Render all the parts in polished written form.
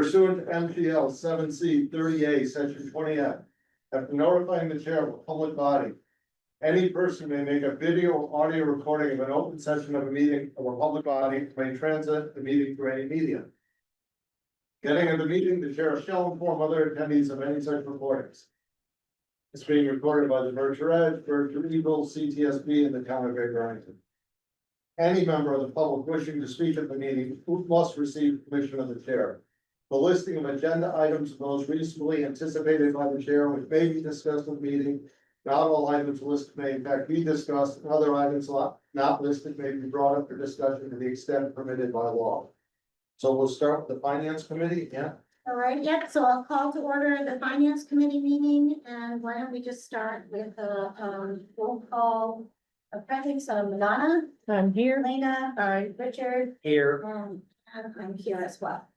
pursuant to MPL 7C 30A, section 20F. After notifying the chair of a public body, any person may make a video or audio recording of an open session of a meeting of a public body, may transmit the meeting through any media. Getting of the meeting, the chair shall inform other attendees of any such recordings. It's being recorded by the Berkshire Edge, Berkshire Eagle, CTSB, and the town of Great Barrington. Any member of the public wishing to speak at the meeting must receive permission of the chair. The listing of agenda items most reasonably anticipated by the chair, which may be discussed in the meeting. Not all items listed may in fact be discussed, and other items not listed may be brought up for discussion to the extent permitted by law. So we'll start with the finance committee, yeah? All right, yep, so I'll call to order the finance committee meeting, and why don't we just start with a roll call of presence, so Madonna. I'm here. Elena. Aye. Richard. Here. And I'm here as well.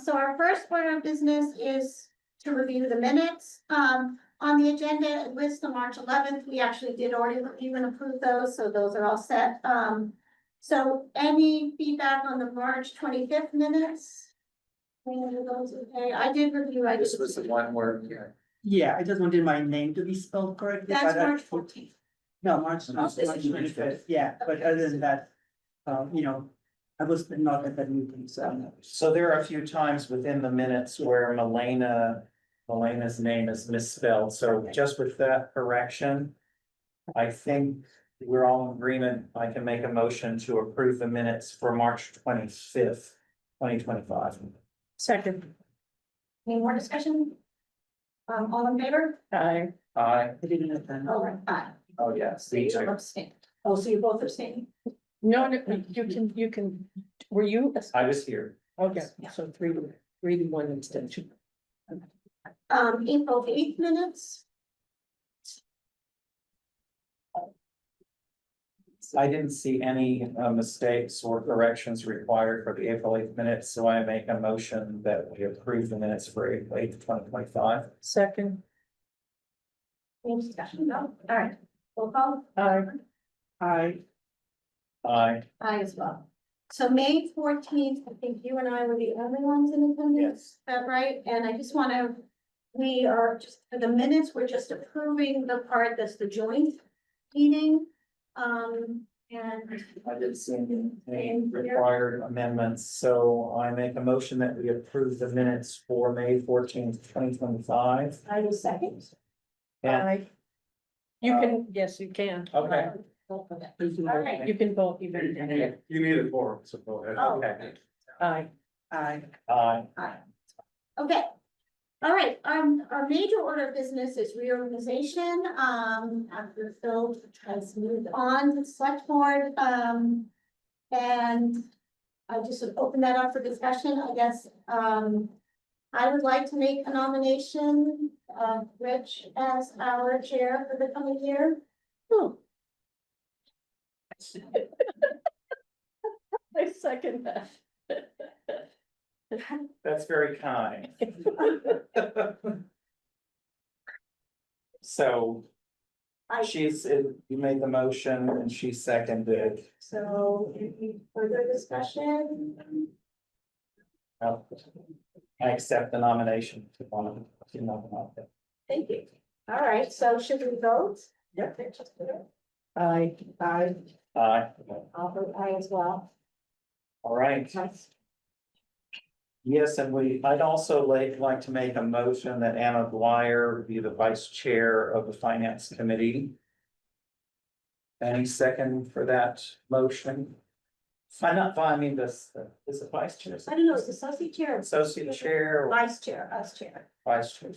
So our first order of business is to review the minutes. On the agenda, it lists the March 11th. We actually did already even approve those, so those are all set. So any feedback on the March 25th minutes? Any of those okay? I did review. This was the one where, Yeah, I just wanted my name to be spelled correctly. That's but I- March 14th. No, March, Oh, March this is 25th, yeah, but other than that, I was not at that meeting, so. so there are a few times within the minutes where Melena's name is misspelled, so just with that correction. I think we're all in agreement. I can make a motion to approve the minutes for March 25th, 2025. Second. Any more discussion? All in favor? Aye. Aye. I didn't have that. All right, aye. Oh, yes, me too. Abstain. Oh, so you're both abstaining? No, you can, were you? I was here. Okay, so three to one extension. April 8th minutes. I didn't see any mistakes or corrections required for the April 8th minutes, so I make a motion that we approve the minutes for April 8th, 2025. Second. Any discussion? No? All right. Roll call. Aye. Aye. Aye. Aye as well. So May 14th, I think you and I were the only ones in attendance. Is that right? And I just want to, we are just, for the minutes, we're just approving the part that's the joint meeting. And I didn't see any required amendments, so I make a motion that we approve the minutes for May 14th, 2025. I will second. And Aye. You can, yes, you can. Okay. All right. You can vote even. You need a forum, so go ahead. Oh. Okay. Aye. Aye. Aye. Aye. Okay. All right, our major order of business is reorganization, after Phil has moved on to the select board, and I just would open that up for discussion, I guess, I would like to make a nomination of Rich as our chair for the coming year. I second that. That's very kind. So I, you made the motion and she seconded. so any further discussion? I accept the nomination. Thank you. All right, so should we vote? Yep. Aye. Aye. Aye. I'll vote aye as well. All right. Yes, and I'd also like to make a motion that Anna Dwyer be the vice chair of the finance committee. Any second for that motion? I mean, this is the vice chair. I don't know, it's associate chair. Associate chair or Vice chair, us chair. vice chair?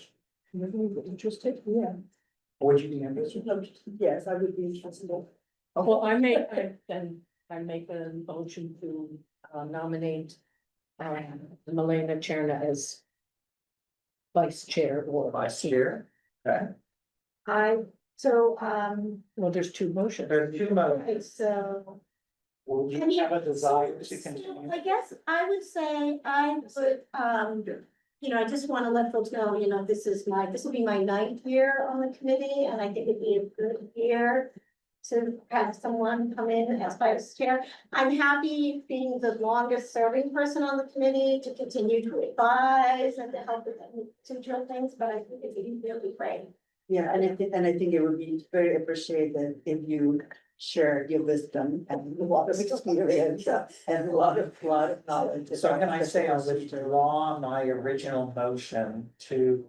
Interested, yeah. Would you be interested? Yes, I would be interested. Well, I make a motion to nominate Melena Cherna as vice chair or Vice chair? Okay. Well, there's two motions. There are two motions. Okay, so. Will Can you you- have a desire to so continue? I guess I would say I would, I just want to let folks know, this will be my 9th year on the committee, and I think it'd be a good year to have someone come in as vice chair. I'm happy being the longest serving person on the committee to continue to advise and to help with future things, but I think it's really great. Yeah, and I think it would be very appreciated if you share your wisdom and a lot of experience and a lot of knowledge. So can I say I'll withdraw my original motion to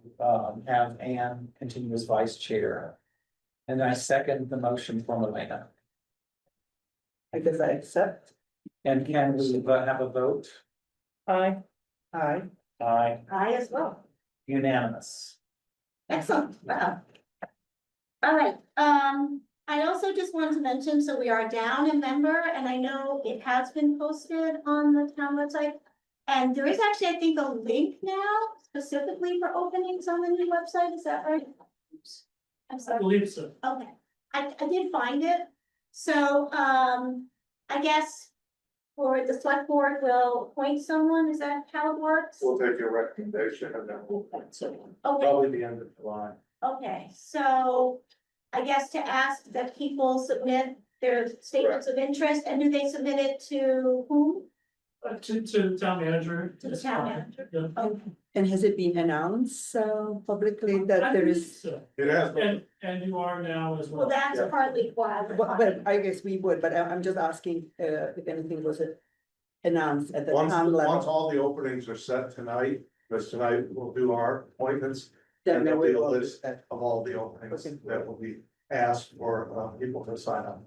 have Anne continue as vice chair? And I second the motion from Elena. Because I accept, And can we have a vote? I, I, Aye, I as well. unanimous. Excellent, wow. All right, I also just wanted to mention, so we are down a member, and I know it has been posted on the town website. And there is actually, I think, a link now specifically for openings on the new website, is that right? I'm I sorry. believe so. Okay, I did find it, so, I guess. For the select board will appoint someone, is that how it works? We'll take your recommendation and then we'll, Okay, probably the end of July. okay, so I guess to ask that people submit their statements of interest, and do they submit it to whom? To the town manager. To the town manager. Yeah. Okay, and has it been announced publicly that I there believe is? so. It has, And you are now as well, well. that's Yeah. partly why. But I guess we would, but I'm just asking if anything was announced at the once, town once level. all the openings are set tonight, because tonight we'll do our appointments. Then And there there'll be a will- list of all the openings Okay. that will be asked for, people to sign up.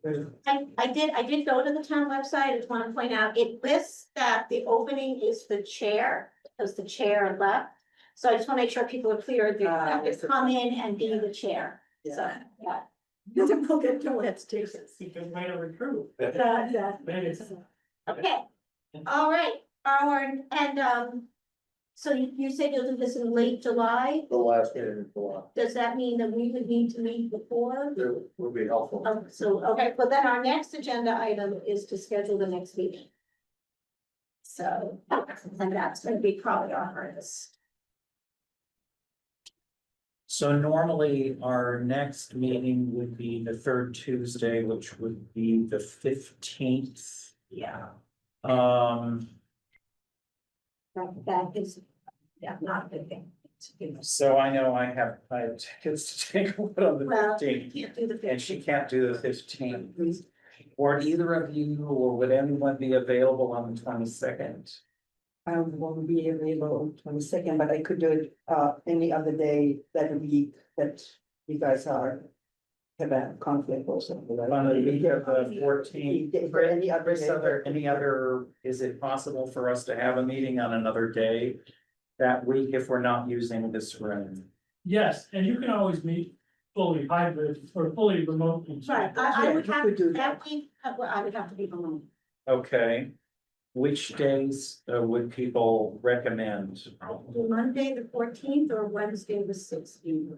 I did go to the town website, I just wanna point out, it lists that the opening is the chair, because the chair left. So I just wanna make sure people are clear, they have to come in and be the chair, so, yeah. we'll get to let's take it. You can wait a recruit. Maybe it's- Okay, all right, so you said you'll do this in late July, The last meeting in July, does that mean that we would need to meet before? it would be helpful. Okay, but then our next agenda item is to schedule the next meeting. So, and that's gonna be probably our hardest. So normally our next meeting would be the third Tuesday, which would be the 15th. Yeah. That is, yeah, not a good thing. So I know I have tickets to take on the Well, you 15th, can't do the and she 15th. can't do the 15th. Or either of you, or would anyone be available on the 22nd? I won't be available on 22nd, but I could do it any other day that week that you guys have a conflict or something. On the week of the 14th. Is there any other Chris, day? any other, is it possible for us to have a meeting on another day that week if we're not using this room? Yes, and you can always meet fully hybrid or fully remotely. Right, I Yeah, would you have, could do that week, I would have to be alone. Okay, which days would people recommend? Do Monday, the 14th, or Wednesday, the 16th.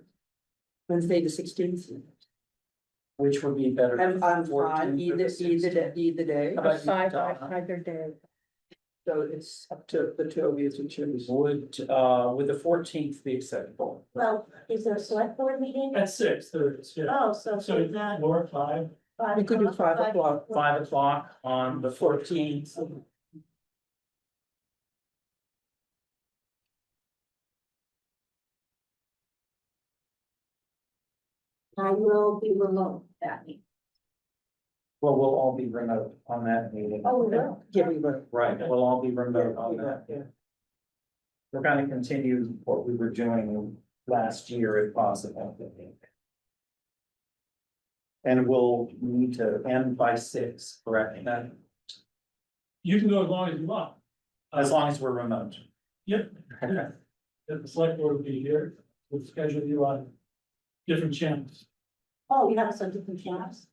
Wednesday, the 16th. Which would be better? I'm fine, 14th or the either 16th? day. How about you, Five, Donna? either day. So it's up to the two of you to choose. Would the 14th be acceptable? Well, is there a select board meeting? At 6:30, yeah. Oh, so. So it's that. 4 or 5. We could do 5 o'clock. 5 o'clock on the 14th. I will be remote that week. Well, we'll all be remote on that meeting. Oh, no. Yeah, we were. Right, we'll all be remote on that. Yeah. We're gonna continue what we were doing last year if possible. And we'll need to end by 6, correct? Then, You can go as long as you want. as long as we're remote. Yep. If the select board will be here, we'll schedule you on different channels. Oh, you have some different channels.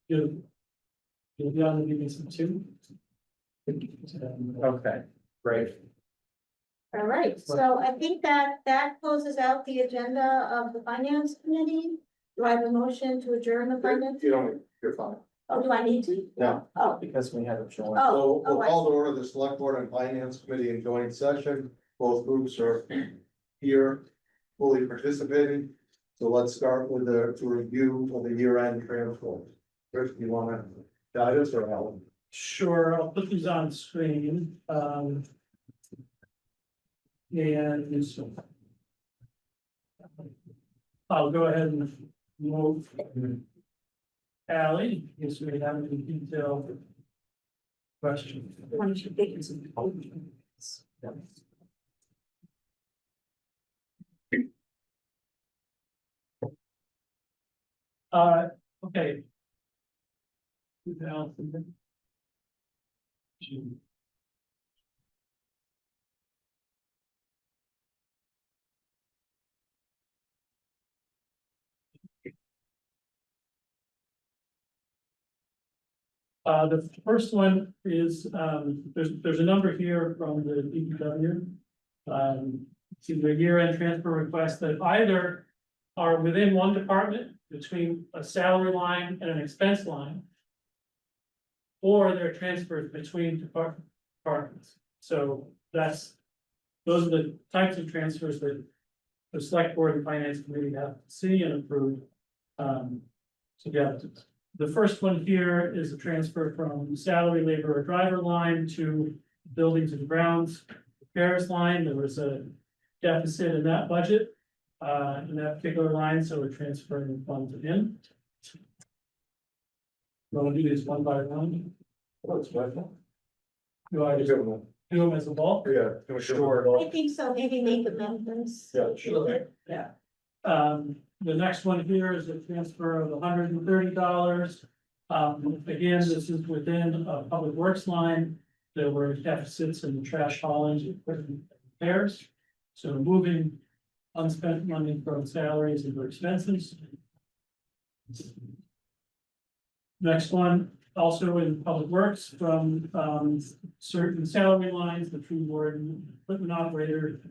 You'll be on the BBC too. Okay, great. All right, so I think that closes out the agenda of the finance committee. Do I have a motion to adjourn the finance? You don't, you're fine. Oh, do I need to? No. Oh, Because we have a joint. oh, So we'll I call to order the select board and finance committee in joint session. Both groups are here fully participating. So let's start with the review of the year-end transfer. First, you wanna guide us or Alan? Sure, I'll put these on screen, and so. I'll go ahead and move. Ally, in case we have any detailed questions. Okay. 2000. The first one is, there's a number here from the DPW. It's either year-end transfer requests that either are within one department between a salary line and an expense line. Or they're transferred between departments. So those are the types of transfers that the select board and finance committee have to see and approve. Together. The first one here is a transfer from salary, labor, or driver line to buildings and grounds repairs line. There was a deficit in that budget, in that particular line, so we're transferring funds in. We'll do this one by one. What's that? Do I just do them as a bulk? Yeah. Sure. I think so, maybe make amendments. Yeah, sure. Yeah. The next one here is a transfer of $130. Again, this is within a public works line. There were deficits in the trash hauling equipment repairs. So moving unspent money from salaries into expenses. Next one, also in public works from certain salary lines, the tree warden, equipment operator,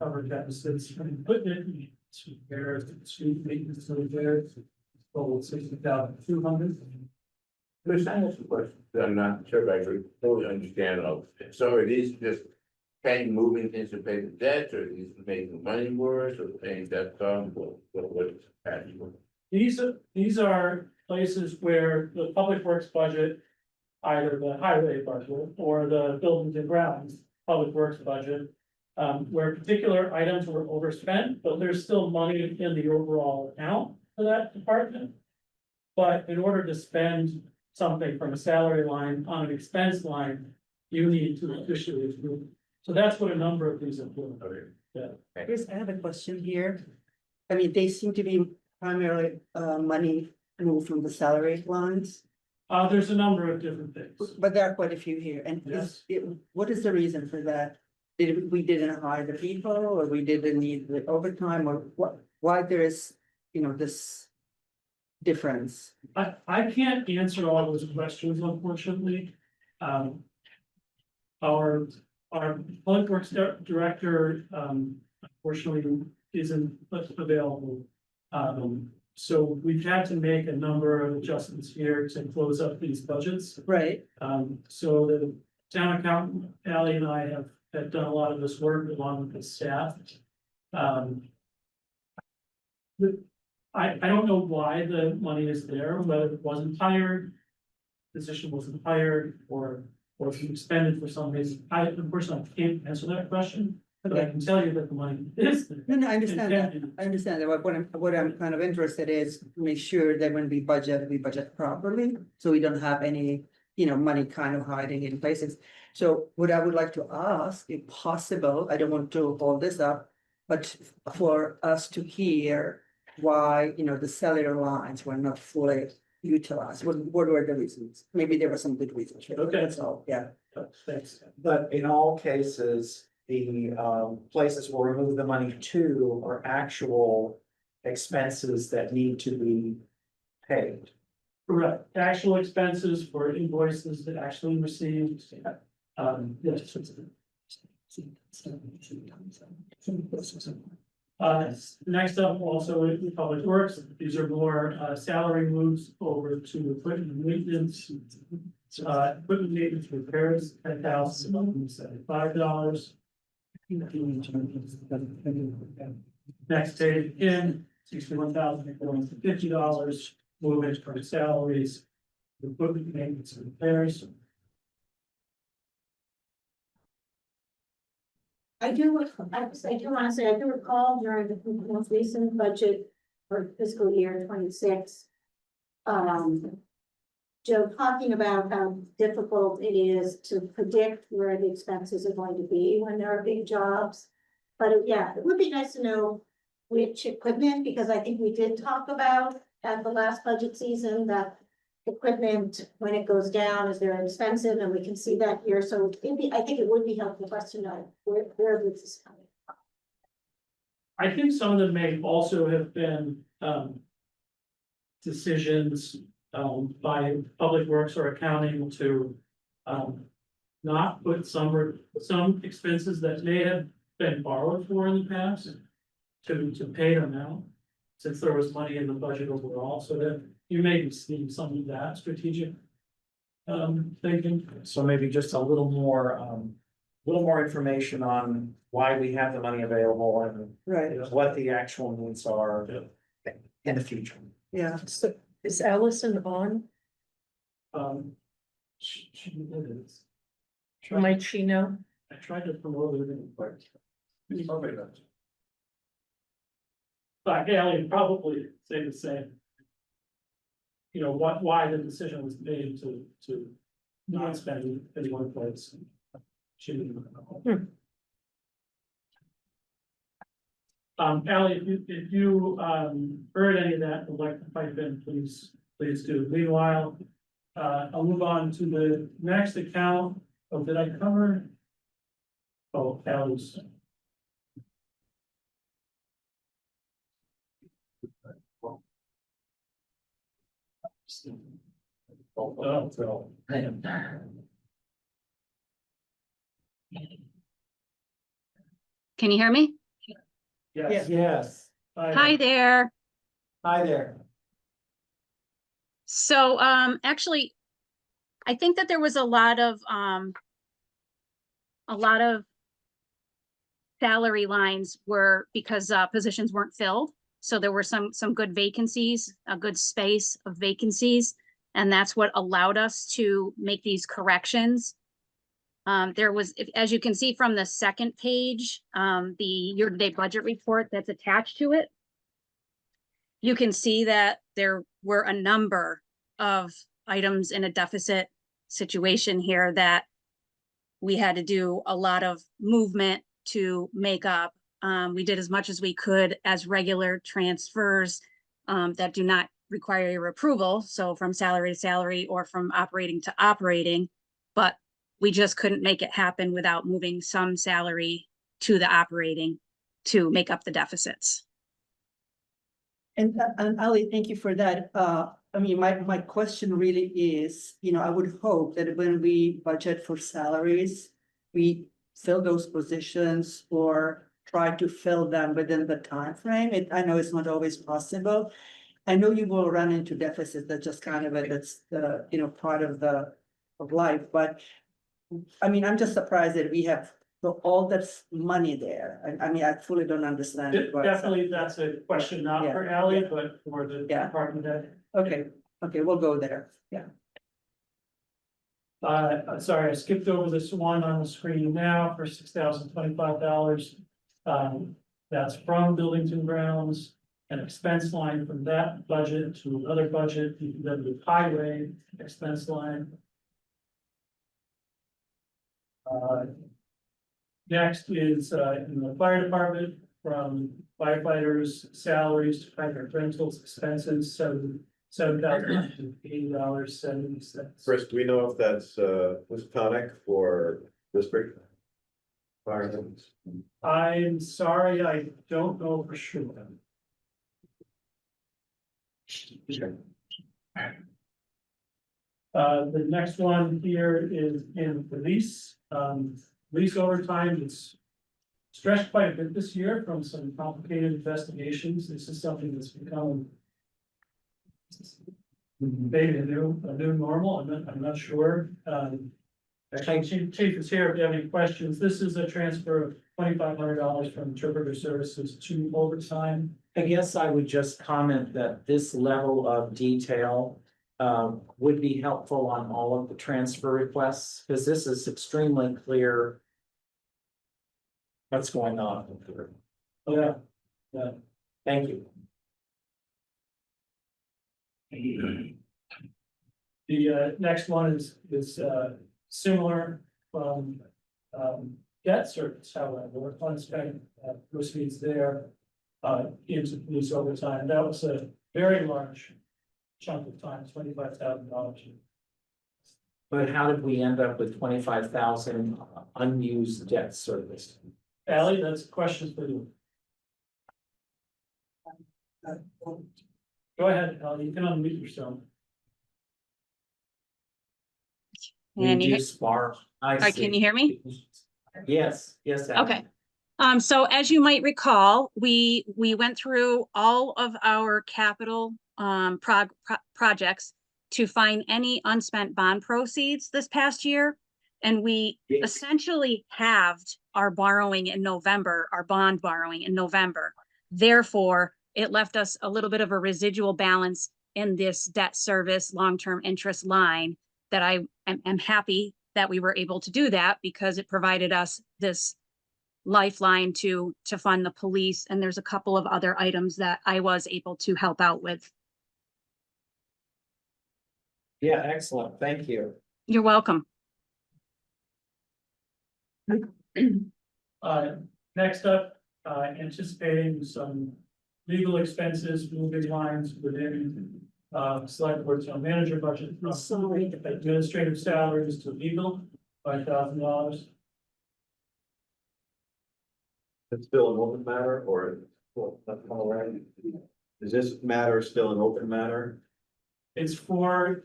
cover deficits from equipment. Repairs, street maintenance, and repairs, total $60,200. Chris, I have a question, I'm not sure I totally understand of, so it is just paying moving things to pay the debts, or is it making money worse, or paying debt what's happening? These are places where the public works budget, either the highway budget or the buildings and grounds public works budget. Where particular items were overspent, but there's still money in the overall account for that department. But in order to spend something from a salary line on an expense line, you need to officially approve. So that's what a number of these are doing. Chris, I have a question here. I mean, they seem to be primarily money moved from the salary lines, There's a number of different things. but there are quite a few here. And Yes. what is the reason for that? We didn't hire the people, or we didn't need the overtime, or what, why there is, this difference? I can't answer all those questions, unfortunately. Our public works director, unfortunately, isn't available. So we've had to make a number of adjustments here to close up these budgets. Right. So the town accountant, Ally, and I have done a lot of this work along with the staff. I don't know why the money is there, whether it wasn't hired. Position wasn't hired, or if you expended for some reason. Unfortunately, I can't answer that question, but I can tell you that the money is there. No, I understand that. I understand that. What I'm kind of interested is to make sure that when we budget properly, so we don't have any, money kind of hiding in places. So what I would like to ask, if possible, I don't want to hold this up, but for us to hear why, the cellular lines were not fully utilized. What were the reasons? Maybe there were some good reasons. Okay. That's all, yeah. Thanks. But in all cases, the places we'll remove the money to are actual expenses that need to be paid. Correct, actual expenses for invoices that actually received. Yes. Next up, also in public works, these are more salary moves over to equipment maintenance. Equipment maintenance repairs, $10,075. Next page, again, $61,450, movement from salaries, equipment maintenance and repairs. I do want to say, I do recall during the most recent budget for fiscal year 26. Joe talking about how difficult it is to predict where the expenses are going to be when there are big jobs. But yeah, it would be nice to know which equipment, because I think we did talk about at the last budget season that equipment, when it goes down, is very expensive, and we can see that here. So I think it would be helpful for us to know where this is coming from. I think some of them may also have been, decisions, by Public Works or accounting to, not put some expenses that may have been borrowed for in the past to pay them out, since there was money in the budget overall, so that you may be seeing some of that strategic thinking. So maybe just a little more information on why we have the money available and Right, what the actual needs are in the future. yeah. So is Allison on? She did it. Might she know? I tried to promote it in part. But Ellie would probably say the same. You know, why the decision was made to not spend in one place. She didn't know. Ellie, if you heard any of that, would like to pipe in, please do. Meanwhile, I'll move on to the next account. Oh, did I cover? Oh, Ellie's. Can you hear me? Yes. Yes, Hi there. hi there. So, actually, I think that there was a lot of salary lines were because, positions weren't filled. So there were some good vacancies, a good space of vacancies, and that's what allowed us to make these corrections. There was, as you can see from the second page, the year-to-date budget report that's attached to it, you can see that there were a number of items in a deficit situation here that we had to do a lot of movement to make up. We did as much as we could as regular transfers that do not require your approval. So from salary to salary or from operating to operating, but we just couldn't make it happen without moving some salary to the operating to make up the deficits. And Ali, thank you for that. I mean, my question really is, I would hope that when we budget for salaries, we fill those positions or try to fill them within the time frame. I know it's not always possible. I know you will run into deficits. That's just kind of that's part of life. But I mean, I'm just surprised that we have all that money there. I mean, I fully don't understand it. but- Definitely, that's a question not Yeah, for Ally, yeah. but for the Yeah. department head. Okay, we'll go there. Yeah. Sorry, I skipped over this one on the screen now for $6,025. That's from Buildings and Grounds, an expense line from that budget to another budget, the highway expense line. Next is in the fire department, from firefighters' salaries to firefighter rentals expenses, $7,080.70. First, do we know if that's Houstonic or district? Barrington? I'm sorry, I don't know for sure. The next one here is in police, police overtime, it's stretched quite a bit this year from some complicated investigations. This is something that's become maybe a new normal. I'm not sure. Actually, Chief is here if you have any questions. This is a transfer of $2,500 from interpreter services to overtime. I guess I would just comment that this level of detail would be helpful on all of the transfer requests, because this is extremely clear what's going on. Oh, yeah. Thank you. The next one is similar from debt service, however, unspent proceeds there into police overtime. That was a very large chunk of time, $25,000. But how did we end up with 25,000 unused debt service? Ally, that's a question for you. Go ahead, Ally, you can unmute yourself. And you, Reduce bar. I can you see. hear me? Yes, yes. Alan. Okay. So as you might recall, we went through all of our capital projects to find any unspent bond proceeds this past year. And we Yes. essentially halved our borrowing in November, our bond borrowing in November. Therefore, it left us a little bit of a residual balance in this debt service long-term interest line that I am happy that we were able to do that, because it provided us this lifeline to fund the police. And there's a couple of other items that I was able to help out with. Yeah, excellent. Thank you. You're welcome. Next up, anticipating some legal expenses, moving lines within select board town manager budget. Sorry. Administrative salaries to legal, $5,000. It's still an open matter or, well, that's all right. Is this matter still an open matter? It's for.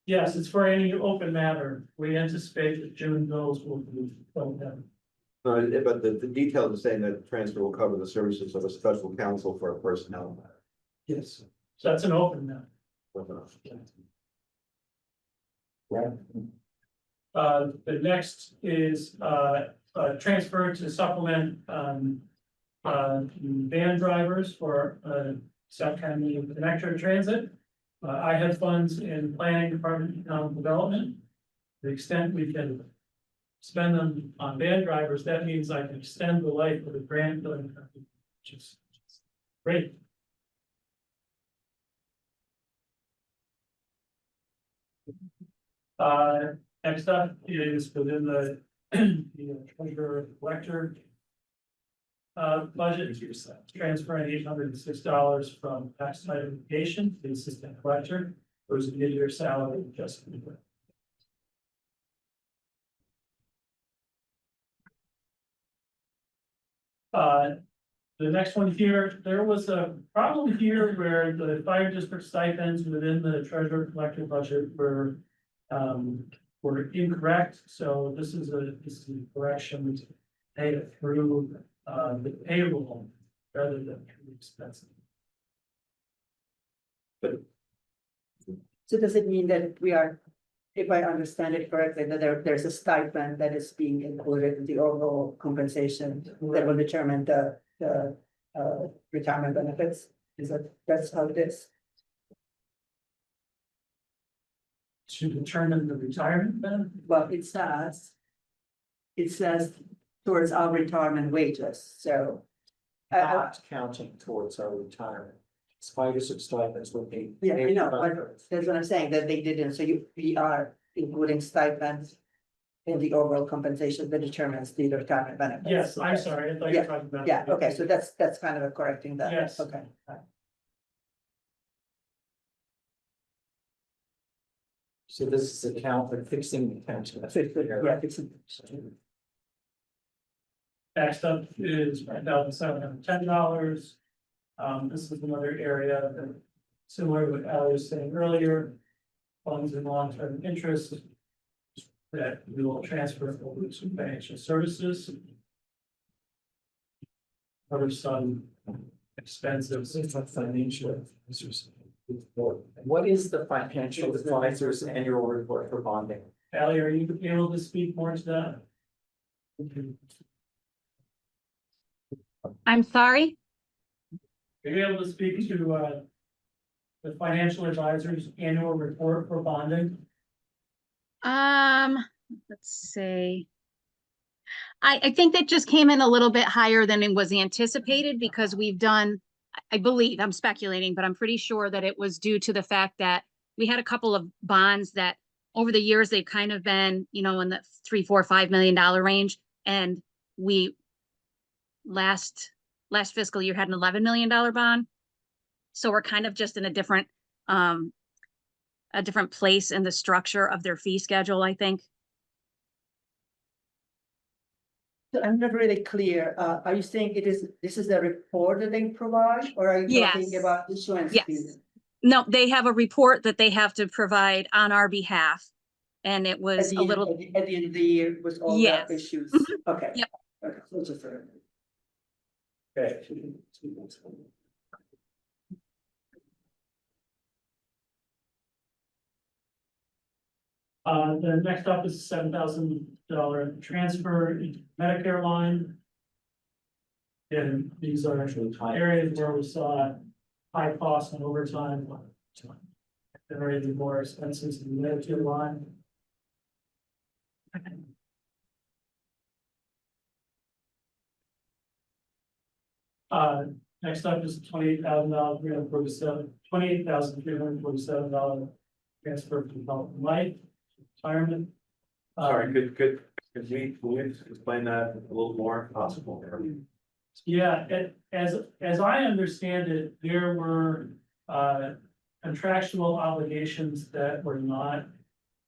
Yes, it's for any open matter. We anticipate that June bills will be filled in. No, but the details are saying that transfer will cover the services of a special counsel for a personnel matter. Yes. So that's an open matter. The next is transfer to supplement van drivers for South County Connector Transit. I have funds in planning department, economic development. To the extent we can spend them on van drivers, that means I can extend the life of the grant building company, which is great. Next up is within the treasurer collector budget, transferring $806 from tax identification to the assistant collector. There's a mid-year salary adjustment. The next one here, there was a problem here where the fire district stipends within the treasurer collector budget were incorrect. So this is a correction to pay it through the payroll rather than through expenses. So does it mean that we are, if I understand it correctly, that there's a stipend that is being included in the overall compensation that will determine the retirement benefits? That's how it is? To determine the retirement benefit? Well, it says towards our retirement wages, so. Not counting towards our retirement. Spiders of stipends would be. Yeah, I know, but that's what I'm saying, that they didn't, so we are including stipends in the overall compensation that determines the retirement benefits. Yes, I'm sorry, I thought you were talking about. Yeah, okay, so that's kind of a correcting that. Yes. Okay. So this is account for fixing the pension. Yeah, it's. Next up is $9,710. This is another area that, similar to what Ally was saying earlier, funds and long-term interest that we will transfer over to financial services. Cover some expenses. Financial. What is the financial advisor's annual report for bonding? Ally, are you able to speak more to that? I'm sorry. Are you able to speak to, the financial advisor's annual report for bonding? Let's see. I think that just came in a little bit higher than it was anticipated because we've done, I believe, I'm speculating, but I'm pretty sure that it was due to the fact that we had a couple of bonds that over the years, they've kind of been, you know, in the $3, $4, $5 million range. And we last fiscal year had an $11 million bond. So we're kind of just in a different place in the structure of their fee schedule, I think. So I'm not really clear. Are you saying this is the report that they provide, or are you talking Yes. about issuance Yes. fees? No, they have a report that they have to provide on our behalf. And it was a little, At the end of the year with all the Yes. issues? Mhm. Okay. Yep. Okay, so just Okay. The next up is $7,000 transfer into Medicare line. And these are areas where we saw high costs and overtime. Generating more expenses in the Medicare line. Next up is $28,347 transfer from health and life, retirement. Sorry, could we explain that a little more if possible? Yeah, as I understand it, there were contractual obligations that were not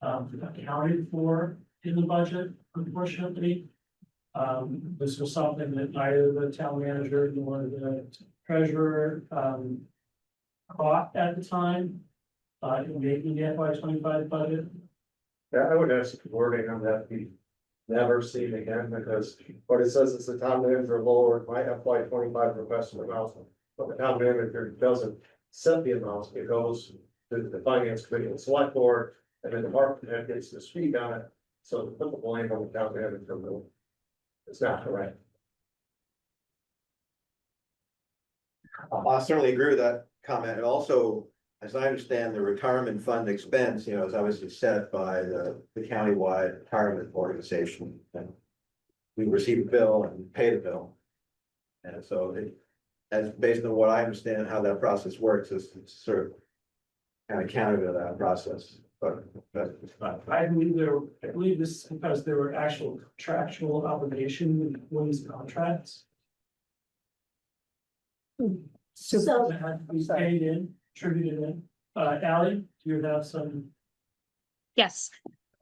accounted for in the budget, unfortunately. This was something that neither the town manager nor the treasurer caught at the time in making the FY25 budget. Yeah, I would ask the wording on that be never seen again, because what it says is the town manager lowered my FY25 request amount. But the town manager doesn't set the amounts, it goes to the finance committee and select board, and the department head gets to speak on it. So put the blame on the town manager. It's not correct. I certainly agree with that comment. And also, as I understand, the retirement fund expense, is obviously set by the countywide retirement organization. And we receive a bill and pay the bill. And so as based on what I understand, how that process works is sort of kind of counter to that process, but. I believe this is because there were actual contractual obligations in these contracts. So, That had to be paid in, attributed in. Ally, do you have some? yes.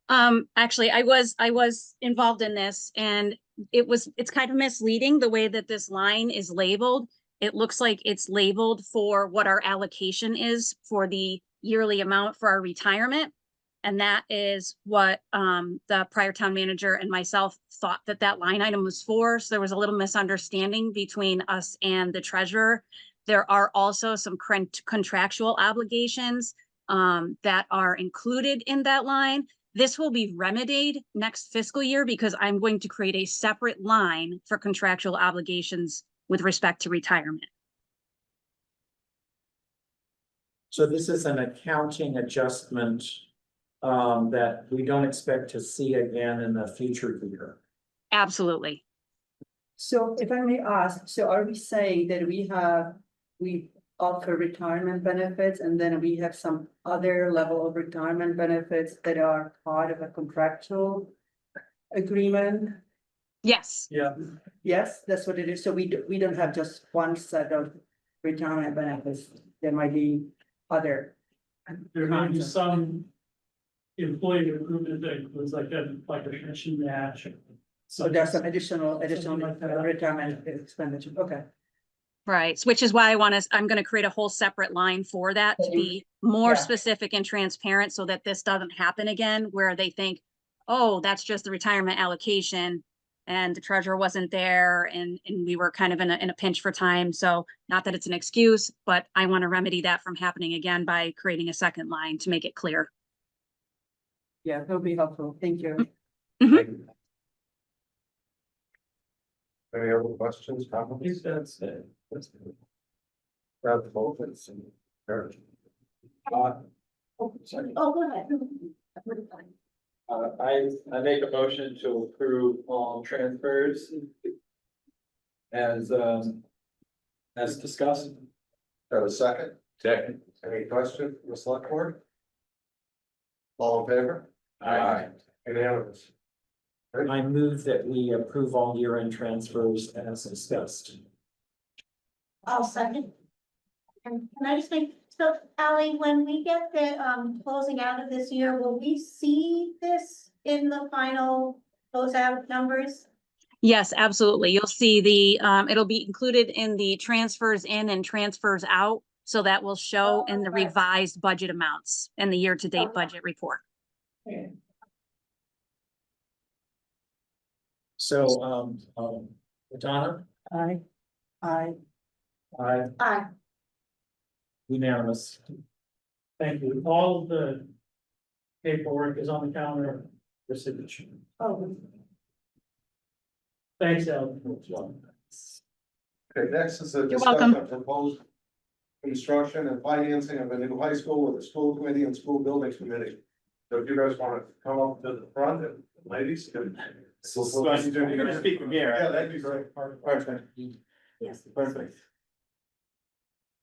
Actually, I was involved in this and it's kind of misleading the way that this line is labeled. It looks like it's labeled for what our allocation is for the yearly amount for our retirement. And that is what the prior town manager and myself thought that line item was for. So there was a little misunderstanding between us and the treasurer. There are also some contractual obligations that are included in that line. This will be remedied next fiscal year because I'm going to create a separate line for contractual obligations with respect to retirement. So this is an accounting adjustment that we don't expect to see again in the future year. Absolutely. So if I may ask, so are we saying that we offer retirement benefits and then we have some other level of retirement benefits that are part of a contractual agreement? Yes. Yeah. Yes, that's what it is. So we don't have just one set of retirement benefits. There might be other. There may be some employee improvement that includes like a pension match. So there's some additional Something like that. retirement expenditure. Okay. Right, which is why I'm going to create a whole separate line for that to be more Yeah. specific and transparent so that this doesn't happen again where they think, oh, that's just the retirement allocation and the treasurer wasn't there and we were kind of in a pinch for time. So not that it's an excuse, but I want to remedy that from happening again by creating a second line to make it clear. Yeah, that would be helpful. Thank you. Mhm. Any other questions, I think comments? that's it. Grab the motions and. Oh, go ahead. I make a motion to approve all transfers. As discussed. Have a second? Second. Any questions from the select board? All in favor? Aye. Unanimous. I move that we approve all year-end transfers as discussed. I'll second. And can I just make, so Ally, when we get the closing out of this year, will we see this in the final closeout numbers? Yes, absolutely. You'll see it'll be included in the transfers in and transfers out. So that will show in the Okay. revised budget amounts in the year-to-date Okay. budget report. So, Donna, I, I Aye. unanimous. Thank you. All of the paperwork is on the counter for signature. Oh, Thanks, Al. Okay, next is a You're discussion welcome. of proposed construction and financing of a new high school with a school committee and school buildings committee. So if you guys want to come up to the front, and ladies, good. You're gonna speak from here. Yeah, that'd be great. Perfect. yes. Perfect.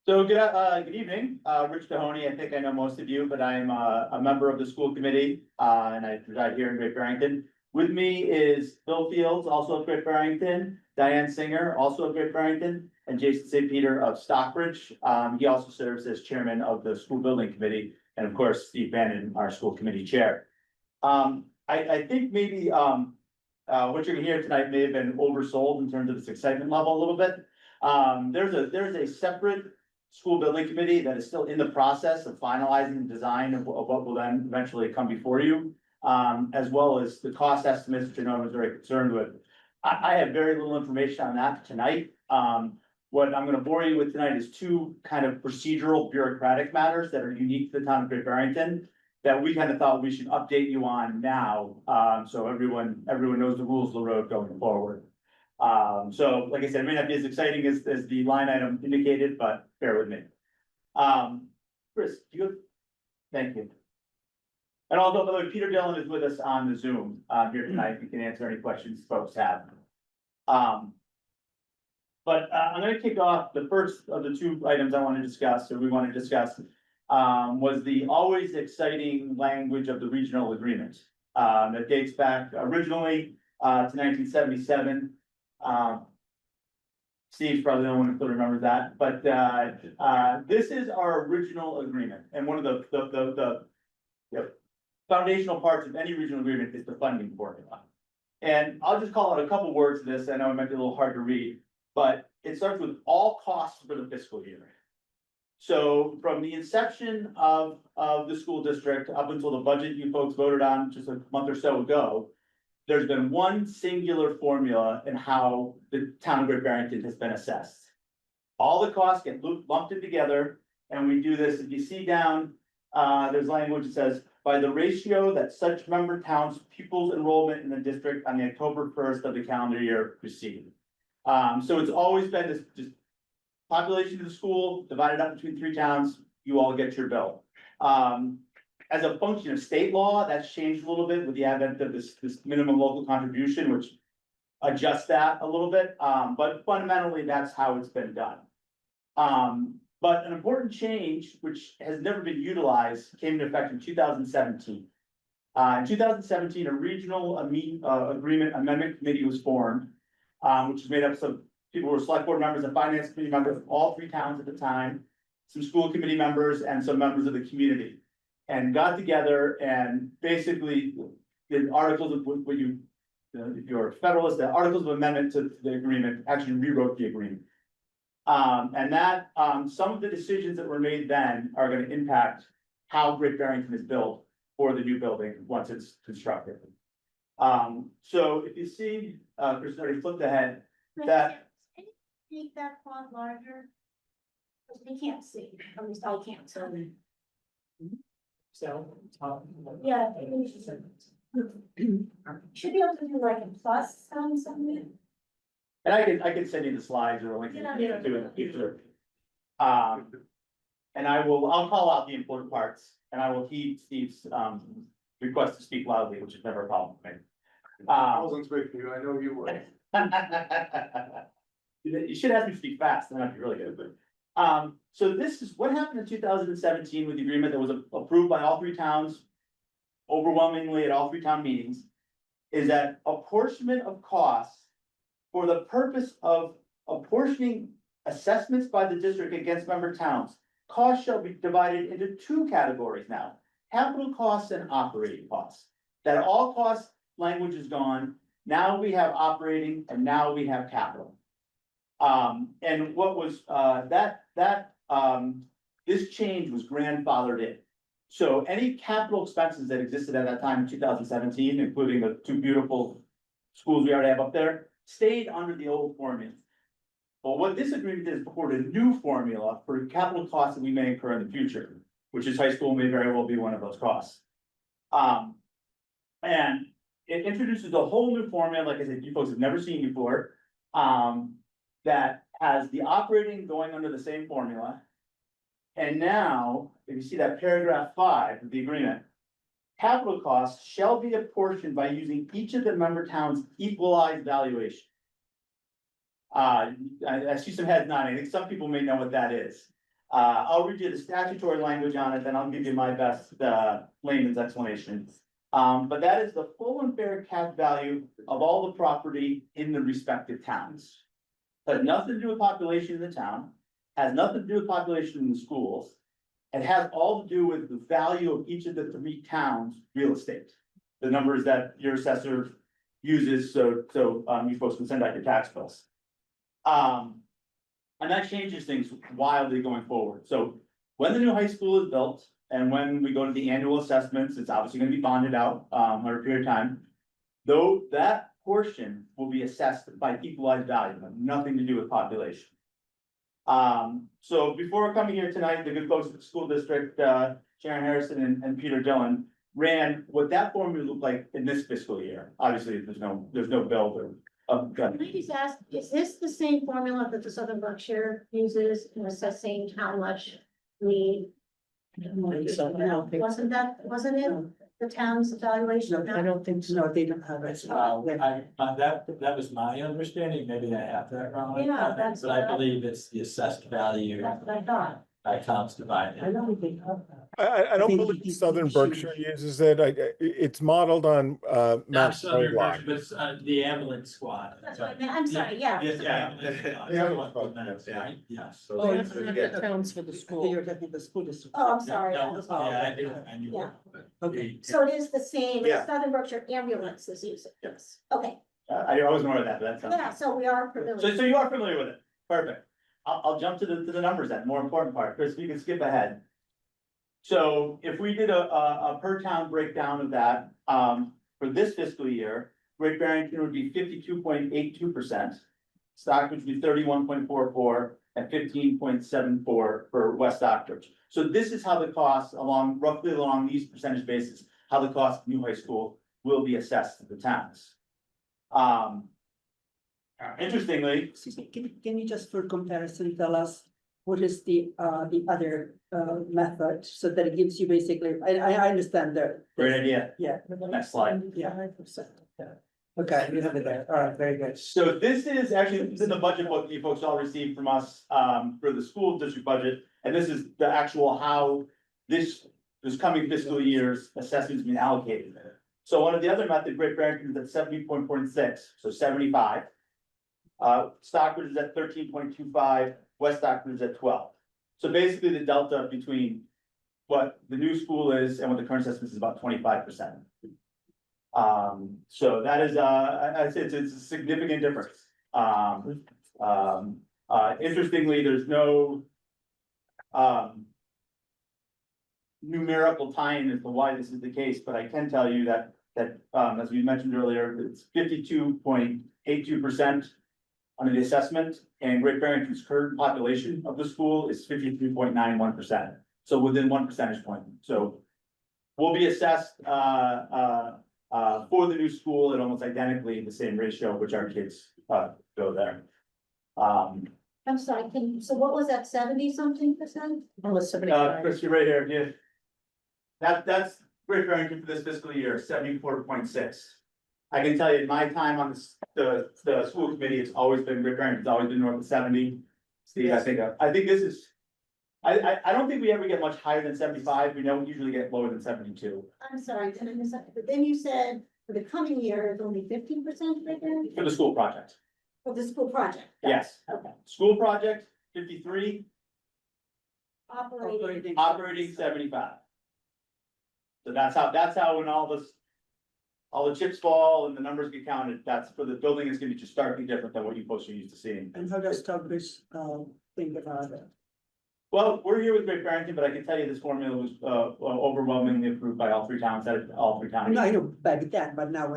So good evening, Rich Mahoney. I think I know most of you, but I'm a member of the school committee, and I reside here in Great Barrington. With me is Bill Fields, also of Great Barrington, Diane Singer, also of Great Barrington, and Jason St. Peter of Stockbridge. He also serves as chairman of the school building committee, and of course, Steve Bannon, our school committee chair. I think maybe what you're gonna hear tonight may have been oversold in terms of its excitement level a little bit. There's a separate school building committee that is still in the process of finalizing the design of what will then eventually come before you. As well as the cost estimates, which I know I was very concerned with. I have very little information on that tonight. What I'm gonna bore you with tonight is two kind of procedural bureaucratic matters that are unique to the town of Great Barrington. That we kind of thought we should update you on now, so everyone knows the rules of the road going forward. So like I said, it may not be as exciting as the line item indicated, but bear with me. Chris, thank you. And although, by the way, Peter Dillon is with us on the Zoom, here tonight, he can answer any questions folks have. But I'm gonna kick off the first of the two items I want to discuss, or we want to discuss, was the always exciting language of the regional agreement. That dates back originally, to 1977. Steve's probably the only one who remembers that, but, this is our original agreement, and one of the foundational parts of any regional agreement is the funding formula. And I'll just call out a couple words of this. I know it might be a little hard to read, but it starts with all costs for the fiscal year. So from the inception of the school district up until the budget you folks voted on just a month or so ago, there's been one singular formula in how the town of Great Barrington has been assessed. All the costs get lumped in together, and we do this, if you see down, there's language that says, by the ratio that such member towns pupils enrollment in the district on the October 1st of the calendar year preceding. So it's always been this just population of the school divided up between 3 towns, you all get your bill. As a function of state law, that's changed a little bit with the advent of this minimum local contribution, which adjusts that a little bit, but fundamentally, that's how it's been done. But an important change, which has never been utilized, came into effect in 2017. In 2017, a regional agreement amendment committee was formed, which was made up of people who were select board members and finance committee members from all 3 towns at the time, some school committee members and some members of the community. And got together and basically did articles of what you, if you're a federalist, the articles of amendment to the agreement, actually rewrote the agreement. And that, some of the decisions that were made then are gonna impact how Great Barrington is built for the new building once it's constructed. So if you see, Chris already flipped ahead, that. Can you make that font larger? Because we can't see, at least I can't, so. So. Yeah. Should be able to do like a plus on something. And I can send you the slides or a link to it in the future. And I'll call out the important parts, and I will heed Steve's, request to speak loudly, which is never a problem for me. I wasn't speaking to you, I know you would. You should have me speak fast, then I'd be really good, but. So this is what happened in 2017 with the agreement that was approved by all three towns. Overwhelmingly at all three town meetings, is that apportionment of costs. For the purpose of apportioning assessments by the district against member towns. Costs shall be divided into two categories now, capital costs and operating costs. That all cost language is gone, now we have operating and now we have capital. And what was, this change was grandfathered in. So any capital expenses that existed at that time in 2017, including the two beautiful schools we already have up there, stayed under the old formula. But what this agreement is for a new formula for capital costs that we may incur in the future, which is high school may very well be one of those costs. And it introduces a whole new formula, like I said, you folks have never seen before. That has the operating going under the same formula. And now, if you see that paragraph 5 of the agreement. Capital costs shall be apportioned by using each of the member towns' equalized valuation. I see some heads nodding, I think some people may know what that is. I'll read you the statutory language on it, then I'll give you my best layman's explanation. But that is the full and fair cap value of all the property in the respective towns. Has nothing to do with population in the town, has nothing to do with population in the schools. It has all to do with the value of each of the three towns' real estate. The numbers that your assessor uses, so you folks can send out your tax bills. And that changes things wildly going forward. So when the new high school is built and when we go to the annual assessments, it's obviously gonna be bonded out, over a period of time. Though that portion will be assessed by equalized value, nothing to do with population. So before coming here tonight, the good folks at the school district, Sharon Harrison and Peter Dillon ran what that formula looked like in this fiscal year. Obviously, there's no bill of. Can I just ask, is this the same formula that the Southern Berkshire uses in assessing how much we? Wasn't it the town's evaluation? I don't think so. No, they don't have it. That was my understanding, maybe I have that wrong. Yeah, that's But I believe it's the assessed value That's what I thought. by towns divided. I don't think they have that. I don't think believe he- Southern he Berkshire should- uses it. It's modeled on, Not Mount Southern Moloch. Berkshire, but it's, the ambulance squad. That's what I meant, I'm sorry, yeah. Yes, the ambulance squad. The ambulance squad, That's right, yes. Oh, it's not the towns for the I think school. you're talking the school district. Oh, I'm sorry. No, yeah, I knew. Yeah. Okay. So it is the same, Yeah. Southern Berkshire ambulance is using this, okay, I always remember that, but that's. yeah, so we are So familiar. you are familiar with it, perfect. I'll jump to the numbers then, more important part, Chris, you can skip ahead. So if we did a per town breakdown of that, for this fiscal year, Great Barrington would be 52.82%. Stockbridge would be 31.44 and 15.74 for West Stockbridge. So this is how the costs roughly along these percentage basis, how the cost of new high school will be assessed to the towns. Interestingly, Excuse me, can you just for comparison tell us what is the other method so that it gives you basically, I understand that. great idea. Yeah. Next slide. Yeah. Okay, you have it there. All right, very good. So this is in the budget book you folks all received from us, for the school district budget. And this is the actual how this coming fiscal year's assessment's been allocated. So one of the other method, Great Barrington is at 70.46, so 75. Stockbridge is at 13.25, West Stockbridge is at 12. So basically the delta between what the new school is and what the current assessment is about 25%. So that is, I'd say it's a significant difference. Interestingly, there's no numerical tie-in as to why this is the case, but I can tell you that as we mentioned earlier, it's 52.82% under the assessment, and Great Barrington's current population of the school is 53.91%. So within 1 percentage point. So we'll be assessed for the new school at almost identically the same ratio which our kids go there. I'm sorry, so what was that, 70-something%? Almost 75. Chris, you're right here, yeah. That's Great Barrington for this fiscal year, 74.6. I can tell you, my time on the school committee, it's always been Great Barrington's always been north of 70. Steve, I think this is. I don't think we ever get much higher than 75, we don't usually get lower than 72. I'm sorry, did I miss that? But then you said for the coming year, it's only 15% right there For the school project, for the school project. yes, Okay, school project, 53, operating. operating 75. So that's how when all the chips fall and the numbers get counted, that's for the building is gonna be just starkly different than what you folks are used to seeing. And how does Stockbridge, think about it? Well, we're here with Great Barrington, but I can tell you this formula was overwhelmingly approved by all three towns, No, I know back then, but now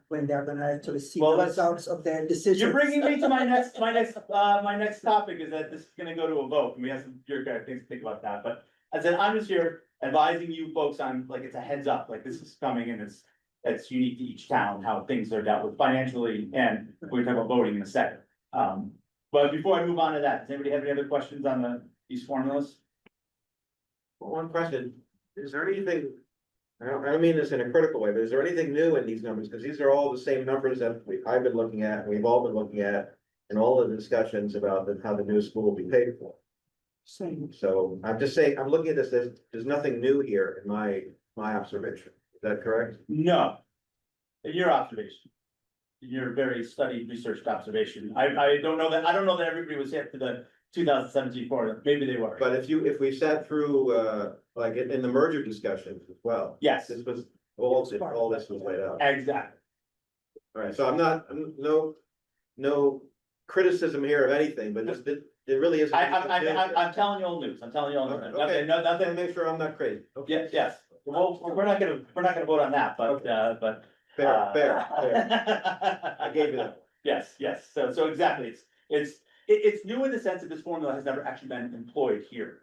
when they're gonna actually see the Well, that's- results of their decisions. You're bringing me to my next topic is that this is gonna go to a vote, and we have some bureaucratic things to think about that, but I said, I'm just here advising you folks on, like, it's a heads up, like, this is coming and it's unique to each town, how things are dealt with financially, and we're talking about voting in a second. But before I move on to that, does anybody have any other questions on these formulas? One question, is there anything, I don't mean this in a critical way, but is there anything new in these numbers? Because these are all the same numbers that I've been looking at, and we've all been looking at, in all the discussions about how the new school will be paid for. Same. So I'm just saying, I'm looking at this, there's nothing new here in my observation. Is that correct? No. In your observation. In your very studied, researched observation, I don't know that everybody was hip to the 2017 formula, maybe they were. But if we sat through, like in the merger discussions as well. Yes, This was, all this was laid out. exactly. All right, so I'm no criticism here of anything, but just that there really isn't. I'm telling you old news, I'm telling you old news. Okay. Nothing, Then nothing, make sure I'm not crazy. Okay. yes, yes, well, we're not gonna vote on that, but. Fair. I gave you that. Yes, so exactly, it's new in the sense that this formula has never actually been employed here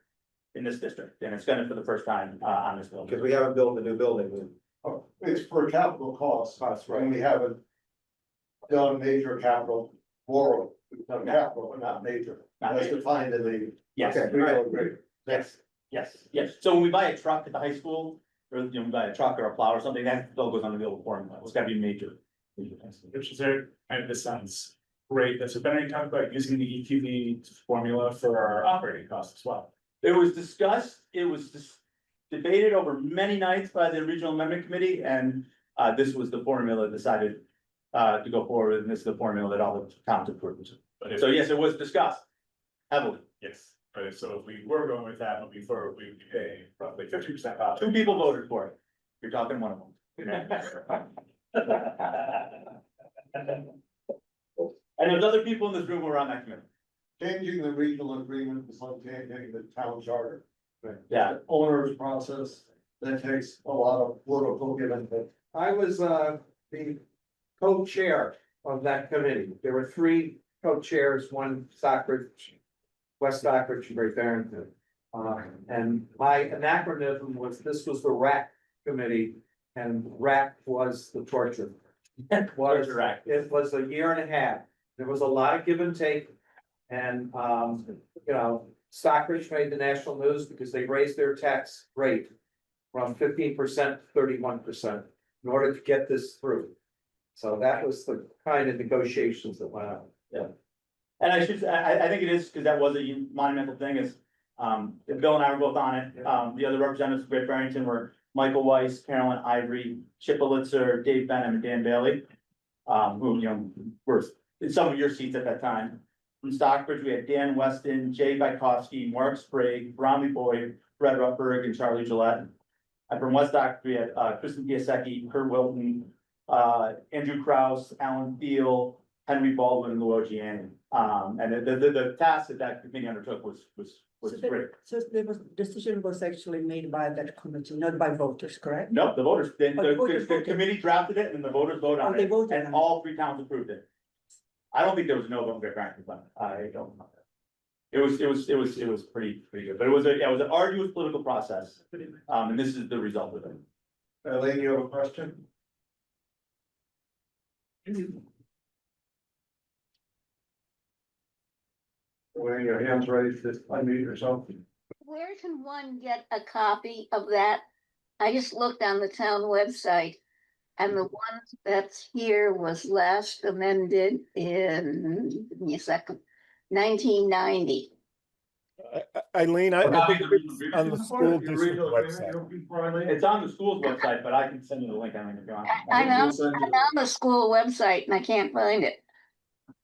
in this district, and it's gonna for the first time, on this building. Because we haven't built a new building. It's for capital costs, and we haven't done major capital borrow, we've done capital, but not major. Not That's major. defined in the. Yes, Okay. We all agree. yes, so when we buy a truck at the high school, or, you know, we buy a truck or a plow or something, that still goes on the old formula, it's gotta be major. Which is there, and this sounds great, has there been any talk about using the EQV formula for our operating costs as well? It was discussed, it was debated over many nights by the regional amendment committee, and this was the formula decided to go forward, and this is the formula that all the towns approved. But if, So yes, it was discussed heavily. yes, but so if we were going with that, we would be paying roughly 50% off. 2 people voted for it. You're talking one of them. And there's other people in this room who are on that committee. Changing the regional agreement is like changing the town charter. Yeah. Owners process, that takes a lot of political give and take. I was the co-chair of that committee. There were 3 co-chairs, one Stockbridge, West Stockbridge, and Great Barrington. And my anachronism was this was the RAC committee, and RAC was the torture. It was a year and a half. There was a lot of give and take. And you know, Stockbridge made the national news because they raised their tax rate from 15% to 31% in order to get this through. So that was the kind of negotiations that went on. And I think it is, because that was a monumental thing, is, Bill and I were both on it, the other representatives of Great Barrington were Michael Weiss, Carolyn Ivory, Chip Elitzer, Dave Benham, and Dan Bailey. Who, you know, were in some of your seats at that time. From Stockbridge, we had Dan Weston, Jay Bykowski, Mark Sprague, Bromley Boyd, Fred Rutberg, and Charlie Gillette. And from West Stockbridge, we had Kristen Piasecki, Kurt Wilton, Andrew Kraus, Alan Thiel, Henry Baldwin, and Luigi Gianni. And the task that committee undertook was great. So the decision was actually made by that committee, not by voters, correct? No, the voters, Oh, the voters the voted. committee drafted it and the voters voted Oh, on they it, voted on and it. all 3 towns approved it. I don't think there was a no vote in Great Barrington, but I don't know. It was pretty good, but it was an arduous political process, and this is the result of it. Elaine, you have a question? When your hands raised, just unmute yourself. Where can one get a copy of that? I just looked on the town website. And the one that's here was last amended in, give me a second, 1990. Eileen, I think it's on the school You read district those website. website. It's on the school's website, but I can send you the link, I mean, if you want. I know, We'll send you I'm on the school website and I can't find it.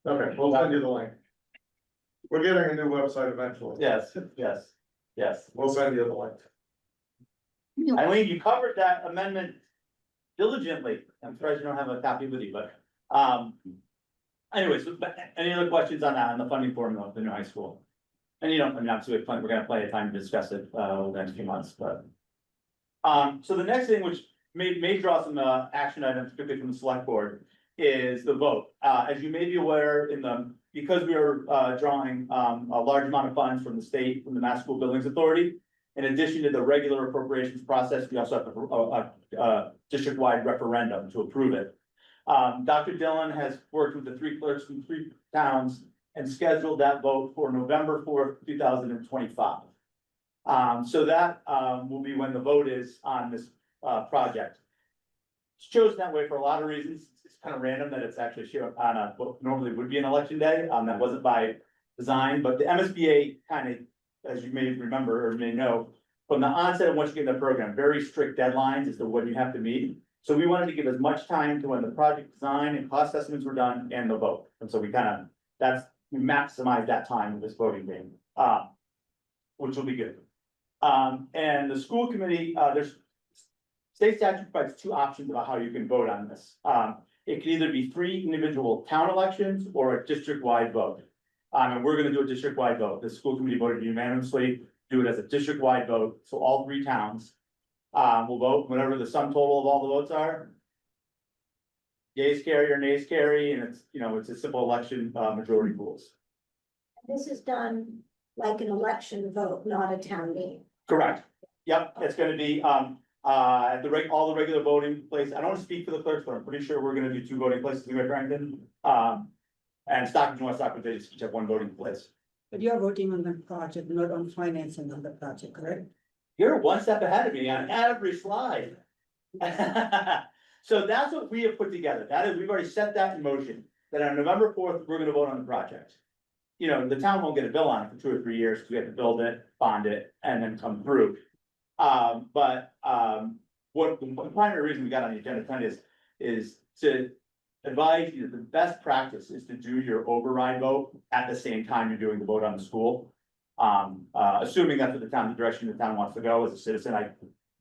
Okay, we'll send you the link. We're getting a new website eventually. Yes, yes, yes. We'll send you the link. Eileen, you covered that amendment diligently. I'm surprised you don't have a copy with you, but, anyways, but any other questions on that, on the funding formula of the new high school? And you know, I mean, obviously, we're gonna play a time to discuss it, over the next few months, but. So the next thing, which may draw some, action items, particularly from the select board, is the vote. As you may be aware, because we are, drawing, a large amount of funds from the state, from the Mass School Buildings Authority. In addition to the regular appropriations process, we also have a district-wide referendum to approve it. Dr. Dillon has worked with the three clerks from 3 towns and scheduled that vote for November 4th, 2025. So that will be when the vote is on this project. It's chosen that way for a lot of reasons. It's kind of random that it's actually on what normally would be an election day. That wasn't by design, but the MSBA kind of, as you may remember or may know, from the onset of once you get in the program, very strict deadlines as to when you have to meet. So we wanted to give as much time to when the project design and cost estimates were done and the vote. And so we maximized that time of this voting game, which will be good. And the school committee, there's state statute provides 2 options about how you can vote on this. It can either be 3 individual town elections or a district-wide vote. And we're gonna do a district-wide vote. The school committee voted unanimously, do it as a district-wide vote, so all 3 towns. Will vote whatever the sum total of all the votes are. Yeas carry or nays carry, and it's a simple election, majority rules. This is done like an election vote, not a town meeting. Correct. Yep, it's gonna be, at all the regular voting places. I don't want to speak for the clerks, but I'm pretty sure we're gonna do 2 voting places in Barrington. And Stockbridge and West Stockbridge, they just each have 1 voting place. But you are voting on the project, not on financing on the project, correct? You're 1 step ahead of me on every slide. So that's what we have put together. That is, we've already set that in motion, that on November 4th, we're gonna vote on the project. You know, the town won't get a bill on it for 2 or 3 years, because we have to build it, bond it, and then come through. What the primary reason we got on the agenda tonight is to advise you that the best practice is to do your override vote at the same time you're doing the vote on the school. Assuming that's what the direction the town wants to go as a citizen,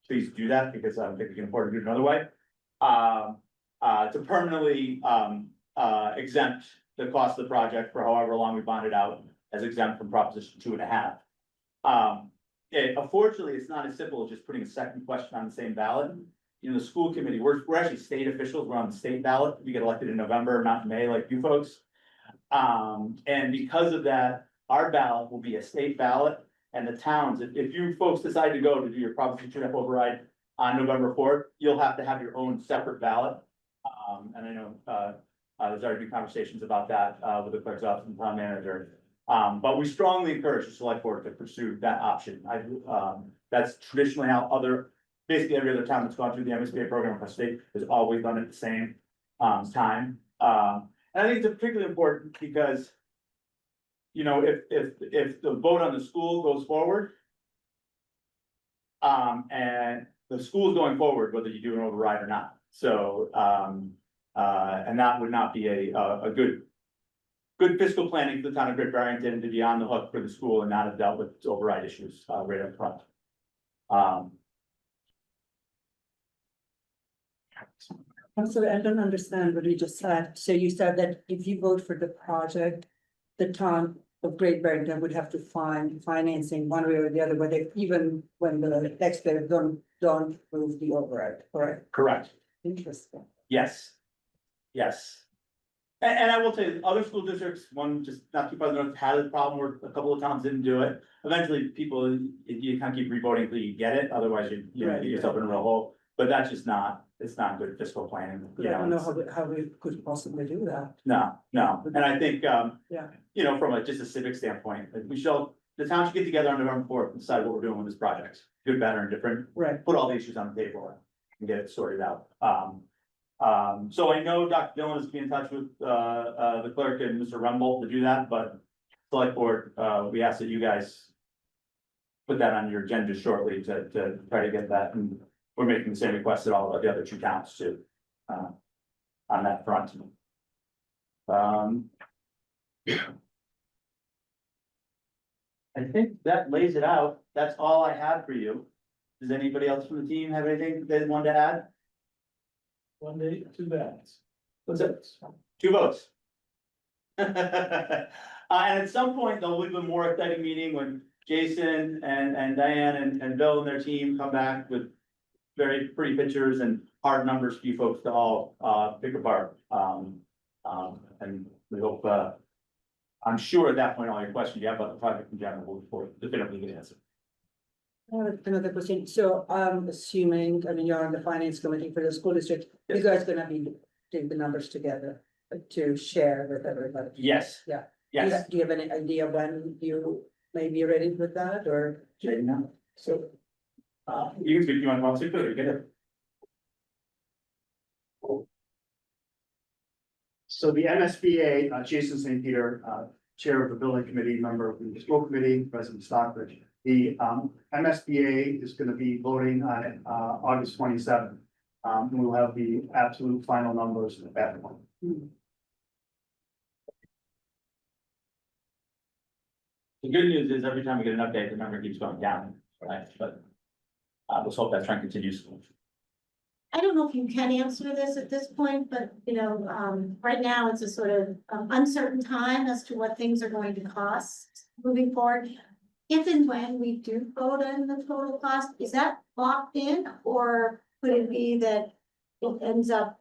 please do that, because I don't think we can afford to do it another way. To permanently, exempt the cost of the project for however long we bond it out as exempt from Proposition 2.5. Unfortunately, it's not as simple as just putting a second question on the same ballot. You know, the school committee, we're actually state officials, we're on the state ballot, we get elected in November, not in May, like you folks. And because of that, our ballot will be a state ballot, and the towns, if you folks decide to go to do your Proposition 2.5 override on November 4th, you'll have to have your own separate ballot. And I know, there's already been conversations about that, with the clerk's office and town manager. But we strongly encourage the select board to pursue that option. That's traditionally how basically every other town that's gone through the MSBA program across the state has always done it at the same, time. And I think it's particularly important because, you know, if the vote on the school goes forward, and the school's going forward, whether you do an override or not. So, and that would not be a good fiscal planning for the town of Great Barrington to be on the hook for the school and not have dealt with override issues, right up front. I'm sorry, I don't understand what you just said. So you said that if you vote for the project, the town of Great Barrington would have to find financing one way or the other, whether even when the taxpayers don't approve the override, correct? Correct. Interesting. Yes. Yes. And I will tell you, other school districts, one just not too far north, had a problem where a couple of towns didn't do it. Eventually, people, you kind of keep revoting until you get it, otherwise you know, Right. get yourself in a real hole. But that's just not it's not good fiscal planning, I you don't know know. how we could possibly do that. No, and I think, Yeah. you know, from just a civic standpoint, like, the town should get together on November 4th and decide what we're doing with this project, good, better, and different. Right. Put all the issues on the table and get it sorted out. So I know Dr. Dillon is being in touch with, the clerk and Mr. Rumble to do that, but select board, we ask that you guys put that on your agenda shortly to try to get that, and we're making the same request at all of the other two towns too, on that front. I think that lays it out. That's all I had for you. Does anybody else from the team have anything they wanted to add? One day, two bags. What's it? 2 votes. And at some point, there'll be a more exciting meeting when Jason and Diane and Bill and their team come back with very pretty pictures and hard numbers for you folks to all pick apart. And we hope, I'm sure at that point, all your questions you have about the project in general will definitively get answered. Another question, so I'm assuming, I mean, you're on the finance committee for the school district, you guys gonna be doing the numbers together to share with everybody? Yes. Yeah. Yes. Do you have any idea when you may be ready with that, or? No. So, You can speak, you want to speak, or get it? So the MSBA, Jason St. Peter, Chair of the Building Committee, member of the School Committee, President Stockbridge. The MSBA is gonna be voting on it, August 27th. And we'll have the absolute final numbers at that point. The good news is every time we get an update, the number keeps going down, right? But let's hope that trend continues. I don't know if you can answer this at this point, but you know, right now it's a sort of uncertain time as to what things are going to cost moving forward. If and when we do vote on the total cost, is that locked in, or could it be that it ends up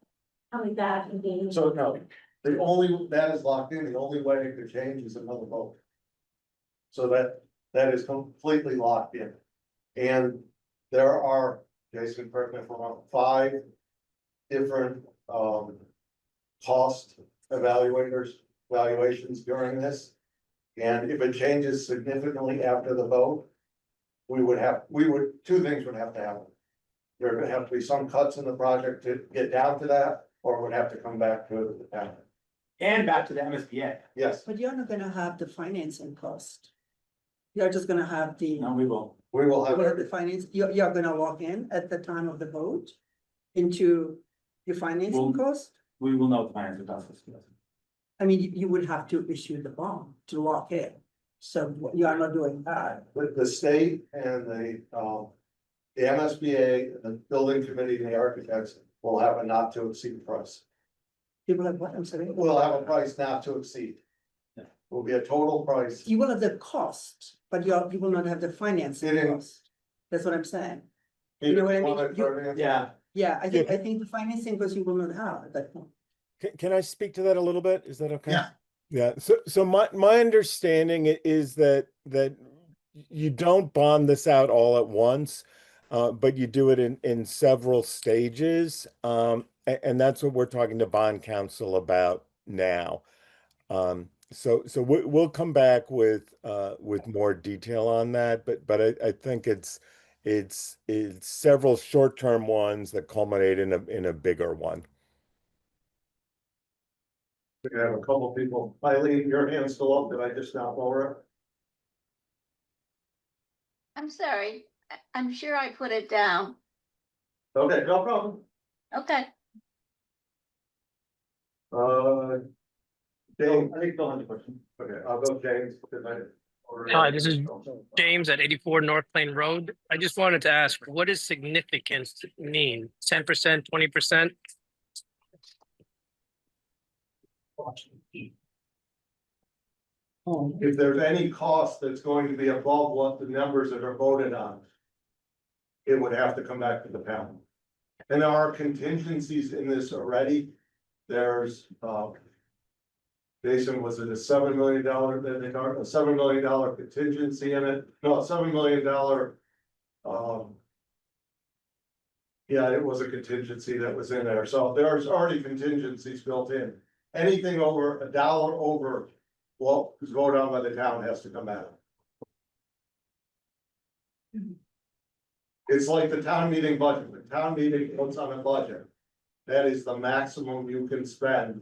coming back and being? So no, that is locked in, the only way it could change is another vote. So that is completely locked in. And there are, Jason, correct me if I'm wrong, 5 different cost evaluations during this. And if it changes significantly after the vote, 2 things would have to happen. There would have to be some cuts in the project to get down to that, or it would have to come back to the town. And back to the MSBA. Yes, but you're not gonna have the financing cost. You're just gonna have the. No, we will. we will have. Well, the finance, you're gonna walk in at the time of the vote into your financing Well- cost? We will know the financial process. I mean, you would have to issue the bond to lock in, so you are not doing that. The state and the MSBA, the building committee and the architects will have a not to exceed price. People have what, I'm sorry? We'll have a price not to exceed. Will be a total price. You will have the cost, but you will not have the financing It is. cost. That's what I'm saying. You know what I mean? Yeah. Yeah, I think the financing cost you will not have at that point. Can I speak to that a little bit? Is that okay? Yeah. Yeah, so my understanding is that you don't bond this out all at once, but you do it in several stages. And that's what we're talking to bond counsel about now. So we'll come back with more detail on that, but I think it's several short-term ones that culminate in a bigger one. We have a couple people. Eileen, your hand's still up. Did I just not lower it? I'm sorry, I'm sure I put it down. Okay, no problem. Okay, James, I think Bill has a question. okay, I'll go James. Hi, this is James at 84 North Plain Road. I just wanted to ask, what does significance mean? 10%, 20%? If there's any cost that's going to be above what the numbers that are voted on, it would have to come back to the town. And there are contingencies in this already. There's, Jason, was it a $7 million, that they are, a $7 million contingency in it? No, $7 million, Yeah, it was a contingency that was in there, so there's already contingencies built in. Anything over $1 over what is voted on by the town has to come out. It's like the town meeting budget, the town meeting puts on a budget. That is the maximum you can spend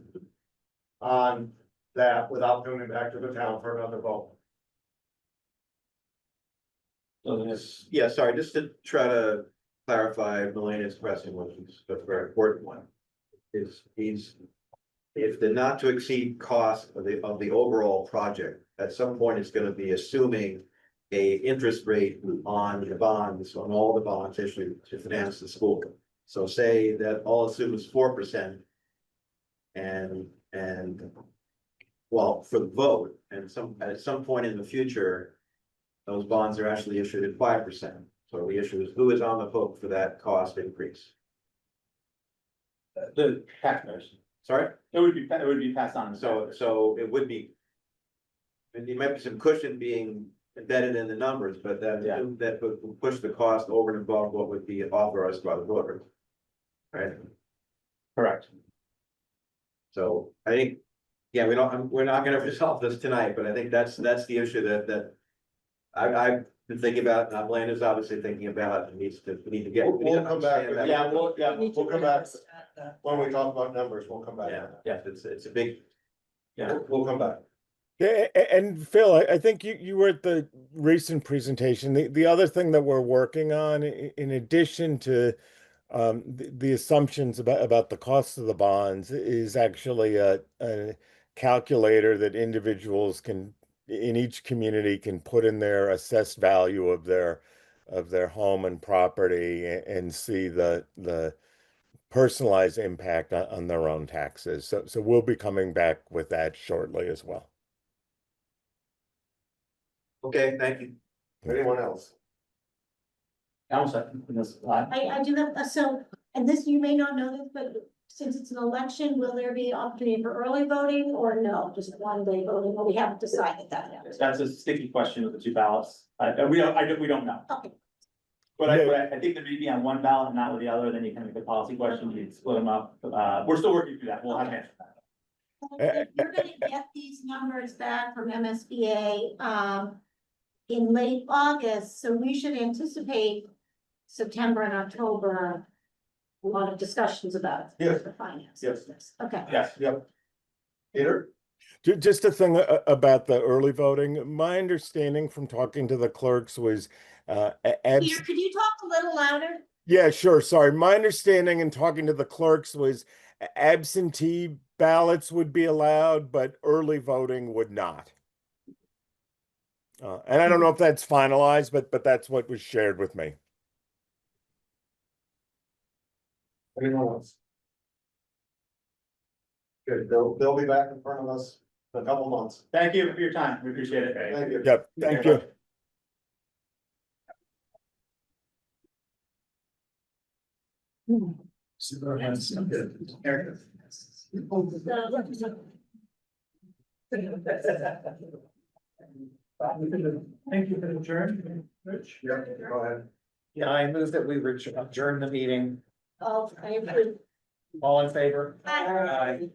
on that without coming back to the town for another vote. Yeah, sorry, just to try to clarify Melena's question, which is a very important one. Is if the not to exceed cost of the overall project, at some point it's gonna be assuming a interest rate on the bonds, on all the bonds issued to finance the school. So say that all assumes 4%. And well, for the vote, and at some point in the future, those bonds are actually issued at 5%. So the issue is who is on the hook for that cost increase? The taxpayers, Sorry? it would be passed on. So it would be. And there might be some cushion being embedded in the numbers, but that would push the cost over and above what would be authorized by the voters. Right? Correct. So I think, yeah, we're not gonna resolve this tonight, but I think that's the issue that I've been thinking about, and Blanda's obviously thinking about, we need to get. We'll come back. Yeah, We'll come back. When we talk about numbers, we'll come back. Yeah, it's a big. Yeah. We'll come back. Yeah, and Phil, I think you were at the recent presentation. The other thing that we're working on, in addition to the assumptions about the cost of the bonds, is actually a calculator that individuals can, in each community, can put in their assessed value of their home and property and see the personalized impact on their own taxes. So we'll be coming back with that shortly as well. Okay, thank you. Anyone else? Almost in this slide. I do have, so, and this, you may not know this, but since it's an election, will there be opportunity for early voting or no, just one day voting? Well, we haven't decided that yet. That's a sticky question with the two ballots. We don't know. Okay. But I think there may be on one ballot, not with the other, then you can make a policy question, you split them up. We're still working through that. We'll have an answer to that. If you're gonna get these numbers back from MSBA, in late August, so we should anticipate September and October, a lot of discussions about Yes. the finance. Yes. Okay. Yes. Yep. Peter? Just a thing about the early voting. My understanding from talking to the clerks was, Peter, could you talk a little louder? yeah, sure. Sorry. My understanding in talking to the clerks was absentee ballots would be allowed, but early voting would not. And I don't know if that's finalized, but that's what was shared with me. Anyone else? Good, they'll be back in front of us in a couple months. Thank you for your time. We appreciate it. Thank you. Yep. Thank you. Thank you for the adjourn, Rich. Yeah, go ahead. Yeah, I move that we adjourn the meeting. Oh, I approve. All in favor? Aye.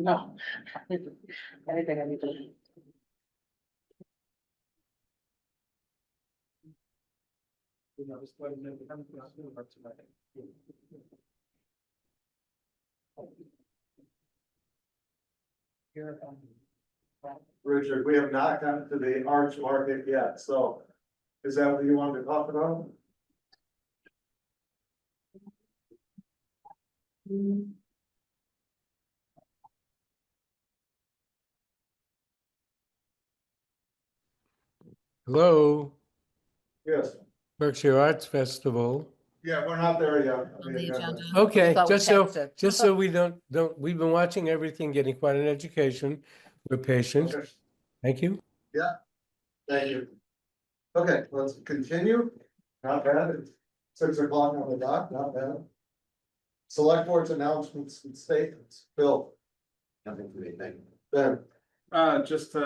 No. Anything I need to. Richard, we have not gotten to the arch market yet, so is that what you wanted to talk about? Hello, Yes, Berkshire Arts Festival. yeah, we're not there yet. On the agenda. Okay, Thought we just so, passed it. just so we don't, we've been watching everything, getting quite an education. We're patient. Okay. Thank you. Yeah, thank you. Okay, let's continue. Not bad. It's 6 o'clock on the dot, not bad. Select board's announcements and statements. Bill. Nothing for me, thank you. Ben. Just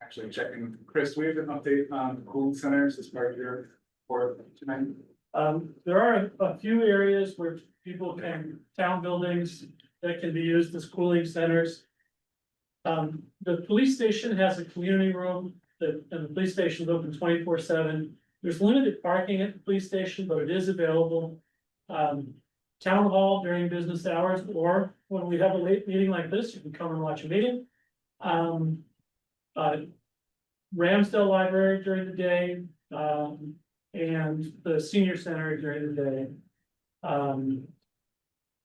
actually checking with Chris, we have an update on the cooling centers as part of your report tonight. There are a few areas where people can, town buildings that can be used as cooling centers. The police station has a community room and the police station is open 24/7. There's limited parking at the police station, but it is available. Town hall during business hours, or when we have a late meeting like this, you can come and watch a meeting. Ramsdale Library during the day, and the senior center during the day.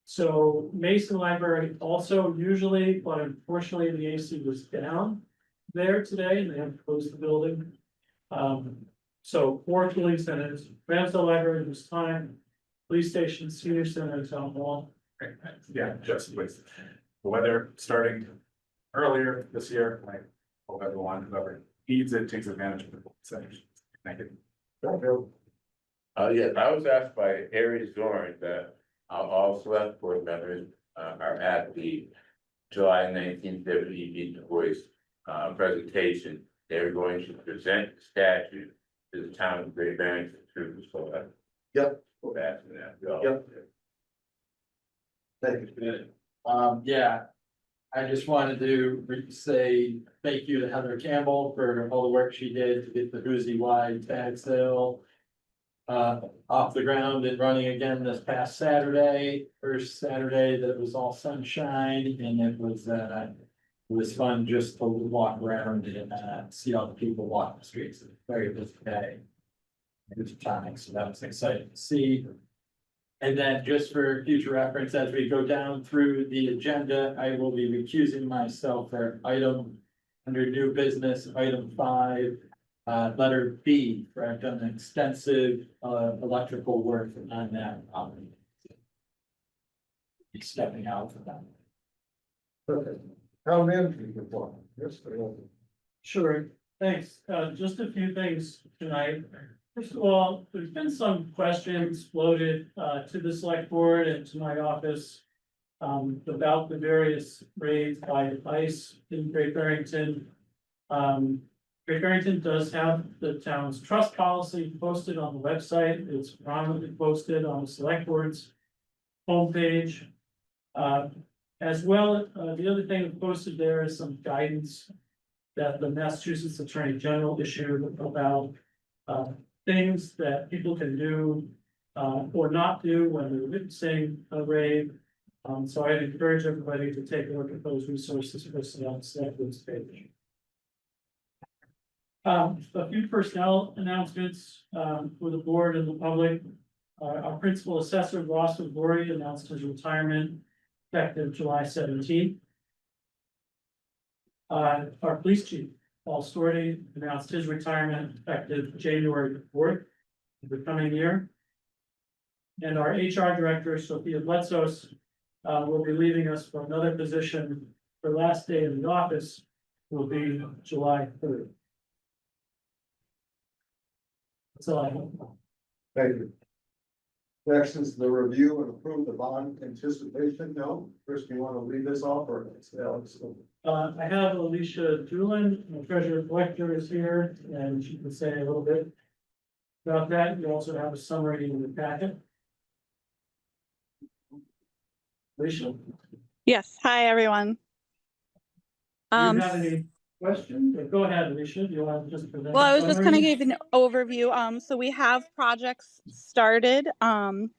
So Mason Library also usually, but unfortunately the AC was down there today and they have to close the building. So 4 cooling centers, Ramsdale Library this time, police station, senior center, town hall. Yeah, just with the weather starting earlier this year, I hope everyone, whoever needs it, takes advantage of the cooling centers. Thank you. Yes, I was asked by Aries Zorn that all select board members are at the July 19th Deputy Beat Voice presentation. They're going to present the statute to the town of Great Barrington through the select. Yep. For asking that. Yep. Thank you. Yeah, I just wanted to say thank you to Heather Campbell for all the work she did to get the Hoosie wide tag sale off the ground and running again this past Saturday, first Saturday that it was all sunshine, and it was fun just to walk around and see all the people walking the streets. It was a very busy day. Good time, so that was exciting to see. And then just for future reference, as we go down through the agenda, I will be recusing myself for item under new business, item 5, letter B, where I've done extensive electrical work on that property. Be stepping out for that. Okay. Town manager report. Yes, Sure, thanks. Just a few things tonight. First of all, there's been some questions floated to the select board and to my office about the various raids by ICE in Great Barrington. Great Barrington does have the town's trust policy posted on the website. It's prominently posted on the select board's homepage. As well, the other thing posted there is some guidance that the Massachusetts Attorney General issued about things that people can do or not do when they're witnessing a raid. So I'd encourage everybody to take a look at those resources posted on the select board's page. A few personnel announcements for the board and the public. Our principal assessor, Ross Gori, announced his retirement effective July 17th. Our police chief, Paul Storty, announced his retirement effective January 4th of the coming year. And our HR director, Sophia Bledsos, will be leaving us for another position. Her last day in the office will be July 3rd. That's all I have. Thank you. Next is the review and approve the bond anticipation note. Chris, do you want to lead this off or Alex? I have Alicia Doolin, the treasurer collector is here, and she can say a little bit about that. You also have a summary in the packet. Alicia, do Yes, hi, everyone. you have any question? Go ahead, Alicia, do you want to just present? Well, I the was just gonna summary? give an overview. So we have projects started, and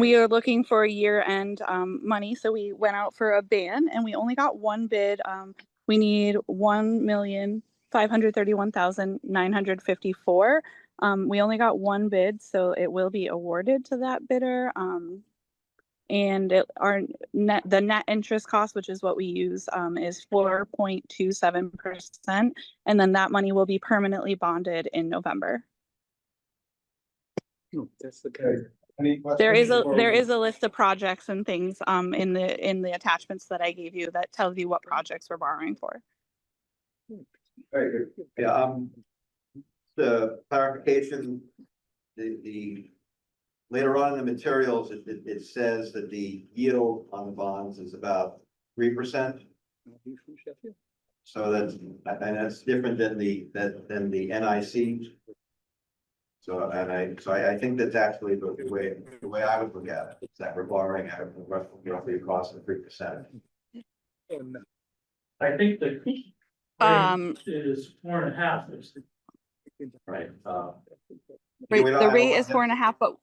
we are looking for year-end, money. So we went out for a ban and we only got one bid. We need 1,531,954. We only got one bid, so it will be awarded to that bidder. And the net interest cost, which is what we use, is 4.27%, and then that money will be permanently bonded in November. That's the Any questions? There is before we- a list of projects and things in the attachments that I gave you that tells you what projects we're borrowing for. Very good. Yeah, the clarification, the later on in the materials, it says that the yield on the bonds is about 3%. So that's different than the NIC. So, I think that's actually the way I would look at it, is that we're borrowing at roughly a cost of 3%. I think the rate is 4.5. Right. The rate is 4.5, but.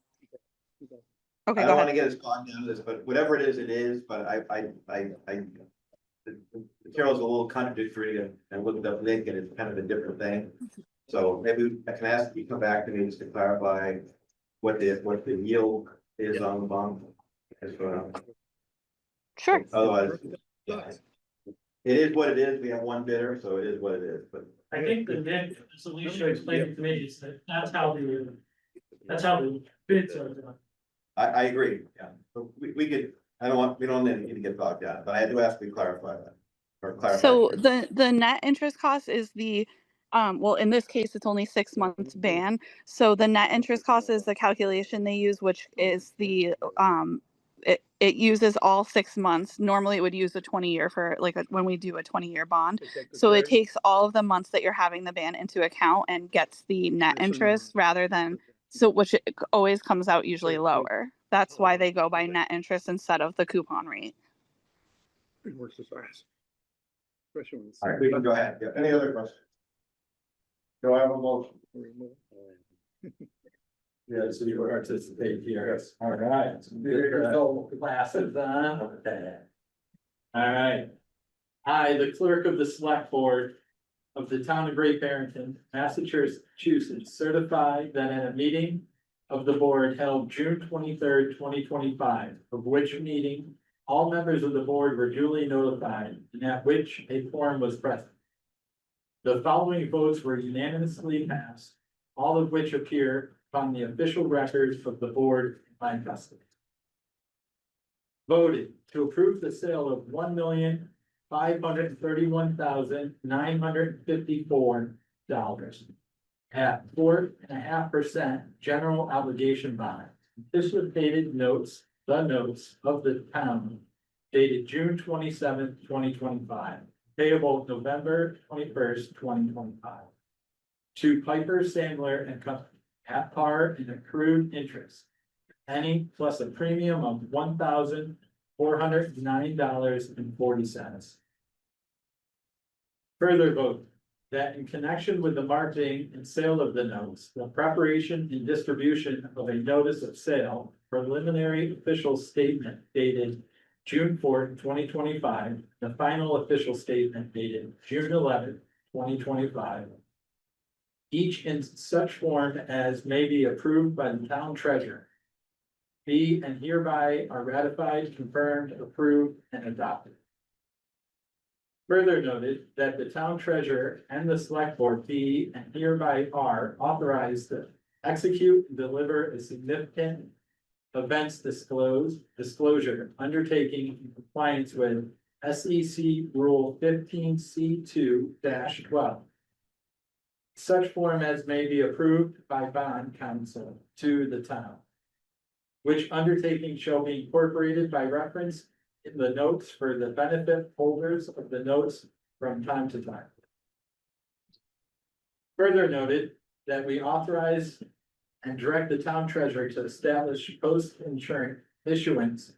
Okay, I go don't want to ahead. get us bogged down in this, but whatever it is, but the material's a little contradictory and looked up Nick and it's kind of a different thing. So maybe I can ask you to come back to me just to clarify what the yield is on the bond. Sure. Otherwise, yeah. It is what it is. We have one bidder, so it is what it is, but. I think the Nick, as Alicia explained it to me, is that that's how the bids are done. I agree, yeah, but we could, we don't need to get bogged down, but I do ask you to clarify that. Or clarify. So the net interest cost is well, in this case, it's only 6 months ban. So the net interest cost is the calculation they use, which is it uses all 6 months. Normally it would use a 20-year for when we do a 20-year bond. So it takes all of the months that you're having the ban into account and gets the net interest rather than, which it always comes out usually lower. That's why they go by net interest instead of the coupon rate. It works as fast. All right, we can go ahead. Yeah. Any other questions? Do I have a motion? Yeah, so you participate here. Yes. All right. Glasses on. Okay. All right. I, the clerk of the select board of the town of Great Barrington, Massachusetts, certify that at a meeting of the board held June 23rd, 2025, of which meeting all members of the board were duly notified and at which a quorum was present. The following votes were unanimously passed, all of which appear on the official records of the board in my custody. Voted to approve the sale of $1,531,954 at 4.5% general obligation bond. Anticipated notes, the notes of the town dated June 27th, 2025, payable November 21st, 2025. To Piper Sandler and Company at par and accrued interest, any plus a premium of $1,409.40. Further vote that in connection with the marketing and sale of the notes, the preparation and distribution of a notice of sale, preliminary official statement dated June 4th, 2025, the final official statement dated June 11th, 2025. Each in such form as may be approved by the town treasurer. Be and hereby are ratified, confirmed, approved, and adopted. Further noted that the town treasurer and the select board be and hereby are authorized to execute and deliver a significant events disclosure undertaking in compliance with SEC Rule 15C2-12. Such form as may be approved by bond counsel to the town. Which undertaking shall be incorporated by reference in the notes for the benefit holders of the notes from time to time. Further noted that we authorize and direct the town treasurer to establish post-insurance issuance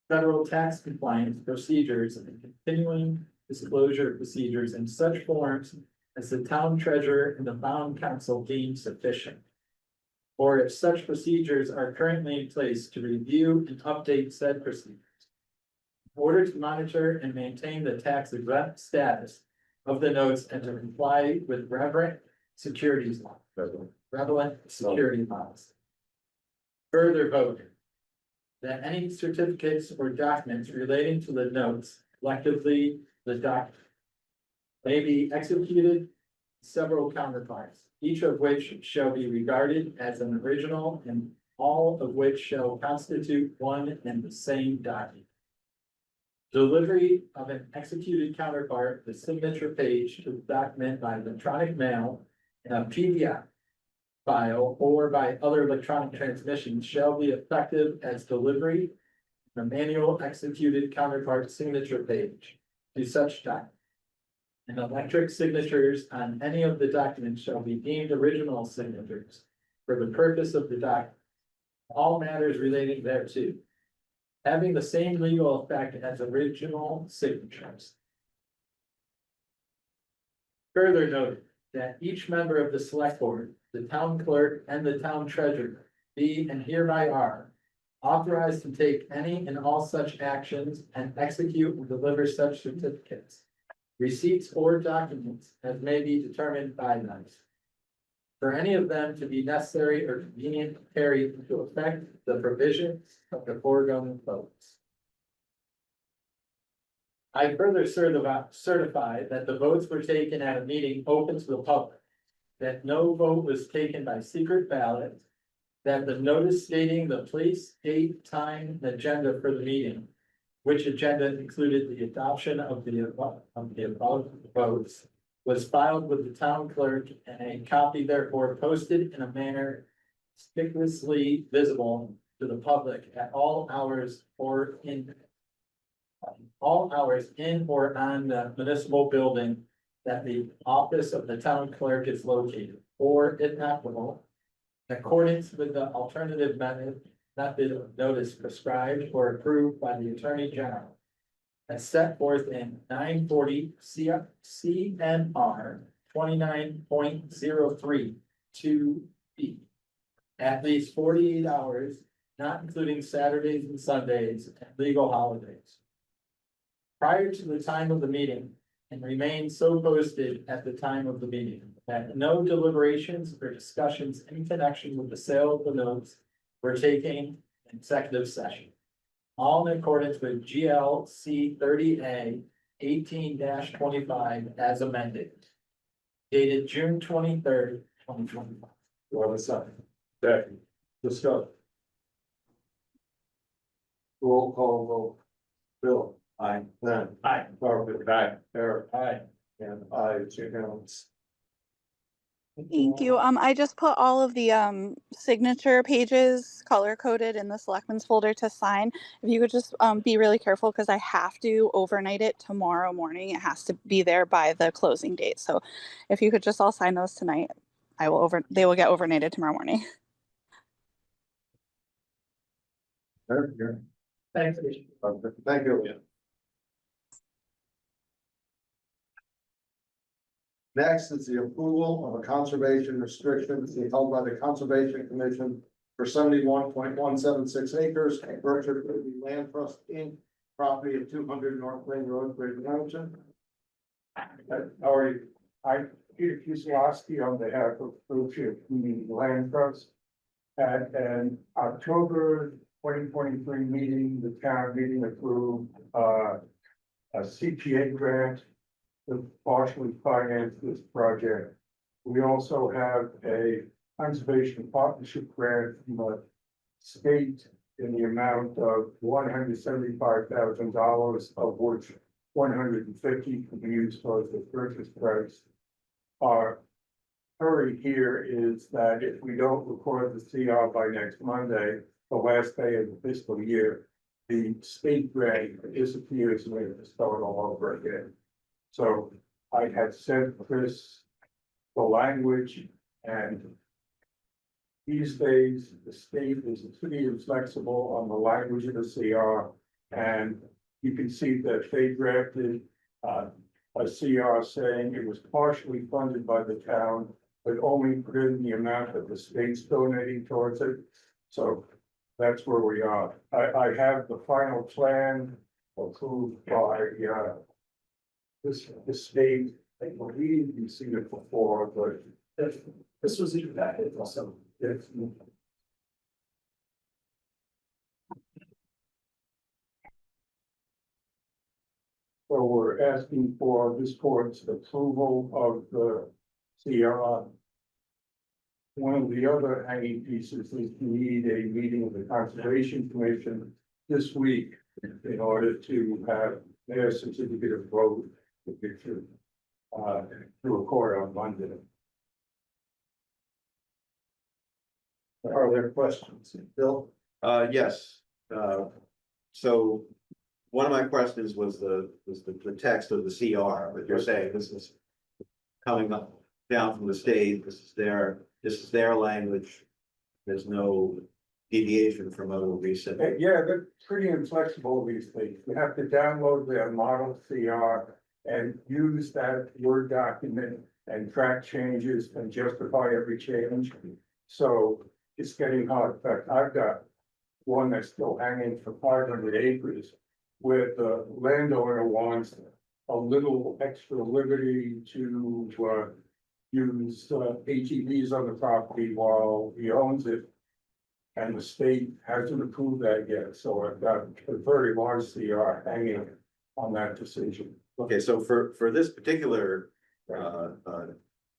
federal tax compliance procedures and continuing disclosure procedures in such forms as the town treasurer and the town council deem sufficient. Or if such procedures are currently in place, to review and update said procedures. In order to monitor and maintain the tax exempt status of the notes and to comply with relevant securities law. Relevant security laws. Further voted. That any certificates or documents relating to the notes, collectively the document. May be executed several counterparts, each of which shall be regarded as an original and all of which shall constitute one and the same document. Delivery of an executed counterpart, the signature page to the document by electronic mail in a PDF file or by other electronic transmission shall be effective as delivery. The manual executed counterpart signature page to such document. And electric signatures on any of the documents shall be deemed original signatures for the purpose of the document. All matters relating thereto. Having the same legal effect as original signatures. Further noted that each member of the select board, the town clerk and the town treasurer be and hereby are authorized to take any and all such actions and execute and deliver such certificates, receipts or documents as may be determined by them. For any of them to be necessary or convenient to carry into effect the provisions of the foregoing votes. I further certify that the votes were taken at a meeting open to the public, that no vote was taken by secret ballot, that the notice stating the place, date, time, and agenda for the meeting, which agenda included the adoption of the above votes, was filed with the town clerk and a copy therefore posted in a manner conspicuously visible to the public at all hours or in or on the municipal building that the office of the town clerk is located, or if applicable, in accordance with the alternative method of notice prescribed or approved by the Attorney General. As set forth in 940 CNR 29.03 2B. At least 48 hours, not including Saturdays and Sundays and legal holidays. Prior to the time of the meeting and remain so posted at the time of the meeting, that no deliberations or discussions in connection with the sale of the notes were taken in executive session. All in accordance with GLC 30A 18-25 as amended. Dated June 23rd, 2025. Do I have a second? Second. Discuss. Roll call vote. Bill. Aye. Then. Aye. Barbara. Aye. Eric. Aye. And I, Jim Jones. Thank you. I just put all of the signature pages color coded in the selectmen's folder to sign. If you could just be really careful because I have to overnight it tomorrow morning. It has to be there by the closing date. So if you could just all sign those tonight, they will get overnighted tomorrow morning. Eric, Thanks. Thank you. Next is the approval of a conservation restriction to be held by the Conservation Commission for 71.176 acres at Berkshire County Land Trust Inc. Property at 200 North Plain Road, Greater Barrington. I'm Peter Kuslowski on behalf of Berkshire Community Land Trust. At an October 2023 meeting, the town meeting approved a CPA grant to partially finance this project. We also have a conservation partnership grant from the state in the amount of $175,000, of which 150 can be used towards the purchase price. Our hurry here is that if we don't record the CR by next Monday, the last day of the fiscal year, the state grant disappears and we have to start all over again. So I had sent Chris the language, and these days the state is pretty inflexible on the language of the CR. And you can see that they drafted a CR saying it was partially funded by the town, but only put in the amount that the state's donating towards it. So that's where we are. I have the final plan approved by, the state. I believe you've seen it before, but this was even that, so it's. So we're asking for this court's approval of the CR. One of the other hanging pieces is we need a meeting of the Conservation Commission this week in order to have their certificate of vote to record on Monday. Are there questions? Bill? Yes, so one of my questions was the text of the CR, but you're saying this is coming up down from the state, this is their language. There's no deviation from what we said. Yeah, they're pretty inflexible, these things. You have to download their model CR and use that Word document and track changes and justify every change. So it's getting hard. In fact, I've got one that's still hanging for 500 acres where the landowner wants a little extra liberty to use ATVs on the property while he owns it. And the state hasn't approved that yet, so I've got a very large CR hanging on that decision. Okay, so for this particular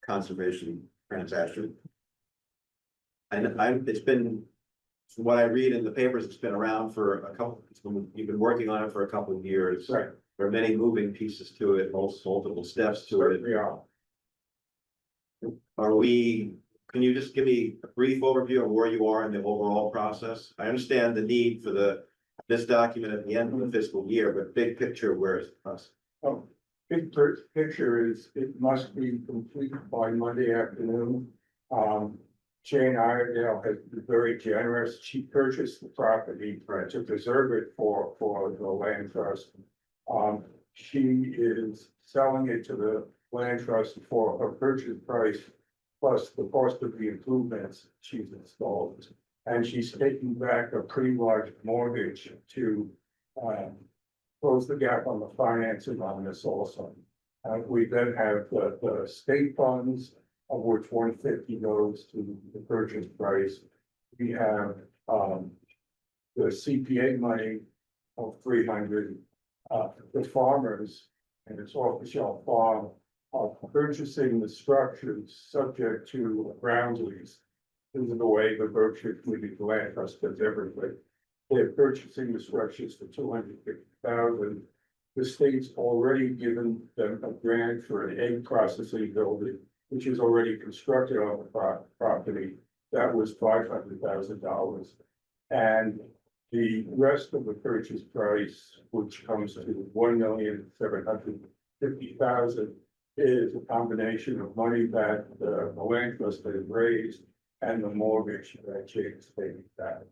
conservation transaction. It's been, from what I read in the papers, it's been around for you've been working on it for a couple of years. Right. There are many moving pieces to it, multiple steps to it. Yeah. Can you just give me a brief overview of where you are in the overall process? I understand the need for this document at the end of the fiscal year, but big picture, where is us? Oh, big picture is it must be complete by Monday afternoon. Jane Iredale has been very generous. She purchased the property to preserve it for the land trust. She is selling it to the land trust for her purchase price plus the cost of the improvements she's installed. And she's taking back a pretty large mortgage to close the gap on the financing on this also. We then have the state funds, of which 150 goes to the purchase price. We have the CPA money of 300. The farmers, and it's off the shelf farm, are purchasing the structures subject to ground lease. This is the way the Berkshire Community Land Trust does everything. They're purchasing the structures for $250,000. The state's already given them a grant for an egg processing building, which is already constructed on the property. That was $500,000. And the rest of the purchase price, which comes to $1,750,000, is a combination of money that the land trust has raised and the mortgage that Jake's taking back.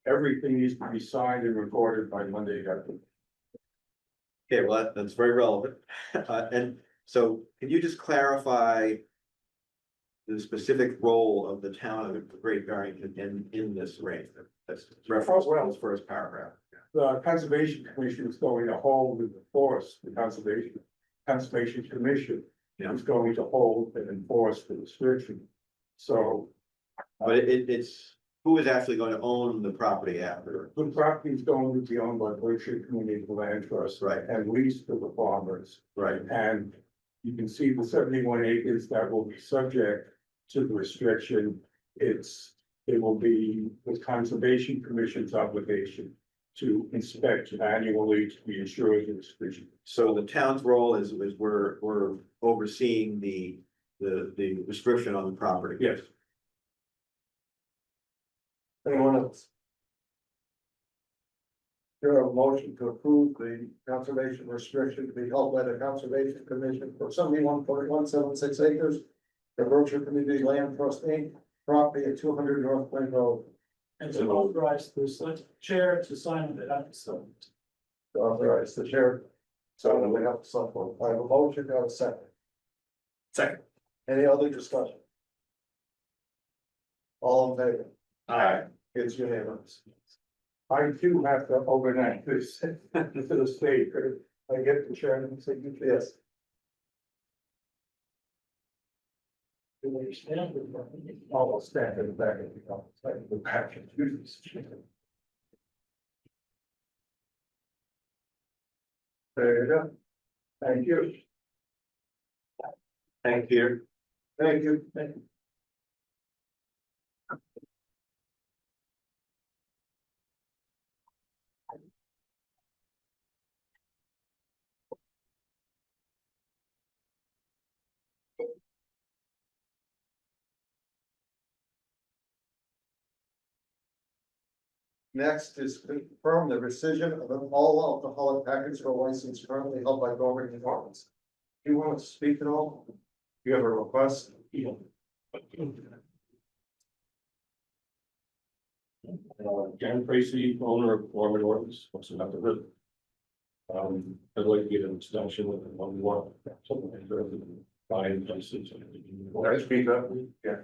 Everything needs to be signed and recorded by Monday afternoon. Okay, well, that's very relevant. And so can you just clarify the specific role of the town of Great Barrington in this arrangement? That's referenced in this first paragraph. The Conservation Commission is going to hold and enforce the Conservation Commission is going to hold and enforce the restriction. So. But it's who is actually going to own the property after? The property is going to be owned by Berkshire Community Land Trust. Right. And leased to the farmers. Right. And you can see the 71 acres that will be subject to the restriction. It will be the Conservation Commission's obligation to inspect annually to be ensured the restriction. So the town's role is we're overseeing the restriction on the property. Yes. Anyone else? There a motion to approve the conservation restriction to be held by the Conservation Commission for 71.176 acres. The Berkshire Community Land Trust Inc. property at 200 North Plain Road. And to authorize the select chair to sign the document. Authorize the chair So we have to support. I have a motion, I have a second. Second. Any other discussion? All in favor? Aye. It's unanimous. I too have to overnight this to the state, I get the chairman's signature. Yes. All staff in the back of the office, like the package. There you go. Thank you. Thank you. Thank you. Next is confirm the rescission of an all alcoholic package or license currently held by Barrington Farms. Do you want to speak at all? You have a request? Jan Tracy, owner of Norman Orders, what's about the river. I'd like to get an extension with one more, something like that, buying places. Can I speak up? Yeah.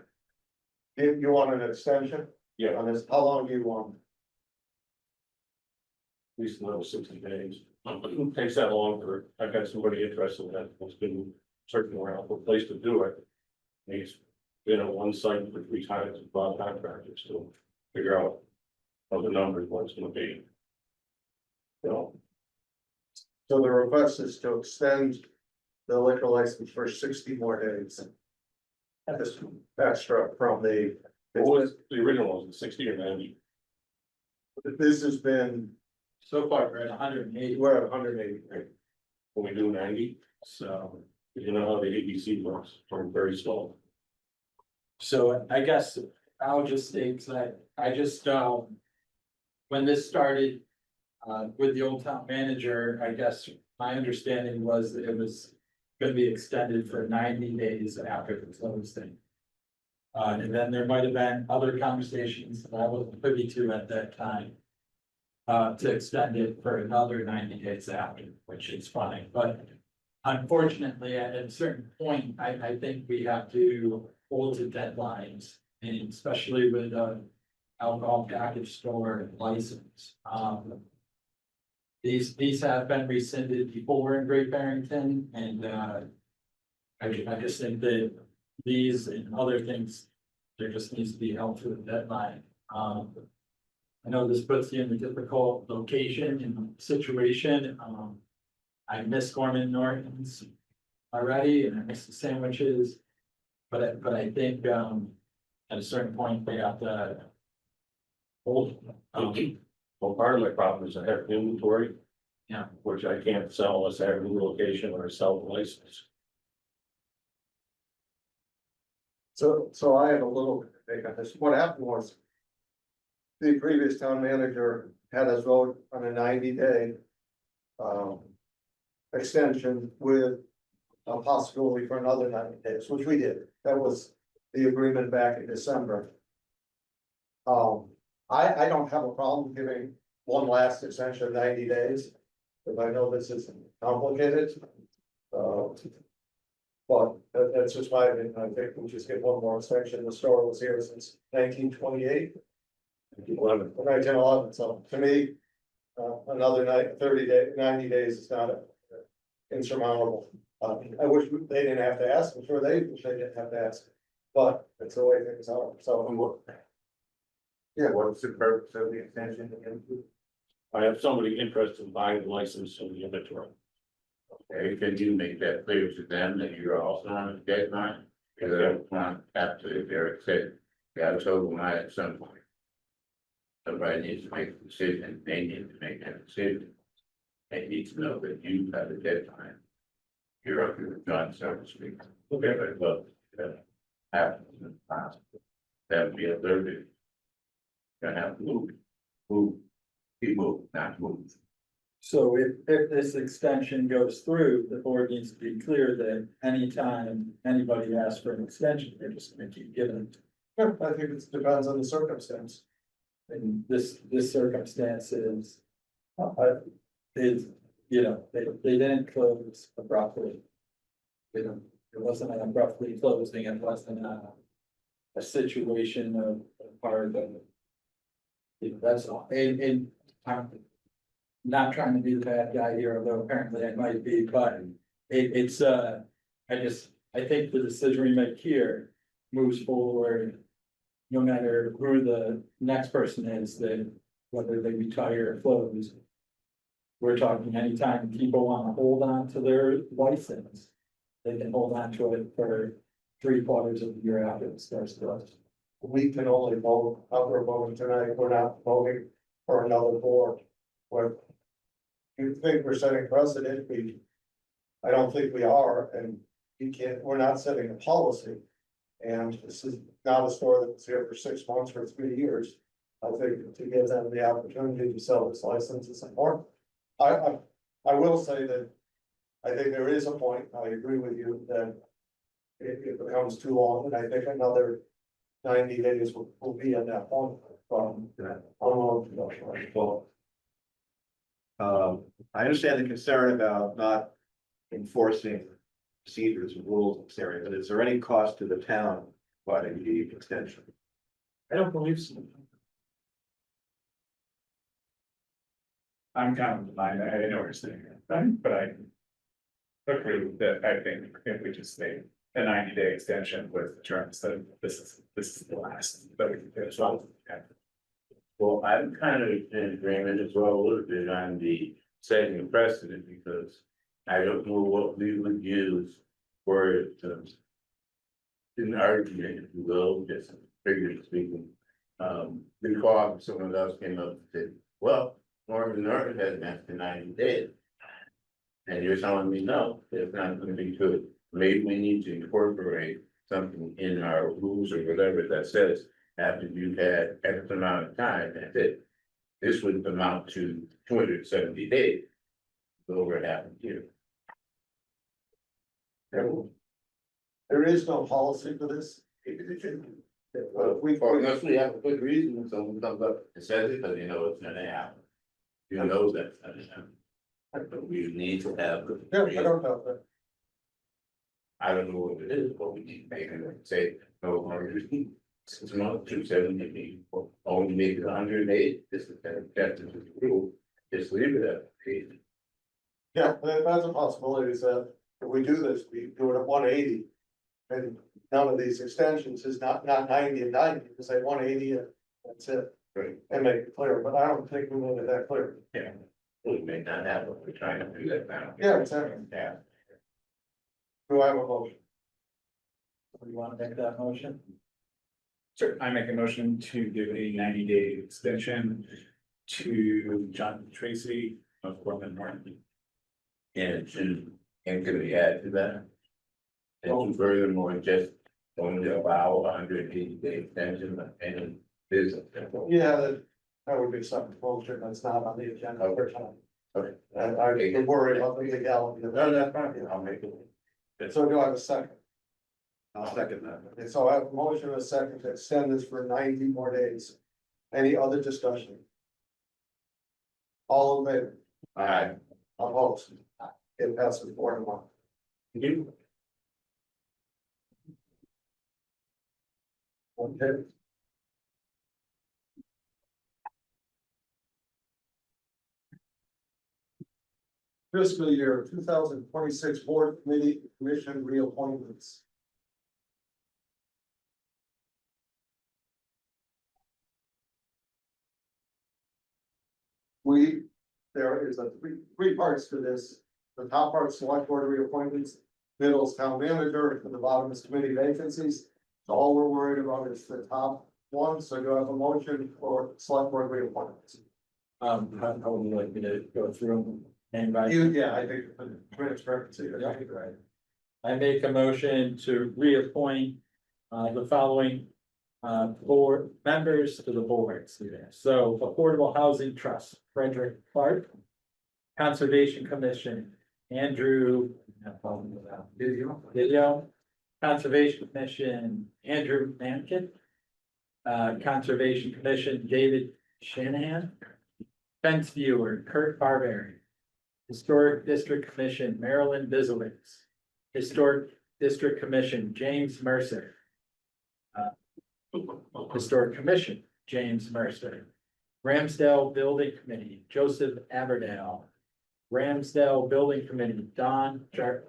You want an extension Yeah, on this? How long do you want? at least another 60 days. It takes that long for, I've got somebody interested in that, who's been searching around for a place to do it. He's been on one site for 3 times, with Bob contractors to figure out how the numbers, what it's gonna be. So, So the request is to extend the liquor license for 60 more days. This extra from the, what was the original, was it 60 or 90? this has been, So far, we're at 180. we're at 180. When we do 90, so, you know how the ABC works, from very slow. So I guess I'll just state that I just, when this started, with the old town manager, I guess my understanding was that it was gonna be extended for 90 days after the closing. And then there might have been other conversations that I wasn't privy to at that time. To extend it for another 90 days after, which is fine, but unfortunately, at a certain point, I think we have to hold to deadlines. And especially with alcohol package store license. These have been rescinded before in Great Barrington, and I just think that these and other things, there just needs to be held to a deadline. I know this puts you in a difficult location and situation. I miss Gorman Norton's already, and I miss the sandwiches. But I think at a certain point, they have to hold. Well, part of my problem is I have inventory. Yeah. Which I can't sell unless I have a new location or sell the license. So I have a little take on this. What happened was the previous town manager had us vote on a 90-day extension with a possibility for another 90 days, which we did. That was the agreement back in December. I don't have a problem giving one last extension of 90 days, because I know this is complicated. But that's just my opinion. I think we just get one more extension. The store was here since 1928. 1911, so to me, another 90 days is not insurmountable. I wish they didn't have to ask, I'm sure they wish they didn't have to ask, but it's the way things are, so. Yeah, what's the purpose of the extension? I have somebody interested in buying the license and the inventory. Okay, can you make that clear to them that you're also on a deadline? Because I don't want after Derek said, yeah, I told them I at some point. Somebody needs to make a decision, they need to make that decision. They need to know that you have a deadline. You're up here, John, so to speak. Okay, but look, happens in the past. That would be a third. Gonna have to move, keep moving, not move. So if this extension goes through, the board needs to be clear that anytime anybody asks for an extension, they're just gonna keep giving it. I think it depends on the circumstance. And this circumstance is you know, they didn't close abruptly. You know, it wasn't an abruptly closing, it wasn't a situation of part of. You know, that's all, and I'm not trying to be the bad guy here, although apparently I might be, but it's, I think the decision we make here moves forward. No matter who the next person is, that whether they retire or close. We're talking anytime people want to hold on to their license, they can hold on to it for 3/4 of the year after it starts to us. We can only vote, we're voting tonight, we're not voting for another board. Where you think we're setting precedent, I don't think we are, and we're not setting a policy. And this is not a store that was here for 6 months or 3 years. I think to give them the opportunity to sell this license is important. I will say that I think there is a point, I agree with you, that it becomes too long, and I think another 90 days will be at that point. I understand the concern about not enforcing procedures and rules in this area, but is there any cost to the town providing the extension? I don't believe so. I'm kind of blind, I know what you're saying, but I agree with that. I think if we just say a 90-day extension with terms that this is the last that we can finish off. Well, I'm kind of in agreement as well, a little bit on the setting of precedent, because I don't know what we would use for an argument, if you will, just figuratively speaking. Because someone else came up and said, well, Northern has after 90 days. And you're telling me, no, it's not gonna be good. Maybe we need to incorporate something in our rules or whatever that says, after you've had X amount of time, that this would amount to 270 days. Over half a year. There is no policy for this. Unless we have a good reason, when someone comes up and says it, because you know it's gonna happen. You know that's gonna happen. But we need to have. Yeah, I don't know that. I don't know what it is, but we need to make it say, no longer 6 months, 270, only make it 108, this is that's the rule, just leave it at 8. Yeah, that's a possibility, that if we do this, we do it at 180. And none of these extensions is not 90 and 90, it's like 180 and that's it. Right. And make it clear, but I don't think we made it that clear. Yeah, we may not have, but we're trying to do that now. Yeah, exactly. Yeah. Do I have a motion? We want to make that motion? Sure, I make a motion to give a 90-day extension to John Tracy of Portland North. And can we add to that? And furthermore, just only allow 180-day extension and business. Yeah, that would be something bullshit that's not on the agenda over time. Okay. I worry about the legality of that. that's fine, I'll make it. So do I have a second? I'll second that. Okay, so I have a motion and a second to extend this for 90 more days. Any other discussion? All in favor? Aye. Opposed? It passes 4-1. Thank you. Okay. Fiscal year 2026 board committee commission reappointments. There is a three parts to this. The top part, select board reappointments, middle is town manager, and the bottom is committee vacancies. So all we're worried about is the top one, so do I have a motion for select board reappointments? How would you like me to go through them? Anybody? Yeah, I think the transparency, I think, right. I make a motion to reappoint the following board members to the boards. So Affordable Housing Trust, Frederick Clark. Conservation Commission, Andrew. Video. Conservation Commission, Andrew Mankin. Conservation Commission, David Shanahan. Fence Viewer, Kurt Barbary. Historic District Commission, Marilyn Bislings. Historic District Commission, James Mercer. Historic Commission, James Mercer. Ramsdale Building Committee, Joseph Aberdale. Ramsdale Building Committee, Don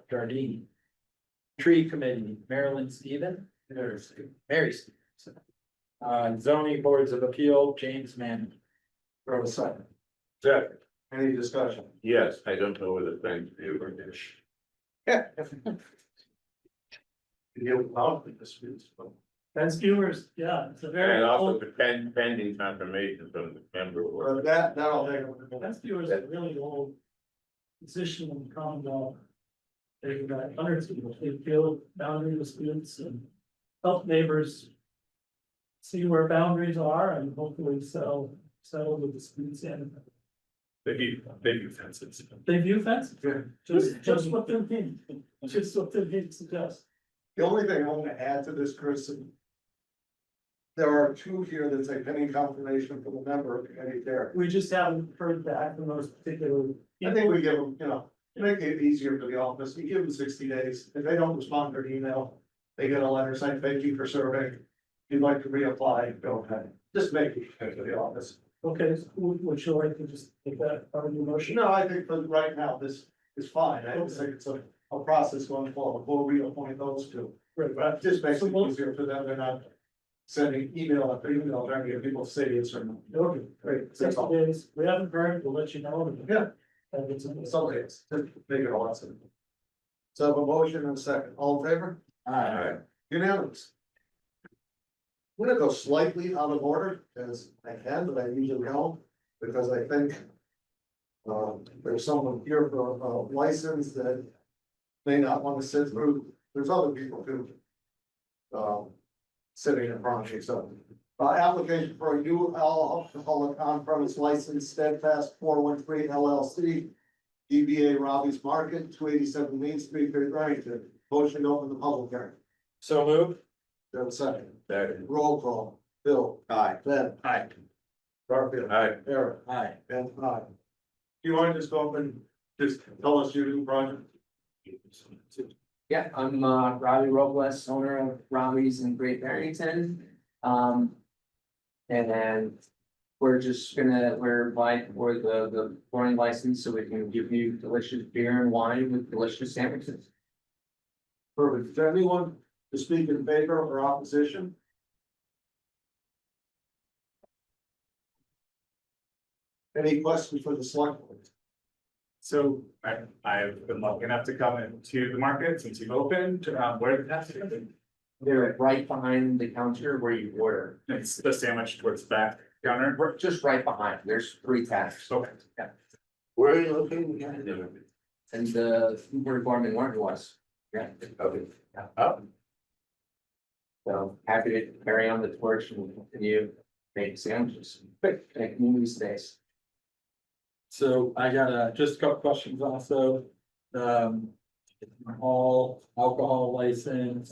Jardine. Tree Committee, Marilyn Mary Stevens. Zoning Boards of Appeal, James Manning. Throw a second. Second. Any discussion? Yes, I don't know whether thanks to you or this. You know, this is. Fence viewers, yeah, it's a very And also old, the pending confirmation from the member. That'll take. fence viewers is a really old position in the Commonwealth. They've got hundreds of people, they build boundary disputes and help neighbors see where boundaries are and hopefully settle the disputes in. They view fences. They view fences, just what they're being, just what they're being suggests. The only thing I want to add to this, Chris. There are two here that say pending confirmation from the member of the committee there. We just haven't heard back from those particular. I think we give them, make it easier for the office. We give them 60 days. If they don't respond to their email, they get a letter saying, thank you for serving. If you'd like to reapply, go ahead. Just make it easier for the office. Okay, so would you like to just take that part of your motion? No, I think for right now, this is fine. I just think it's a process going forward. We'll reappoint those two. Right, but Just makes it easier for them. They're not sending email after email, trying to get people to say yes or no. okay, great, 60 days, we haven't heard, we'll let you know. Yeah. And it's in Some days, to make it a lot simpler. So I have a motion and a second. All in favor? Aye. Unanimous. I'm gonna go slightly out of order as I can, but I usually don't, because I think there's someone here for a license that may not want to sit through. There's other people too. Sitting in front of you, so. Application for a new alcoholic on-premise license, Steadfast 413 LLC. DBA Robbie's Market, 287 Main Street, Barrington. Motion to open the public hearing. So moved. There a second. Second. Roll call. Bill. Aye. Ben. Aye. Garfield. Aye. Eric. Aye. Ben. Aye. Do you want to just go up and just tell us your new project? Yeah, I'm Robbie Robles, owner of Robbie's in Great Barrington. And then we're applying for the pouring license so we can give you delicious beer and wine with delicious sandwiches. Perfect. Is there anyone to speak in favor or opposition? Any questions for the select board? So I've been lucky enough to come into the market since you've opened, where did that happen? They're right behind the counter where you order. It's the sandwich towards the back counter. We're just right behind. There's 3 tasks. Okay. Yeah. Where are you located? And the where Gorman Warren was. Yeah. Okay. Yeah. Oh. So happy to carry on the torch and continue making sandwiches. Quick, make community space. So I got just a couple questions also. All alcohol license.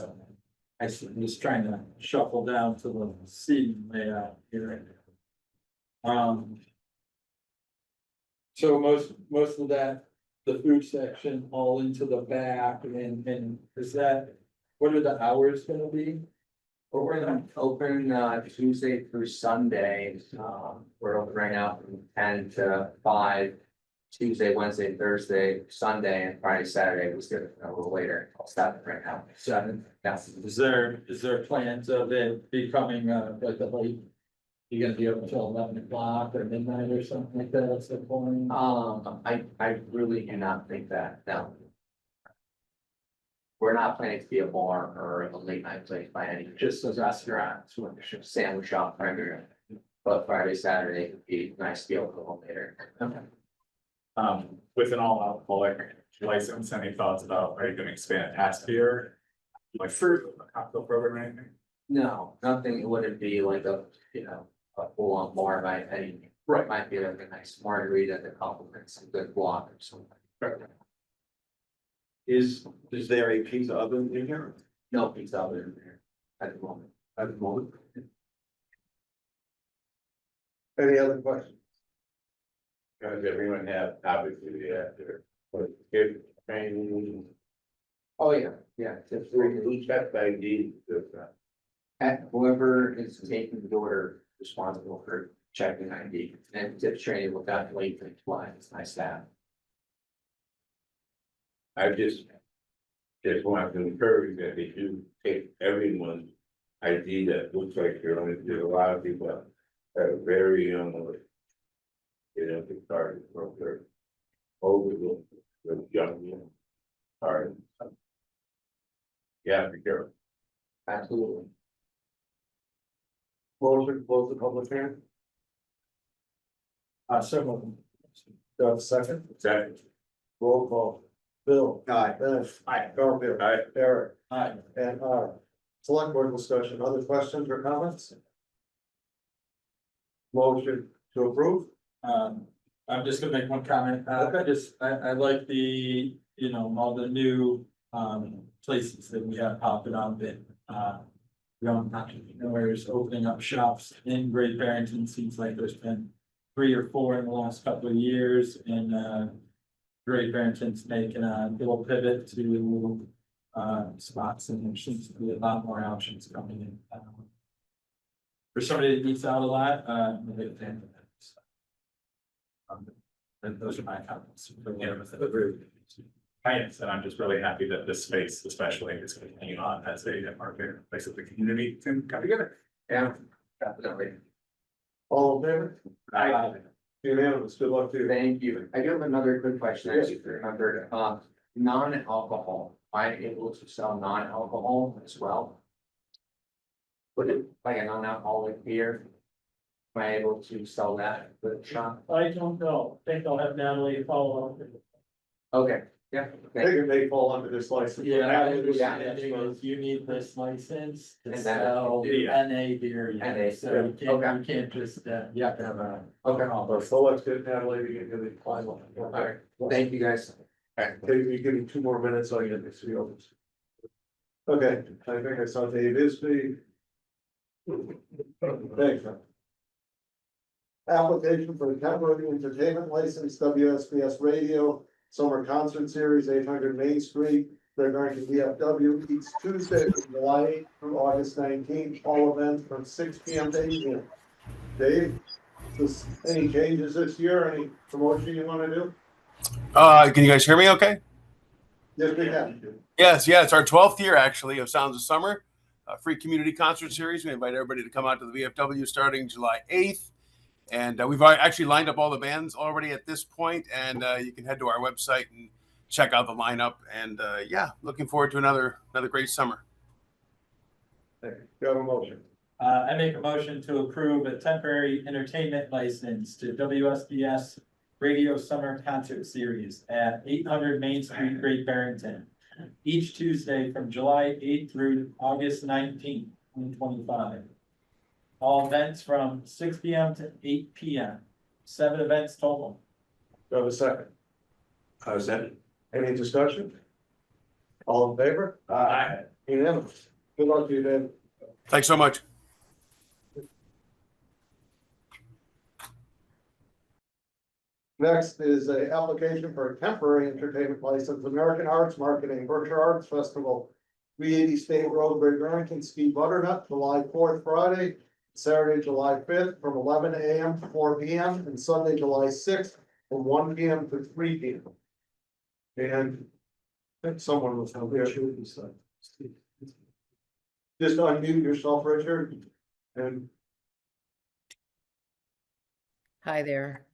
I'm just trying to shuffle down to the seating layout here. So most of that, the food section all into the back and is that, what are the hours gonna be? But we're gonna open Tuesday through Sunday. We're open right now from 10 to 5. Tuesday, Wednesday, Thursday, Sunday, and Friday, Saturday. We still a little later. I'll stop it right now. 7. Yes. Is there plans of it becoming like the late? You're gonna be open until 11 o'clock or midnight or something like that, that's the point? I really do not think that, no. We're not planning to be a bar or a late night place by any, just a restaurant, sandwich shop primarily. But Friday, Saturday would be nice to be able to go home later. Okay. With an all alcoholic license, any thoughts about, are you gonna expand past beer? Like fruit, a cocktail program or anything? No, nothing, it wouldn't be like a full on bar by any. Right. Might be like a nice margarita that complements some good block or something. Is there a pizza oven in here? No pizza oven in there at the moment. At the moment? Any other questions? Does everyone have obviously after, but if training, Oh, yeah, yeah. Tips are- who checks ID? And whoever is taking the order responsible for checking ID and tips training will definitely apply. It's my staff. I just want to encourage that if you take everyone's ID that looks like you're on it, there's a lot of people that are very young. You know, the card from their overlook, the young card. Yeah, be careful. Absolutely. Motion to close the public hearing. So. Do I have a second? Second. Roll call. Bill. Aye. Ben. Aye. Garfield. Aye. Eric. Aye. And I. Select board discussion. Other questions or comments? Motion to approve. I'm just gonna make one comment. I like the, you know, all the new, places that we have popping up and, young entrepreneurs opening up shops in Great Barrington. Seems like there's been 3 or 4 in the last couple of years and, Great Barrington's making a little pivot to, spots and there seems to be a lot more options coming in. For somebody that eats out a lot, I'm a big fan of that. So. And those are my comments. And I'm just really happy that this space especially is continuing on as a market place of the community can come together. Yeah, definitely. All in favor? Aye. Unanimous. Good luck to you. Thank you. I do have another quick question. I just remembered, non-alcohol, am I able to sell non-alcohol as well? Would it, like a non-alcoholic beer? Am I able to sell that with the shop? I don't know. I think I'll have Natalie follow up. Okay, yeah. I think it may fall under this license. Yeah, you need this license to And sell that- NA beer. Yeah. NA, So you okay. can't just, you have to have a. Okay. So let's get Natalie to get the final. All right, thank you guys. You give me 2 more minutes, so I get this field. Okay, I think I saw Dave Isby. Thanks. Application for the temporary entertainment license, WSBS Radio, Summer Concert Series, 800 Main Street. They're going to VFW each Tuesday from July 8th through August 19th, all events from 6 p.m. to 8 p.m. Dave, just any changes this year, any promotion you want to do? Can you guys hear me okay? Yes, we can. Yes, yeah, it's our 12th year actually of Sounds of Summer, a free community concert series. We invite everybody to come out to the VFW starting July 8th. And we've actually lined up all the bands already at this point, and you can head to our website and check out the lineup. And yeah, looking forward to another great summer. You have a motion. I make a motion to approve a temporary entertainment license to WSBS Radio Summer Concert Series at 800 Main Street, Great Barrington, each Tuesday from July 8th through August 19th, 2025. All events from 6 p.m. to 8 p.m. 7 events total. Do I have a second? I was in. Any discussion? All in favor? Aye. Unanimous. Good luck to you, Dave. Thanks so much. Next is a application for a temporary entertainment license, American Arts Marketing, Berkshire Arts Festival, 380 State Road, Great Barrington, Ski Butternut, July 4th, Friday, Saturday, July 5th, from 11 a.m. to 4 p.m., and Sunday, July 6th, from 1 p.m. to 3 p.m. And I think someone was out there. Just unmute yourself, Richard, and Hi there,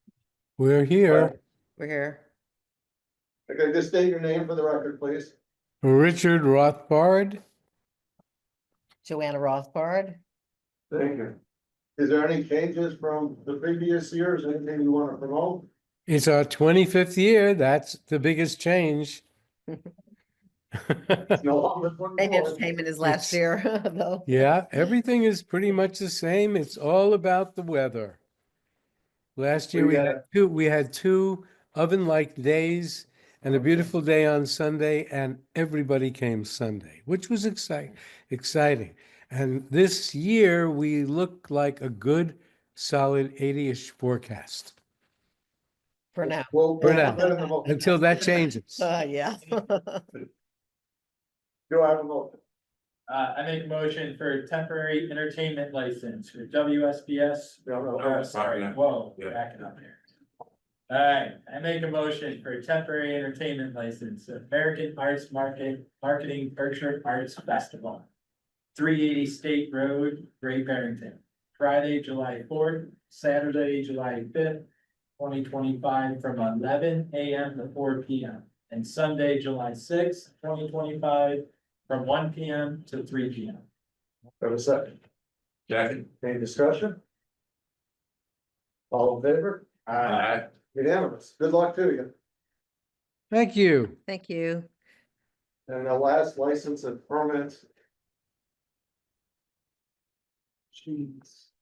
We're here. we're here. okay, just state your name for the record, please. Richard Rothbard. Joanna Rothbard. Thank you. Is there any changes from the previous years? Anything you want to promote? It's our 25th year. That's the biggest change. No longer. Same entertainment as last year, though. Yeah, everything is pretty much the same. It's all about the weather. Last year we had two oven-like days and a beautiful day on Sunday, and everybody came Sunday, which was exciting. And this year we look like a good, solid 80-ish forecast. For now. We'll For put now. that in the vote. Until that changes. Yeah. Do I have a vote? I make a motion for temporary entertainment license for WSBS. Sorry, whoa, backing up here. All right, I make a motion for temporary entertainment license, American Arts Marketing Berkshire Arts Festival. 380 State Road, Great Barrington, Friday, July 4th, Saturday, July 5th, 2025, from 11 a.m. to 4 p.m. and Sunday, July 6th, 2025, from 1 p.m. to 3 p.m. Have a second. Second. Any discussion? All in favor? Aye. Unanimous. Good luck to you. Thank you. Thank you. And the last license and permit.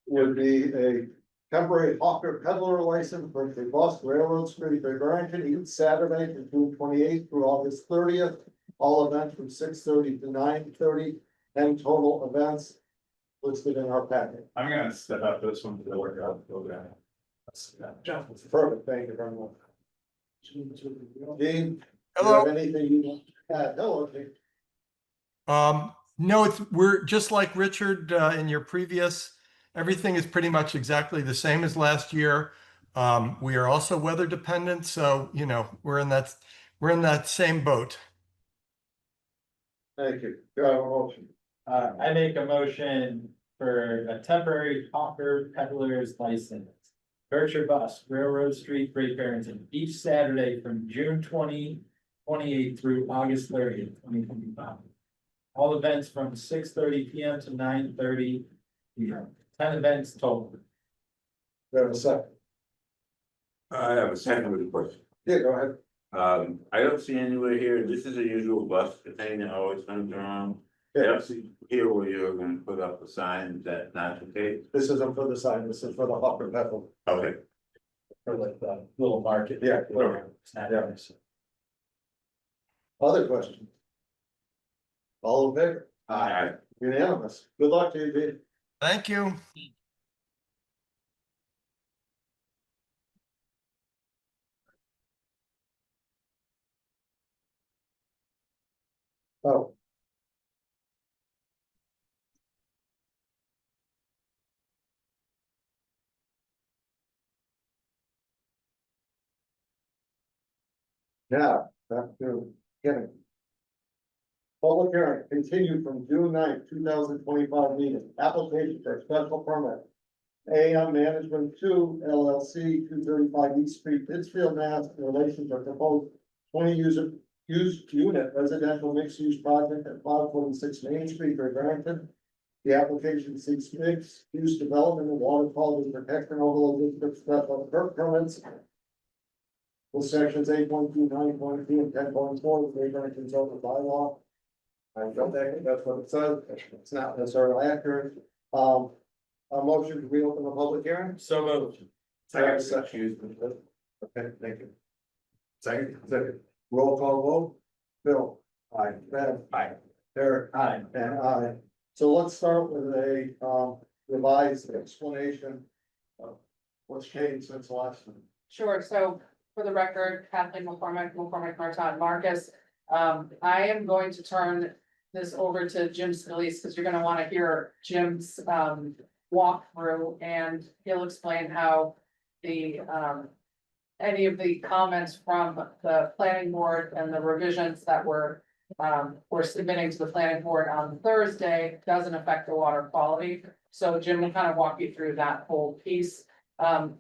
Would be a temporary hawker peddler license for the Boston Railroad Street, Barrington, each Saturday from June 28th through August 30th. All events from 6:30 to 9:30, and total events listed in our packet. I'm gonna step up this one to the workout. Perfect, thank you very much. Dean, do you Hello. have anything you want to add? Hello, Dean. No, we're just like Richard, in your previous, everything is pretty much exactly the same as last year. We are also weather dependent, so, we're in that same boat. Thank you. Do I have a motion? I make a motion for a temporary hawker peddler's license. Berkshire Bus, Railroad Street, Great Barrington, each Saturday from June 28th through August 30th, 2025. All events from 6:30 p.m. to 9:30 p.m. 10 events total. Do I have a second? I have a second with a question. Yeah, go ahead. I don't see anywhere here, this is a usual bus container always comes around. I don't see here where you're gonna put up a sign, is that not the case? This isn't for the sign, this is for the hawker peddler. Okay. For like the little market. Yeah. Yeah. Other questions? All in favor? Aye. Unanimous. Good luck to you, Dean. Thank you. Oh. Now, back to beginning. Public hearing continued from June 9th, 2025 meeting, application for a special permit. AM Management 2 LLC, 235 East Street, Pittsfield, Mass. In relation to proposed 20 unit residential mixed-use project at 546 Main Street, Barrington. The application seeks mixed-use development and water quality protection overlay district special permits. With sections 8.2, 9.2, and 10.4 of the Barrington zoning bylaw. I don't think that's what it says, it's not necessarily accurate. A motion to reopen the public hearing? So moved. Excuse me. Okay, thank you. Second. Roll call vote. Bill. Aye. Ben. Aye. Eric. Aye. And aye. So let's start with a revised explanation of what's changed since last time. Sure, so for the record, Kathleen McCormick, Martin Marcus. I am going to turn this over to Jim Scalise, because you're gonna wanna hear Jim's walkthrough, and he'll explain how the any of the comments from the planning board and the revisions that we're submitting to the planning board on Thursday doesn't affect the water quality. So Jim will kind of walk you through that whole piece.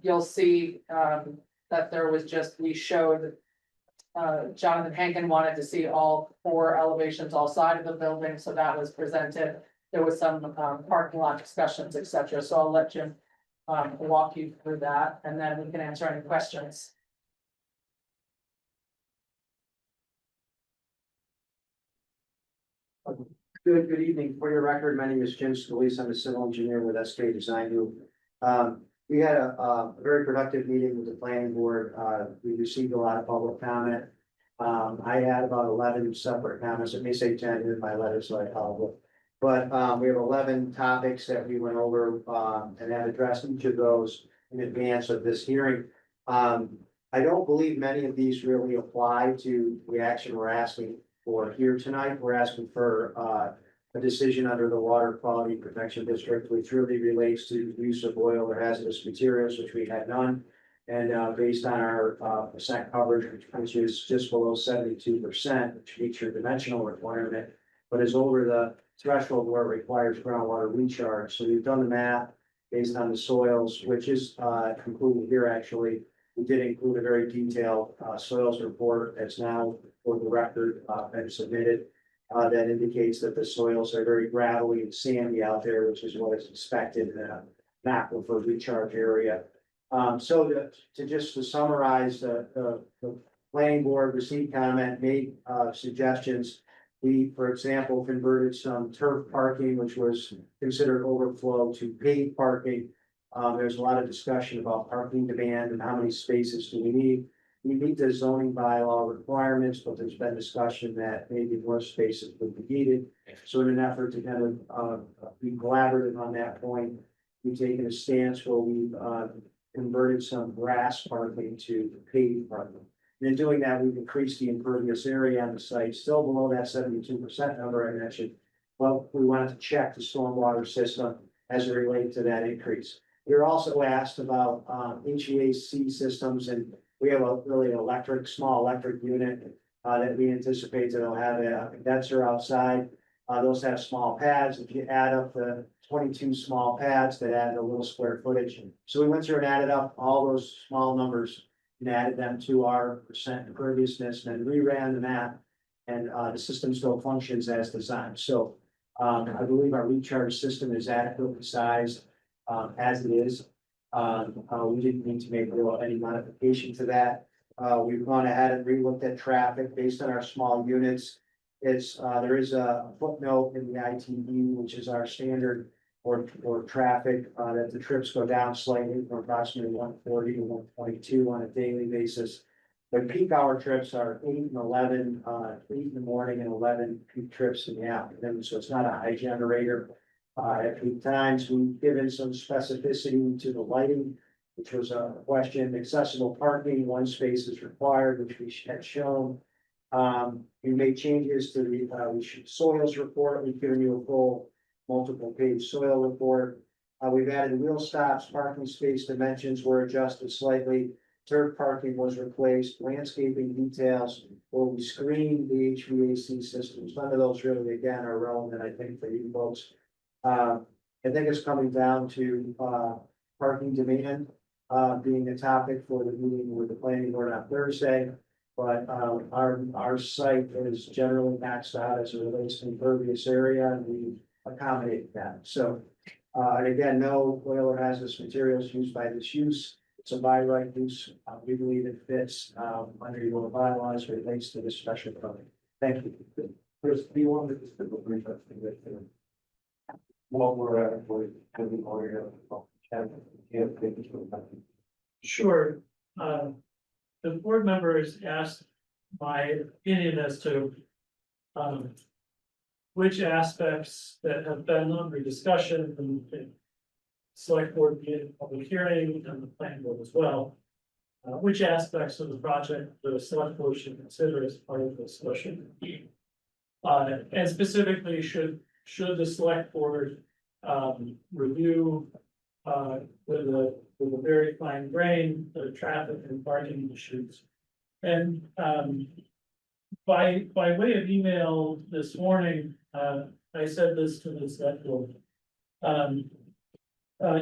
You'll see that there was we showed Jonathan Hankin wanted to see all 4 elevations, all sides of the building, so that was presented. There was some parking lot discussions, etc. So I'll let Jim walk you through that, and then we can answer any questions. Good evening. For your record, my name is Jim Scalise. I'm a civil engineer with SK Design Group. We had a very productive meeting with the planning board. We received a lot of public comment. I had about 11 separate comments. It may say 10 in my letter, so I apologize. But we have 11 topics that we went over and have addressed each of those in advance of this hearing. I don't believe many of these really apply to the action we're asking for here tonight. We're asking for a decision under the Water Quality Protection District, which really relates to the use of oil or hazardous materials, which we had none. And based on our percent coverage, which is just below 72%, which meets your dimensional requirement, but is over the threshold where it requires groundwater recharge. So we've done the math based on the soils, which is concluded here actually. We did include a very detailed soils report that's now for the record been submitted. That indicates that the soils are very gravelly and sandy out there, which is what is expected in an aquifer recharge area. So to summarize, the planning board received comment, made suggestions. We, for example, converted some turf parking, which was considered overflow, to paved parking. There's a lot of discussion about parking demand and how many spaces do we need. We meet the zoning bylaw requirements, but there's been discussion that maybe more spaces would be needed. So in an effort to kind of be collaborative on that point, we've taken a stance where we've converted some grass parking to paved parking. And in doing that, we've increased the impervious area on the site, still below that 72% number I mentioned. Well, we wanted to check the stormwater system as it relates to that increase. We were also asked about HVAC systems, and we have a really small electric unit that we anticipate that will have a condenser outside. Those have small pads. If you add up the 22 small pads, that add a little square footage. So we went through and added up all those small numbers and added them to our percent imperviousness, and then reran the math, and the system still functions as designed. So I believe our recharge system is adequately sized as it is. We didn't need to make any modification to that. We've gone ahead and relooked at traffic based on our small units. There is a footnote in the ITE, which is our standard for traffic, that the trips go down slightly from approximately 140 to 122 on a daily basis. The peak hour trips are 8 and 11, 8 in the morning and 11 peak trips in the afternoon. So it's not a high generator. At peak times, we've given some specificity to the lighting, which was a question. Accessible parking, 1 space is required, which we had shown. We made changes to the soils report. We've given you a full multiple page soil report. We've added wheel stops, parking space dimensions were adjusted slightly. Turf parking was replaced, landscaping details, where we screened the HVAC systems. None of those really, again, are relevant, I think, for you folks. I think it's coming down to parking demand being a topic for the meeting with the planning board on Thursday. But our site is generally maxed out as it relates to impervious area, and we accommodate that. So, and again, no oil or hazardous materials used by this use. It's a by right use. We believe it fits under your bylaws relates to this special permit. Thank you. Chris, do you want to just do a brief estimate? What we're at, Sure. The board members asked my opinion as to which aspects that have been under discussion in select board meeting, public hearing, and the planning board as well. Which aspects of the project the select board should consider as part of the discussion? And specifically, should the select board review with a very fine grain the traffic and parking issues? And by way of email this morning, I said this to the select board.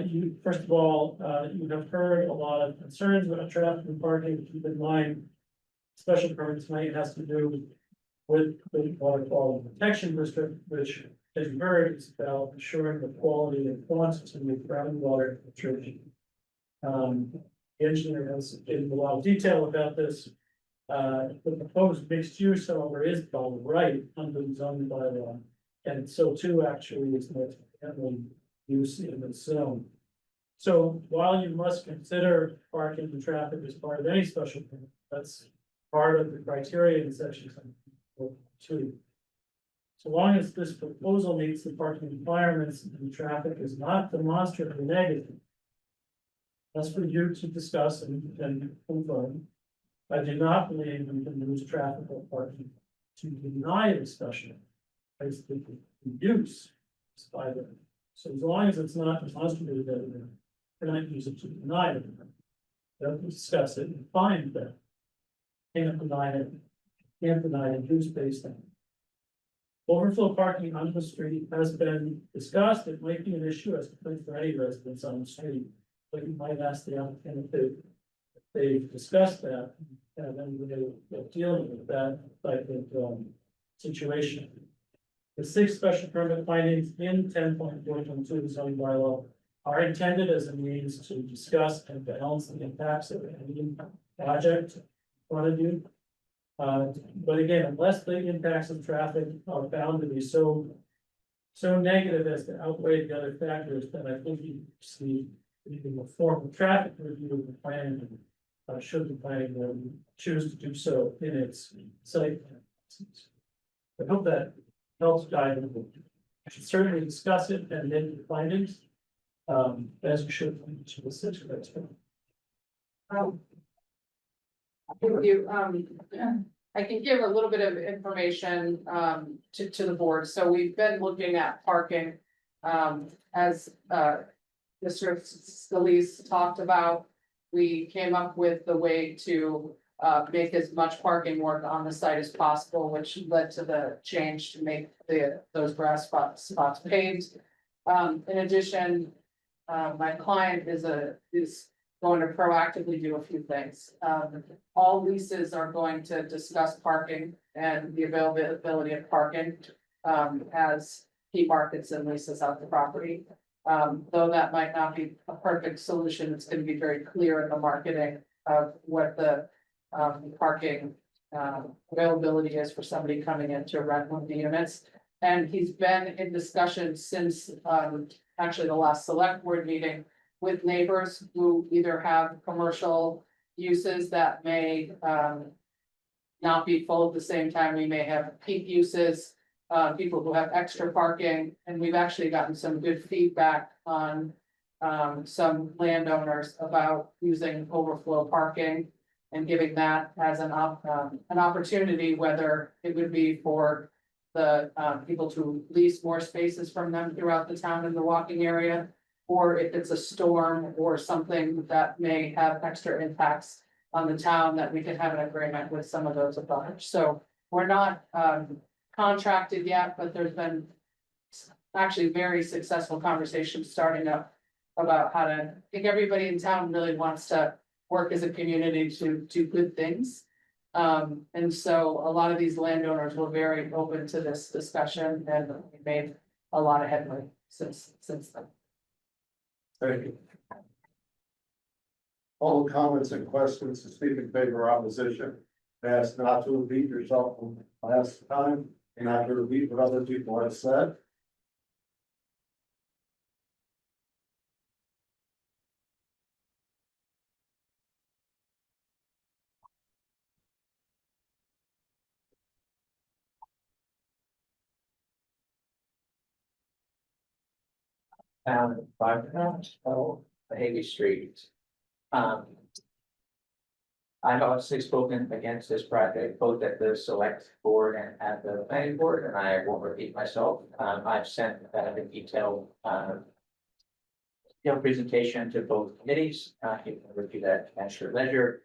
You, first of all, you have heard a lot of concerns about traffic and parking. Keep in mind, special permit tonight has to do with the Water Quality Protection District, which, as you heard, is about ensuring the quality and quantity of groundwater filtration. The engineer has given a lot of detail about this. The proposed mixed use, however, is by right under the zoning bylaw, and so too actually is multi-family use in the zone. So while you must consider parking and traffic as part of any special permit, that's part of the criteria in section 2. So long as this proposal meets the parking requirements and the traffic is not demonstrably negative, that's for you to discuss and confirm. I do not believe we can use traffic parking to deny discussion. Basically, use by them. So as long as it's not demonstrated that we're not use it to deny it. Don't discuss it and find that. Can't deny it, can't deny it, use based on. Overflow parking on the street has been discussed. It might be an issue as for any residents on the street. But you might ask the applicant if they've discussed that, and then they'll deal with that type of situation. The 6 special permit findings in 10.4.2 zoning bylaw are intended as a means to discuss and balance the impacts of any project in front of you. But again, unless the impacts of traffic are found to be so negative as to outweigh the other factors, then I think you see a form of traffic review of the plan. Should the planning board choose to do so in its site plan. I hope that helps guide them. I should certainly discuss it and make the findings. As you should to the situation. Thank you. I can give a little bit of information to the board. So we've been looking at parking as Mr. Scalise talked about. We came up with the way to make as much parking work on the site as possible, which led to the change to make those grass spots paved. In addition, my client is going to proactively do a few things. All leases are going to discuss parking and the availability of parking as he markets and leases out the property. Though that might not be a perfect solution, it's going to be very clear in the marketing of what the parking availability is for somebody coming in to rent one of the units. And he's been in discussion since actually the last select board meeting with neighbors who either have commercial uses that may not be full at the same time. We may have peak uses, people who have extra parking, and we've actually gotten some good feedback on some landowners about using overflow parking and giving that as an opportunity, whether it would be for the people to lease more spaces from them throughout the town in the walking area, or if it's a storm or something that may have extra impacts on the town, that we can have an agreement with some of those abutters. So we're not contracted yet, but there's been actually very successful conversations starting up about how to, I think everybody in town really wants to work as a community to do good things. And so a lot of these landowners were very open to this discussion, and we made a lot of headway since then. Thank you. All comments and questions to speak in favor or opposition, ask not to repeat yourself from last time, and not to repeat what other people have said. Down 5 minutes, Hague Street. I've obviously spoken against this project, both at the select board and at the planning board, and I won't repeat myself. I've sent a detailed presentation to both committees. You can review that at your leisure.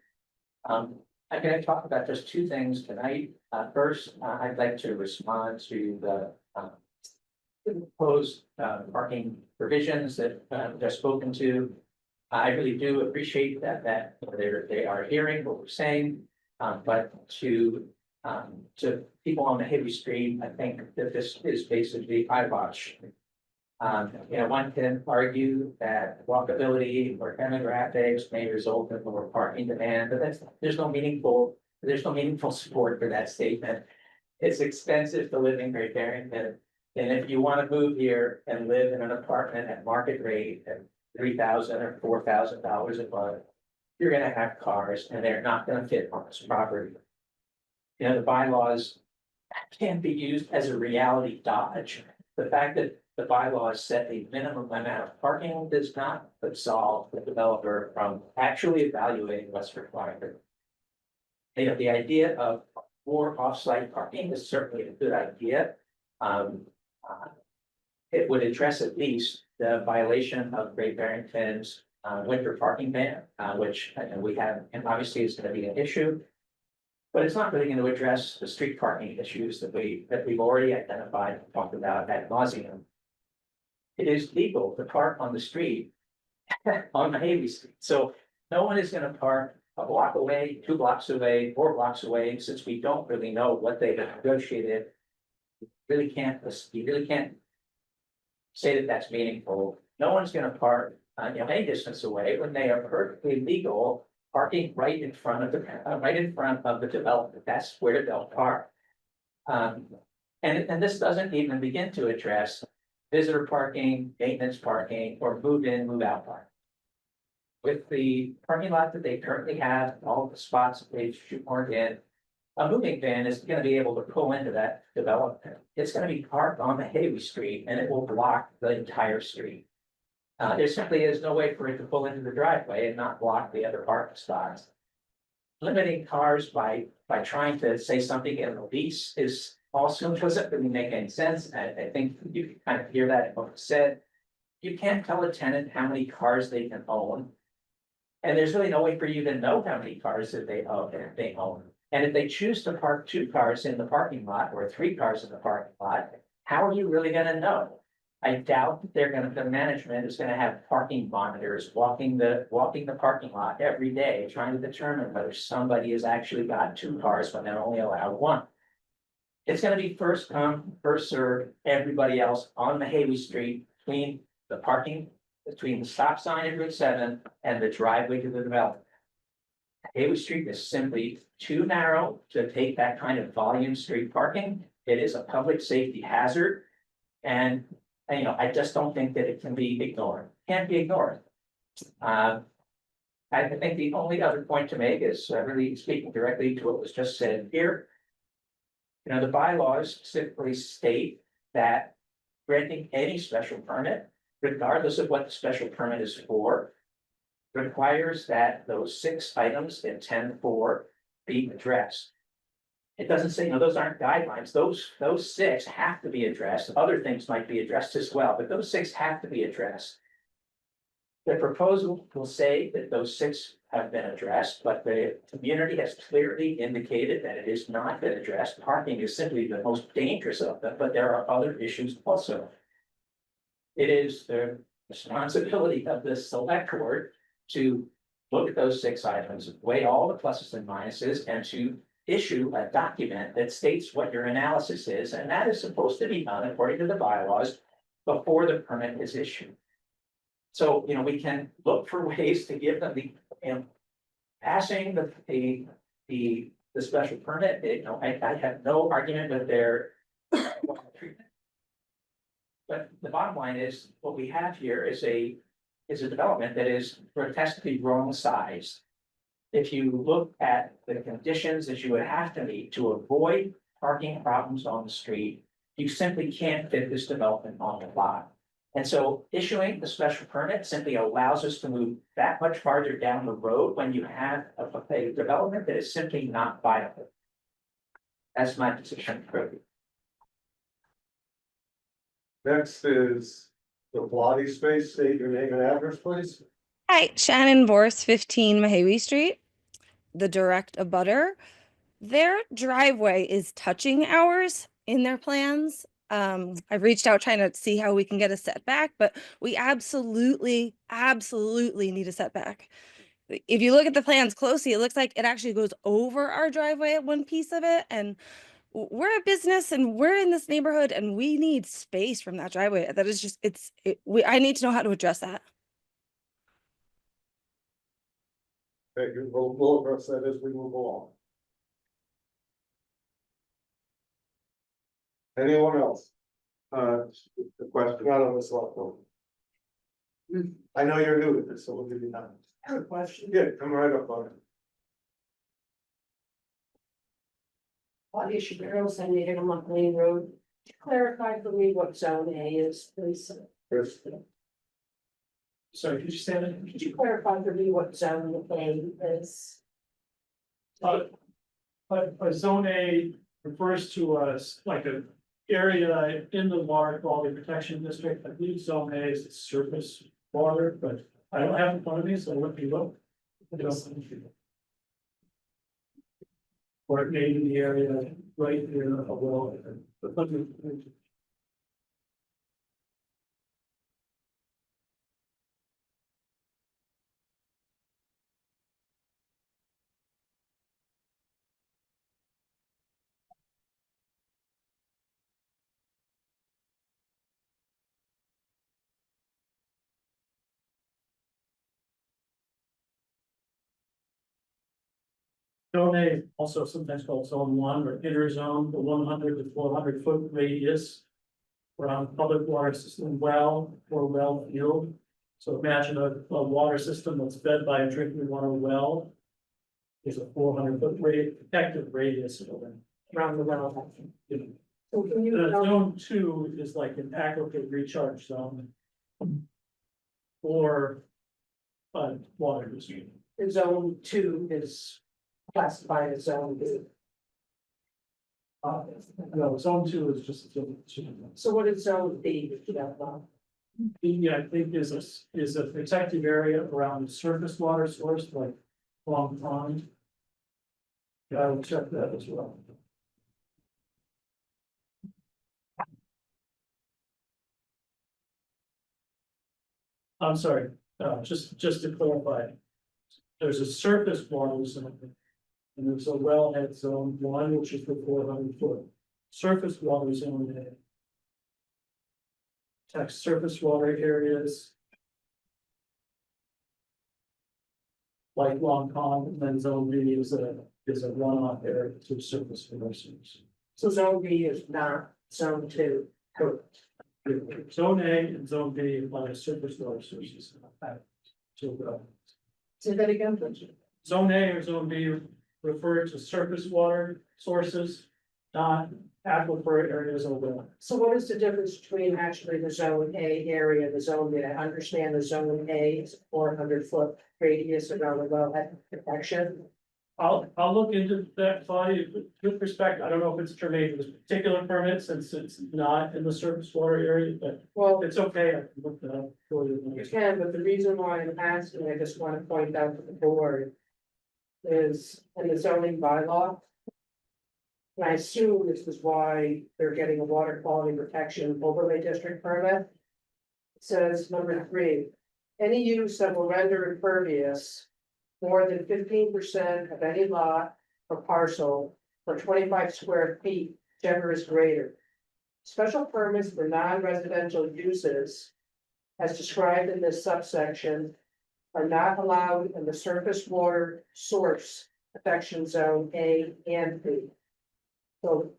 I'm going to talk about just 2 things tonight. First, I'd like to respond to the proposed parking provisions that they're spoken to. I really do appreciate that they are hearing what we're saying, but to people on the heavy street, I think that this is basically eyewash. One can argue that walkability or demographics may result in lower parking demand, but there's no meaningful support for that statement. It's expensive to live in Great Barrington. And if you want to move here and live in an apartment at market rate at $3,000 or $4,000 a month, you're going to have cars, and they're not going to fit on this property. The bylaws can be used as a reality dodge. The fact that the bylaws set a minimum amount of parking does not absolve the developer from actually evaluating what's required. the idea of more off-site parking is certainly a good idea. It would address at least the violation of Great Barrington's winter parking ban, which we have, and obviously is gonna be an issue. But it's not really going to address the street parking issues that we've already identified and talked about ad nauseum. It is legal to park on the street on the Havey Street, so no one is going to park a block away, 2 blocks away, 4 blocks away, since we don't really know what they've negotiated. You really can't say that that's meaningful. No one's going to park, any distance away when they are perfectly legal. Parking right in front of the development, that's where they'll park. And this doesn't even begin to address visitor parking, maintenance parking, or move in, move out parking. With the parking lot that they currently have, all the spots that they've shoehorned in, a moving van is gonna be able to pull into that development. It's gonna be parked on the Havey Street, and it will block the entire street. There simply is no way for it to pull into the driveway and not block the other parking spots. Limiting cars by trying to say something in the lease is also doesn't really make any sense. I think you can kind of hear that in what was said. You can't tell a tenant how many cars they can own. And there's really no way for you to know how many cars that they own. And if they choose to park 2 cars in the parking lot or 3 cars in the parking lot, how are you really gonna know? I doubt that the management is gonna have parking monitors walking the parking lot every day, trying to determine whether somebody has actually got 2 cars when they're only allowed 1. It's gonna be first come, first served, everybody else on the Havey Street between the stop sign at Route 7 and the driveway to the development. Havey Street is simply too narrow to take that kind of volume street parking. It is a public safety hazard. And I just don't think that it can be ignored, can't be ignored. I think the only other point to make is really speaking directly to what was just said here. The bylaws specifically state that granting any special permit, regardless of what the special permit is for, requires that those 6 items in 10.4 be addressed. It doesn't say, those aren't guidelines. Those 6 have to be addressed. Other things might be addressed as well, but those 6 have to be addressed. The proposal will say that those 6 have been addressed, but the community has clearly indicated that it has not been addressed. Parking is simply the most dangerous of them, but there are other issues also. It is the responsibility of the select board to look at those 6 items, weigh all the pluses and minuses, and to issue a document that states what your analysis is, and that is supposed to be done according to the bylaws before the permit is issued. So, we can look for ways to give them passing the special permit. I have no argument with their treatment. But the bottom line is, what we have here is a development that is grotesquely wrong sized. If you look at the conditions that you would have to meet to avoid parking problems on the street, you simply can't fit this development on the lot. And so issuing the special permit simply allows us to move that much farther down the road when you have a development that is simply not viable. That's my position. Next is the Pilates space. State your name and address, please. Hi, Shannon Vorse, 15 Mahawi Street, the direct abutter. Their driveway is touching ours in their plans. I've reached out trying to see how we can get a setback, but we absolutely need a setback. If you look at the plans closely, it looks like it actually goes over our driveway at one piece of it. And we're a business and we're in this neighborhood and we need space from that driveway. That is just, I need to know how to address that. Okay, we'll address that as we move along. Anyone else? The question not on the select board. I know you're new to this, so we'll give you time. I have a question. Yeah, come right up on it. Claudia Shapiro, 78 on McLean Road. Clarify for me what zone A is, please. Sorry, could you say that? Could you clarify for me what zone A is? A zone A refers to us like a area in the water quality protection district. I believe zone A is surface water, but I don't have it in front of me, so let me look. Or it may be the area right near a well. Zone A, also sometimes called zone 1 or inner zone, the 100 to 400 foot radius around public water system well or well field. So imagine a water system that's fed by a drinking water well. Is a 400 foot protective radius around the well. So can you Zone 2 is like an aquifer recharge zone. Or water district. Zone 2 is classified as zone B. No, zone 2 is just zone 2. So what is zone B? Yeah, I think is a protective area around the surface water source like Long Pond. Yeah, I will check that as well. I'm sorry, just to clarify. There's a surface water zone. And there's a wellhead zone 1, which is the 400 foot. Surface water zone A. Text surface water areas. Like Long Pond, and then zone B is a runoff area to surface sources. So zone B is not zone 2. Correct. Zone A and zone B apply to surface water sources. Say that again, please. Zone A or zone B refer to surface water sources, not aquifer areas or well. So what is the difference between actually the zone A area and the zone B? I understand the zone A is 400 foot radius around the wellhead protection. I'll look into that, Claudia, with respect, I don't know if it's germane to this particular permit, since it's not in the surface water area, but Well, it's okay, I can look that up for you. you can, but the reason why I'm asking, I just want to point out to the board. Is in the zoning bylaw. And I assume this is why they're getting a water quality protection overlay district permit. It says number 3, any use that will render impervious more than 15% of any lot or parcel for 25 square feet, whichever is greater. Special permits for non-residential uses, as described in this subsection, are not allowed in the surface water source protection zone A and B. So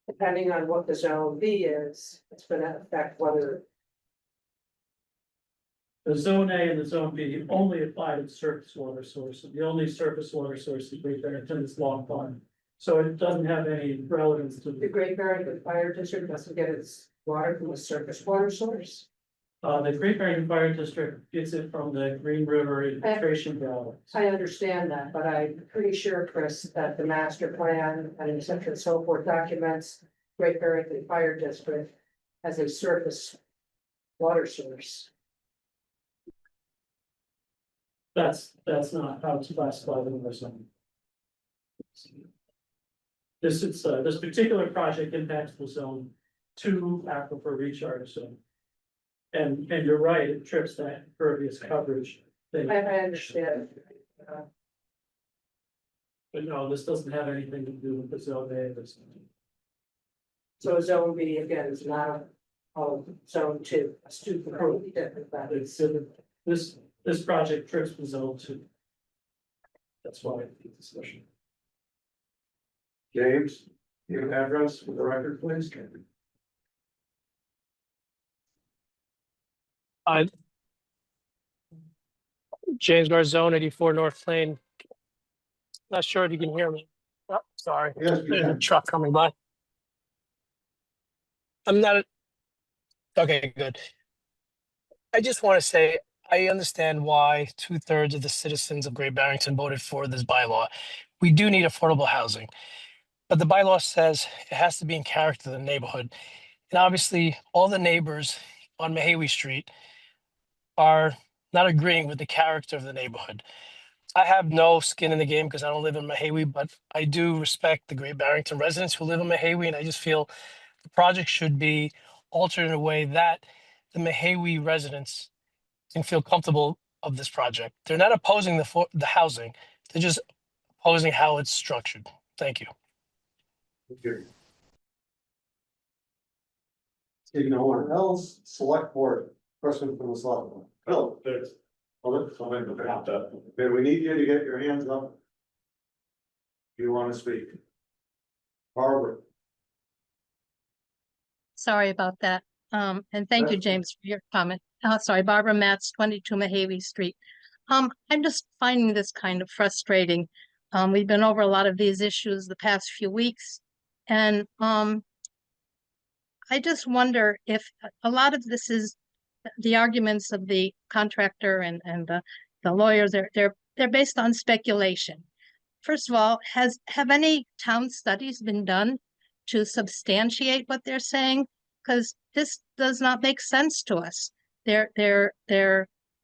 depending on what the zone B is, it's gonna affect whether. The zone A and the zone B only apply to the surface water source, and the only surface water source is Great Barrington is Long Pond. So it doesn't have any relevance to The Great Barrington Fire District doesn't get its water from a surface water source. The Great Barrington Fire District gets it from the Green River infiltration valve. I understand that, but I'm pretty sure, Chris, that the master plan and et cetera and so forth documents Great Barrington Fire District as a surface water source. That's not how it's classified in the zone. This particular project impacts the zone 2 aquifer recharge zone. And you're right, it trips that impervious coverage thing. I understand. But no, this doesn't have anything to do with the zone A. So zone B again is not zone 2, it's 2 completely different. This project trips the zone 2. That's why the discussion. James, your address for the record, please. James Garzone, 84 North Plain. Not sure if you can hear me. Oh, sorry. Yes, There's a truck coming by. I'm not. Okay, good. I just want to say, I understand why 2/3 of the citizens of Great Barrington voted for this bylaw. we do need affordable housing. But the bylaw says it has to be in character of the neighborhood. And obviously, all the neighbors on Mahawi Street are not agreeing with the character of the neighborhood. I have no skin in the game because I don't live in Mahawi, but I do respect the Great Barrington residents who live in Mahawi, and I just feel the project should be altered in a way that the Mahawi residents can feel comfortable of this project. They're not opposing the housing; they're just opposing how it's structured. Thank you. See no one else, select board, question from the select board. Bill, there's. Okay, we need you to get your hands up. If you want to speak. Barbara. Sorry about that. And thank you, James, for your comment. Sorry, Barbara Matz, 22 Mahawi Street. I'm just finding this kind of frustrating. We've been over a lot of these issues the past few weeks. And I just wonder if a lot of this is the arguments of the contractor and the lawyers, they're based on speculation. First of all, have any town studies been done to substantiate what they're saying? Because this does not make sense to us. Their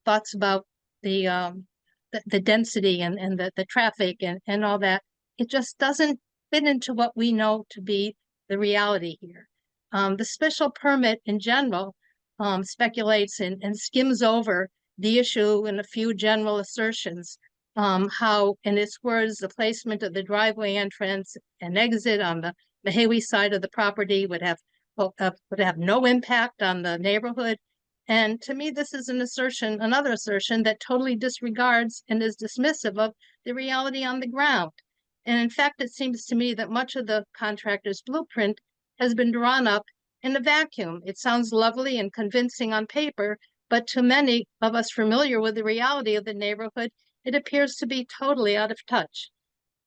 thoughts about the density and the traffic and all that, it just doesn't fit into what we know to be the reality here. The special permit in general speculates and skims over the issue in a few general assertions. How, in its words, the placement of the driveway entrance and exit on the Mahawi side of the property would have no impact on the neighborhood. And to me, this is another assertion that totally disregards and is dismissive of the reality on the ground. And in fact, it seems to me that much of the contractor's blueprint has been drawn up in a vacuum. It sounds lovely and convincing on paper, but to many of us familiar with the reality of the neighborhood, it appears to be totally out of touch.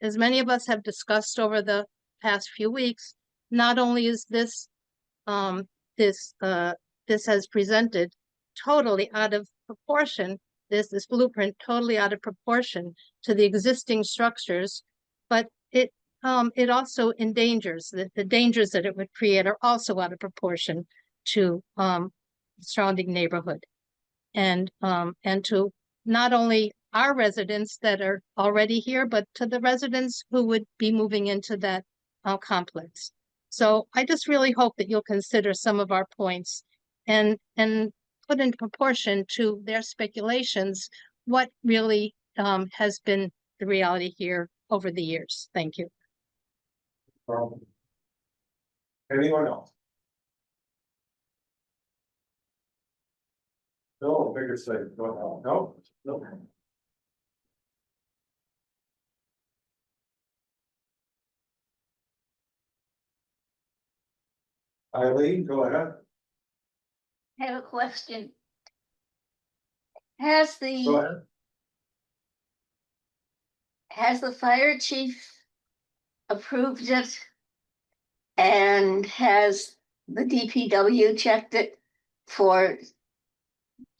As many of us have discussed over the past few weeks, not only is this has presented totally out of proportion, this blueprint totally out of proportion to the existing structures, but it also endangers the dangers that it would create are also out of proportion to the surrounding neighborhood and to not only our residents that are already here, but to the residents who would be moving into that complex. So I just really hope that you'll consider some of our points and put in proportion to their speculations what really has been the reality here over the years. Thank you. Anyone else? No, bigger say, no. Eileen, go ahead. I have a question. Has Go ahead. the fire chief approved it? And has the DPW checked it for,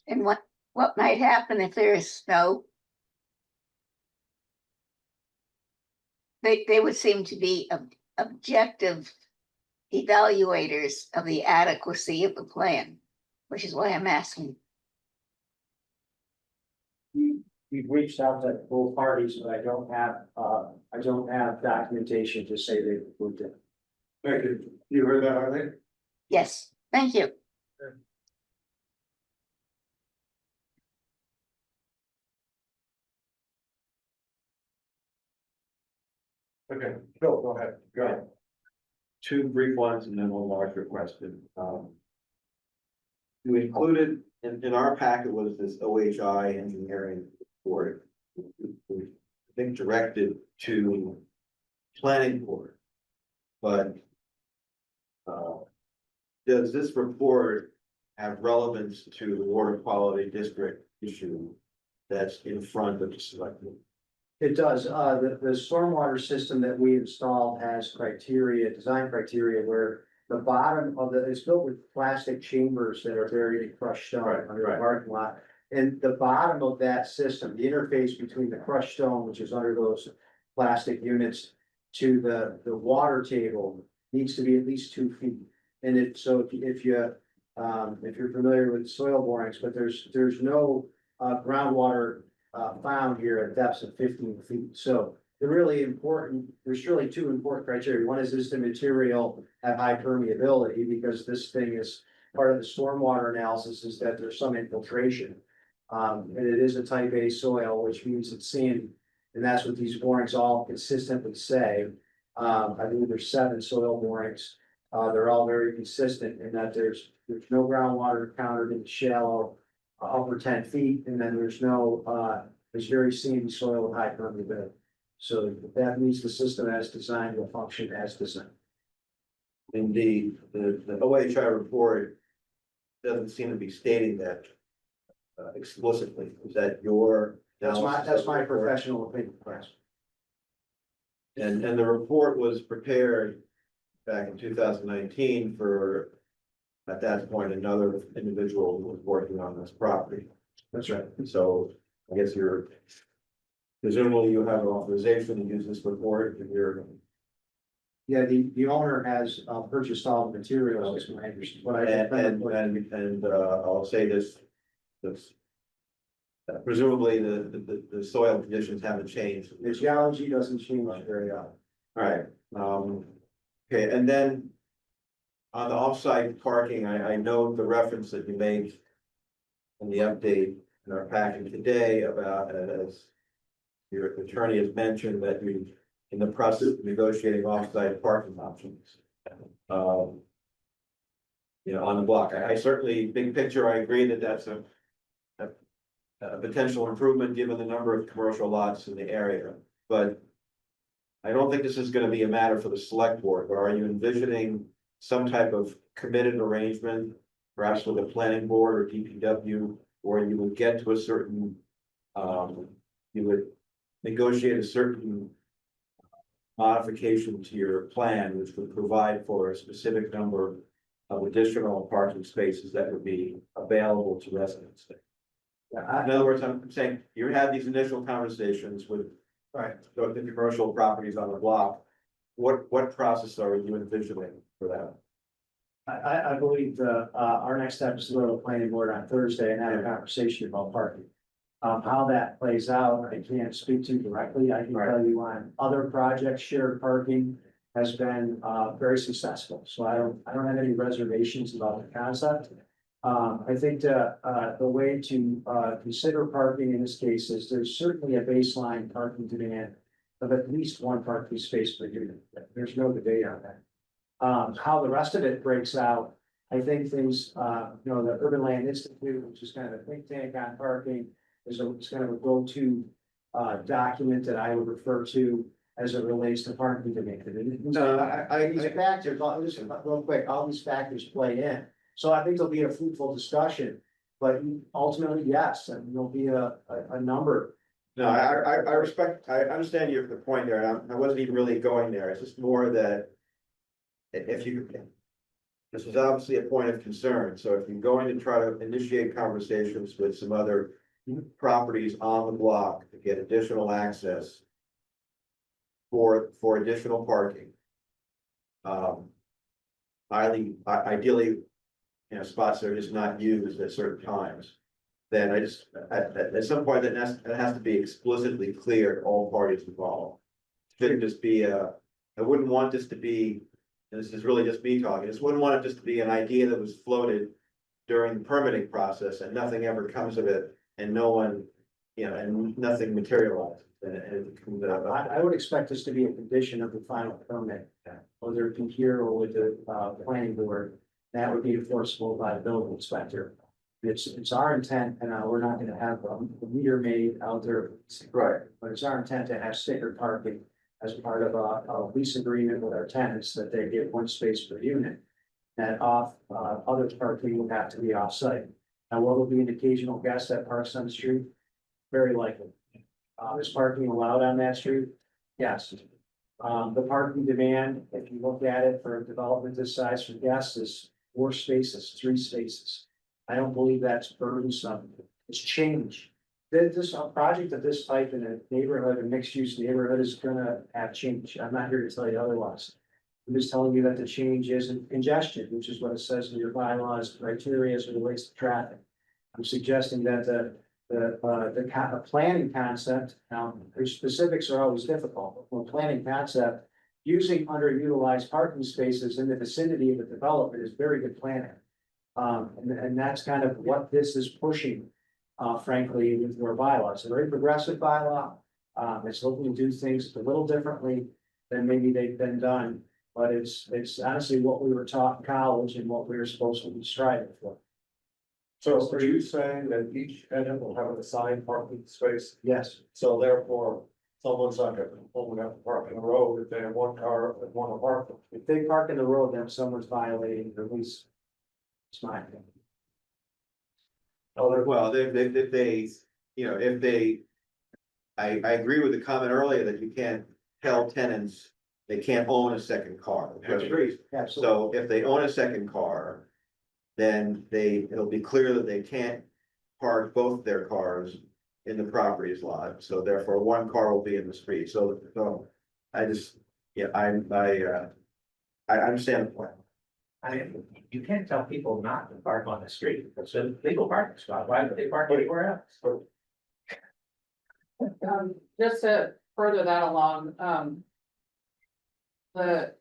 and what might happen if there is snow? They would seem to be objective evaluators of the adequacy of the plan, which is why I'm asking. We've reached out to both parties, but I don't have documentation to say they've approved it. Thank you. You heard that, Eileen? Yes, thank you. Okay, Bill, go ahead. Go ahead. Two brief ones and then one larger question. We included in our packet was this OHI engineering report. I think directed to planning board. But does this report have relevance to the water quality district issue that's in front of the select board? It does. The stormwater system that we installed has design criteria where the bottom of it's built with plastic chambers that are buried in crushed stone under the parking lot. And the bottom of that system, the interface between the crushed stone, which is under those plastic units to the water table needs to be at least 2 feet. And if you're familiar with soil borings, but there's no groundwater found here at depths of 15 feet. So there's really two important criteria. One is the material have high permeability, because this thing is part of the stormwater analysis is that there's some infiltration. And it is a type A soil, which means it's sandy. And that's what these borings all consistently say. I believe there's 7 soil borings. They're all very consistent in that there's no groundwater encountered in the shallow upper 10 feet, and then there's very sandy soil with high permeability. So that means the system as designed will function as designed. Indeed, the OHI report doesn't seem to be stating that explicitly. Is that your? That's my professional opinion, Chris. And the report was prepared back in 2019 for, at that point, another individual who was working on this property. That's right. So I guess presumably you have an authorization to use this report if you're. Yeah, the owner has purchased all the materials, is my understanding. And I'll say this, presumably the soil conditions haven't changed. The geology doesn't change very often. All right, okay, and then on the offsite parking, I know the reference that you made in the update in our package today about, as your attorney has mentioned, that you in the process of negotiating offsite parking options. On the block, I certainly, big picture, I agree that that's a potential improvement given the number of commercial lots in the area, but I don't think this is gonna be a matter for the select board, but are you envisioning some type of committed arrangement, perhaps with a planning board or DPW, where you would get to a certain, you would negotiate a certain modification to your plan, which would provide for a specific number of additional parking spaces that would be available to residents? In other words, I'm saying you had these initial conversations with, the commercial properties on the block. What process are you envisioning for that? I believe our next step is to go to the planning board on Thursday and have a conversation about parking. How that plays out, I can't speak to directly. I can tell you on other projects, shared parking has been very successful. So I don't have any reservations about the concept. I think the way to consider parking in this case is there's certainly a baseline parking demand of at least 1 parking space per unit. There's no debate on that. How the rest of it breaks out, I think things, the Urban Land Institute, which is kind of a think tank on parking, it's kind of a go-to document that I would refer to as it relates to parking demand. These factors, real quick, all these factors play in. So I think there'll be a fruitful discussion, but ultimately, yes, and there'll be a number. No, I understand your point there, and I wasn't even really going there. It's just more that if you, this is obviously a point of concern. So if you're going to try to initiate conversations with some other properties on the block to get additional access for additional parking, ideally, spots that are just not used at certain times, then at some point that has to be explicitly clear to all parties involved. It shouldn't just be I wouldn't want this to be, and this is really just me talking, I just wouldn't want it just to be an idea that was floated during the permitting process and nothing ever comes of it and no one, and nothing materializes. I would expect this to be a condition of the final permit, whether it be here or with the planning board. That would be enforceable by the building inspector. It's our intent, and we're not gonna have a meter made out there. Right. But it's our intent to have sticker parking as part of a lease agreement with our tenants, that they get 1 space per unit. And other parking will have to be off-site. Now, will there be an occasional guest that parks on the street? Very likely. Is parking allowed on that street? Yes. The parking demand, if you look at it for a development this size for guests, is 4 spaces, 3 spaces. I don't believe that's burdensome. It's change. this, a project of this type in a neighborhood, a mixed-use neighborhood is gonna have change. I'm not here to tell you otherwise. I'm just telling you that the change isn't congestion, which is what it says in your bylaws, criteria as it relates to traffic. I'm suggesting that the planning concept, now, the specifics are always difficult, but from a planning concept, using underutilized parking spaces in the vicinity of the development is very good planning. And that's kind of what this is pushing, frankly, with your bylaws. It's a very progressive bylaw. It's looking to do things a little differently than maybe they've been done. But it's honestly what we were taught in college and what we were supposed to be striving for. So are you saying that each tenant will have an assigned parking space? Yes. So therefore, someone's not gonna only have to park in the road if they have one car and one apartment. If they park in the road, then someone's violating the lease. It's my opinion. Well, if they, you know, if they. I agree with the comment earlier that you can't tell tenants they can't own a second car. Absolutely. So if they own a second car, then it'll be clear that they can't park both their cars in the properties lot. So therefore, one car will be in the street. So I just, yeah, I understand the point. I mean, you can't tell people not to park on the street. It's a legal parking spot. Why would they park anywhere else? Just to further that along, the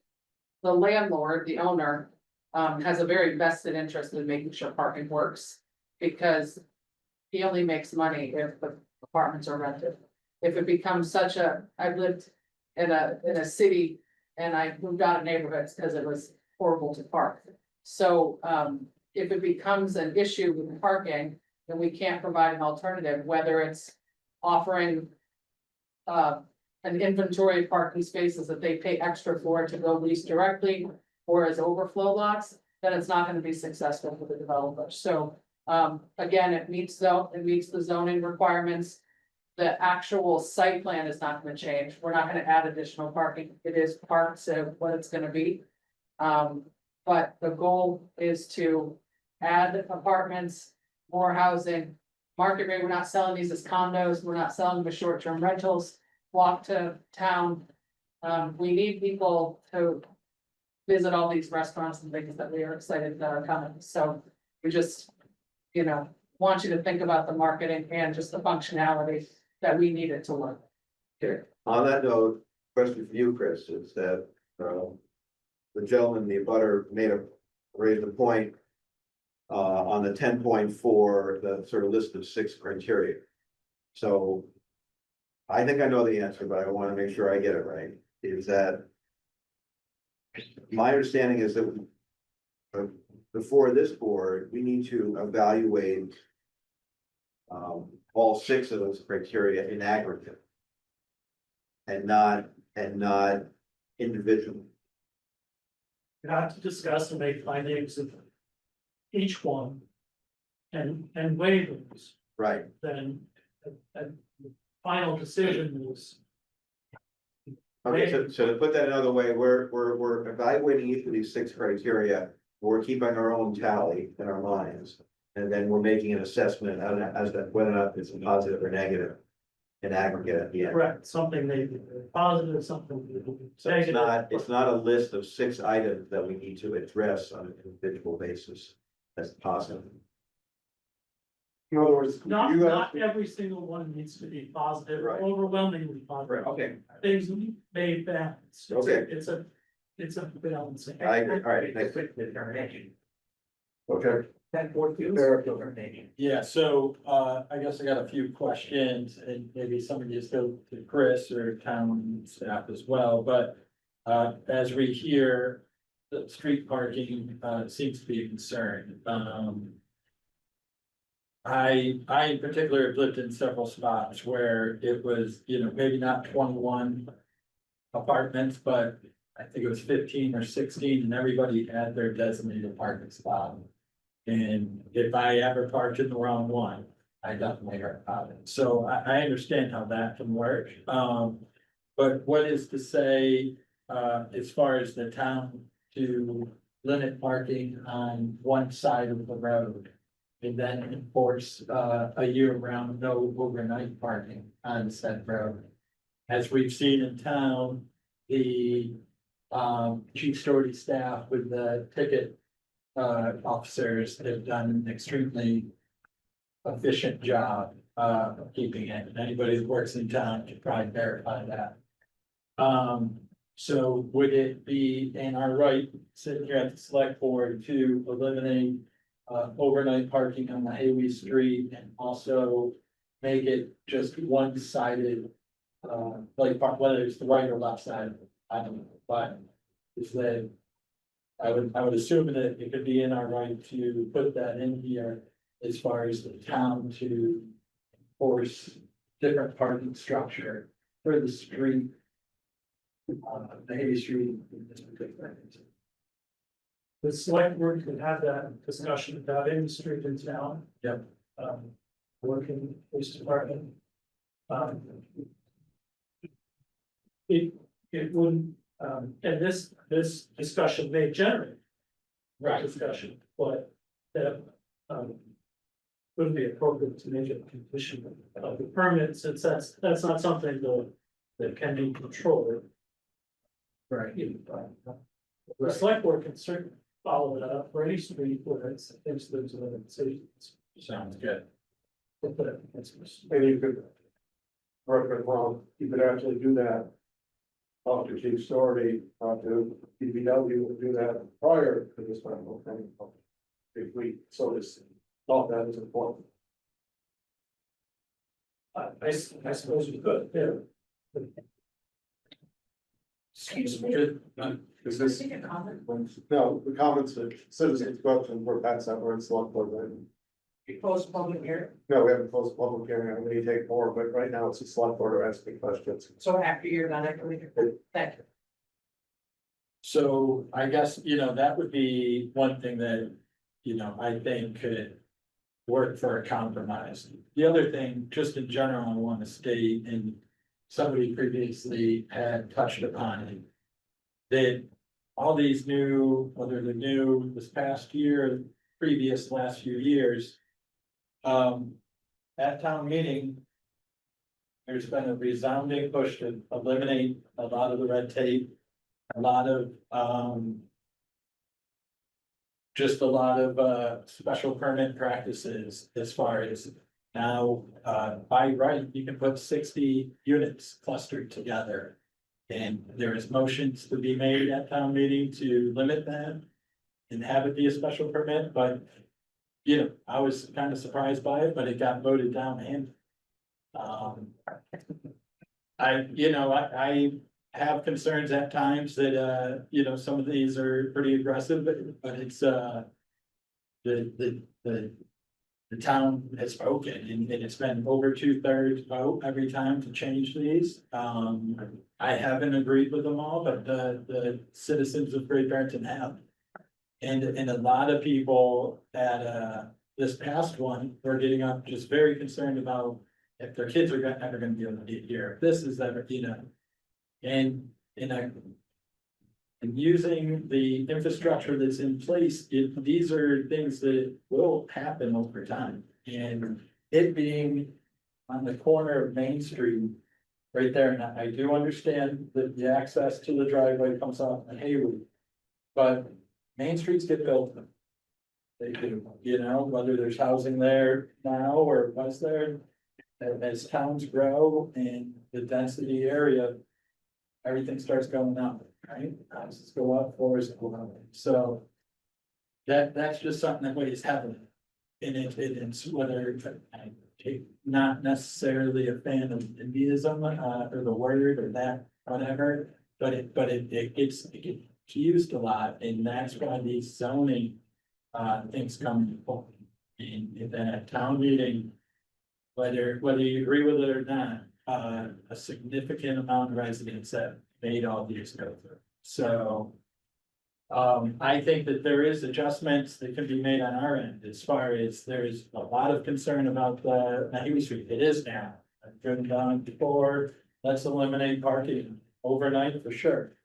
landlord, the owner, has a very vested interest in making sure parking works. Because he only makes money if the apartments are rented. If it becomes I've lived in a city and I moved out of neighborhoods because it was horrible to park. So, if it becomes an issue with parking, then we can't provide an alternative, whether it's offering an inventory of parking spaces that they pay extra for to go lease directly or as overflow lots, then it's not gonna be successful for the developer. So, again, it meets the zoning requirements. The actual site plan is not gonna change. We're not gonna add additional parking. It is parts of what it's gonna be. But the goal is to add apartments, more housing, market rate. We're not selling these as condos. We're not selling them as short-term rentals, walk to town. We need people to visit all these restaurants and things that we are excited that are coming. So we just, want you to think about the marketing and just the functionality that we need it to work. Okay, on that note, question for you, Chris, is that, the gentleman, the abutter raised a point. On the 10.4, the sort of list of 6 criteria. So. I think I know the answer, but I want to make sure I get it right, is that. My understanding is that. Before this board, we need to evaluate. All 6 of those criteria in aggregate. And not individually. You have to discuss and make findings of each one. And weigh those, Right. then a final decision is. Okay, so to put that another way, we're evaluating each of these 6 criteria. We're keeping our own tally in our minds. And then we're making an assessment as to whether or not it's a positive or negative. In aggregate at the end. Correct, something may be positive, something may be So negative. it's not a list of 6 items that we need to address on an individual basis. That's positive. In other words, Not every single one needs to be positive or Right. overwhelmingly positive. Okay. Things may balance. Okay. It's a balancing. I agree. All right. Thanks. Determination. Okay. That board feels determination. Yeah, so I guess I got a few questions and maybe some of these go to Chris or town staff as well, but as we hear, the street parking seems to be a concern. I in particular have lived in several spots where it was, maybe not 21 apartments, but I think it was 15 or 16 and everybody had their designated parking spot. And if I ever parked in the wrong one, I definitely heard about it. So I understand how that can work. But what is to say, as far as the town to limit parking on one side of the road? and then enforce, a year-round no overnight parking on said road. As we've seen in town, the, chief story staff with the ticket, officers have done an extremely efficient job, of keeping it. And anybody that works in town can probably verify that. So would it be in our right, sitting here at the select board, to eliminate overnight parking on the Hayway Street and also make it just one-sided, like whether it's the right or left side, I don't know, but is that I would assume that it could be in our right to put that in here as far as the town to enforce different parking structure for the street. The Hayway Street in this particular instance. The select board could have that discussion about any street in town. Yep. Working police department. It wouldn't, and this discussion may generate. Discussion, but that, wouldn't be appropriate to make it a condition of the permit, since that's not something that can be controlled. Right. The select board can certainly follow that up for any street where it's there's a city. Sounds good. Maybe you could, correct me if I'm wrong, you could actually do that. Talk to Chief Story, talk to DPW, would do that prior to this final thing. If we so this thought that was important. I suppose we could, yeah. Excuse me. Is this? No, the comments, citizens questions were passed out, we're in select board, right? You close public hearing, No, we haven't closed the public hearing, I may take more, but right now it's a select board asking questions. so after you're done, I can leave it. Thank you. So I guess, that would be one thing that, I think could work for a compromise. The other thing, just in general, I want to state, and somebody previously had touched upon it, that all these new, whether they're new this past year, previous last few years, at town meeting, there's been a resounding push to eliminate a lot of the red tape, a lot of, just a lot of, special permit practices as far as now, by right, you can put 60 units clustered together. And there is motions to be made at town meeting to limit that and have it be a special permit, but I was kind of surprised by it, but it got voted down and I have concerns at times that, some of these are pretty aggressive, but it's, the town has spoken and it's been over 2/3 vote every time to change these. I haven't agreed with them all, but the citizens of Great Barrington have. And a lot of people at, this past one were getting up just very concerned about if their kids are never gonna be able to get here, if this is ever, and using the infrastructure that's in place, these are things that will happen over time. And it being on the corner of Main Street, right there, and I do understand that the access to the driveway comes off the Hayward. But Main Streets get built. They do, whether there's housing there now or was there. As towns grow and the density area, everything starts going up, right? Houses go up, floors go up. So that's just something that weighs heavily. And it's whether, I'm not necessarily a fan of NIMBYism, or the word or that, whatever, but it gets used a lot, and that's why these zoning things come into play. And then at town meeting, whether you agree with it or not, a significant amount of residents have made all these go through. So I think that there is adjustments that can be made on our end as far as there's a lot of concern about the Hayway Street. It is now. I've driven down before. Let's eliminate parking overnight for sure.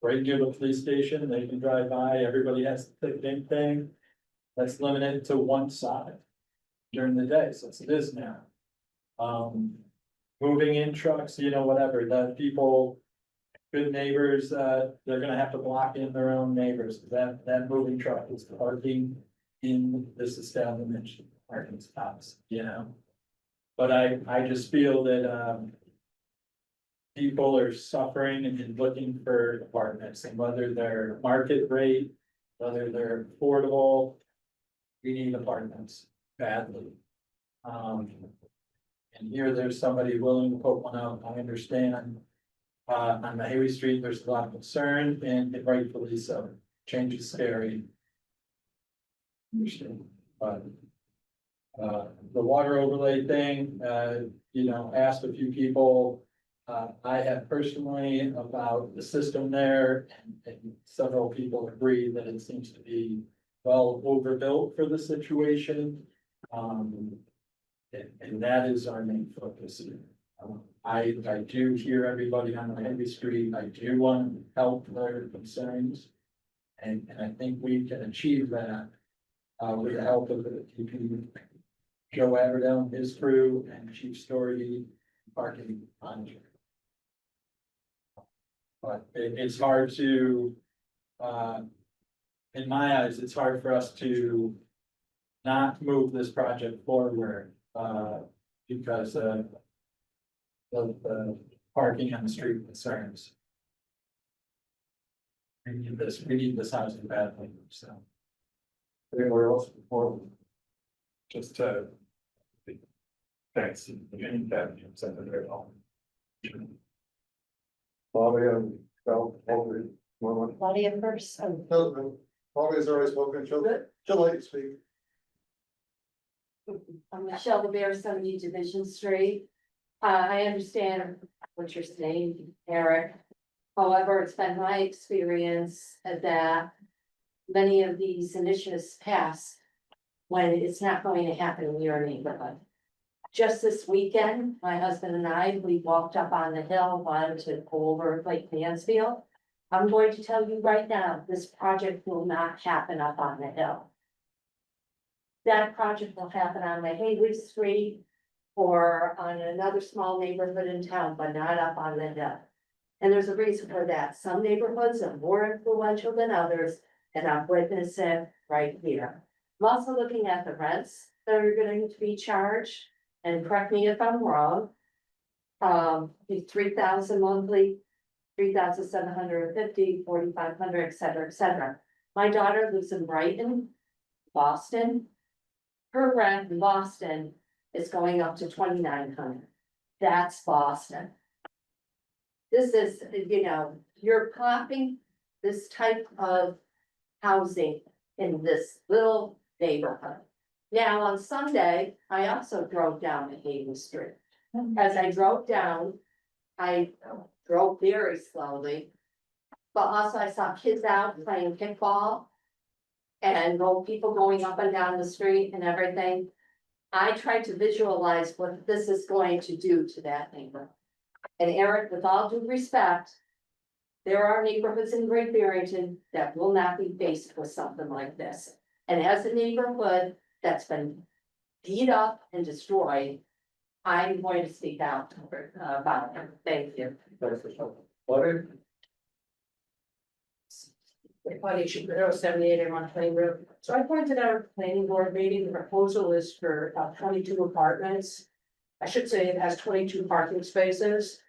Right near the police station, they can drive by. Everybody has the ticketing thing. let's limit it to one side during the day, since it is now. Moving in trucks, you know, whatever, that people, good neighbors, they're gonna have to block in their own neighbors, that moving truck is parking in this establishment, parking spots, you know? But I just feel that, people are suffering and looking for apartments, and whether they're market rate, whether they're affordable, we need apartments badly. And here there's somebody willing to put one out, I understand. On Mahawi Street, there's a lot of concern, and rightfully so, change is scary. Understand, but. The water overlay thing, you know, asked a few people. I have personally about the system there, and several people agree that it seems to be well overbuilt for the situation. And that is our main focus. I do hear everybody on Mahawi Street. I do want to help their concerns. And I think we can achieve that with the help of the DP, Joe Averdale and his crew, and Chief Story parking manager. But it's hard to, in my eyes, it's hard for us to not move this project forward, because of the parking on the street concerns. We need this housing badly, so. Anywhere else before? Just to. Thanks. Secretary. Bobby, Claudia first. Bobby's already spoken, she'll let you speak. I'm Michelle LeBear, 70 Division Street. I understand what you're saying, Eric. However, it's been my experience that many of these initiatives pass when it's not going to happen in your neighborhood. Just this weekend, my husband and I, we walked up on the hill, wanted to go over Lake Mansfield. I'm going to tell you right now, this project will not happen up on the hill. That project will happen on Mahawi Street or on another small neighborhood in town, but not up on the hill. And there's a reason for that. Some neighborhoods are more influential than others, and I'm witnessing it right here. I'm also looking at the rents that are going to be charged, and correct me if I'm wrong. The 3,000 monthly, 3,750, 4,500, et cetera, et cetera. My daughter lives in Brighton, Boston. Her rent in Boston is going up to 2,900. That's Boston. This is, you know, you're plopping this type of housing in this little neighborhood. Now, on Sunday, I also drove down Mahawi Street. As I drove down, I drove very slowly. But also I saw kids out playing kickball. And people going up and down the street and everything. I tried to visualize what this is going to do to that neighborhood. And Eric, with all due respect, there are neighborhoods in Great Barrington that will not be faced with something like this. And as a neighborhood that's been beat up and destroyed, I'm going to speak out about it. Thank you. Claudia Shapiro, 78 Airmont Plain Road. So I pointed out at the planning board meeting, the proposal is for 22 apartments. I should say it has 22 parking spaces.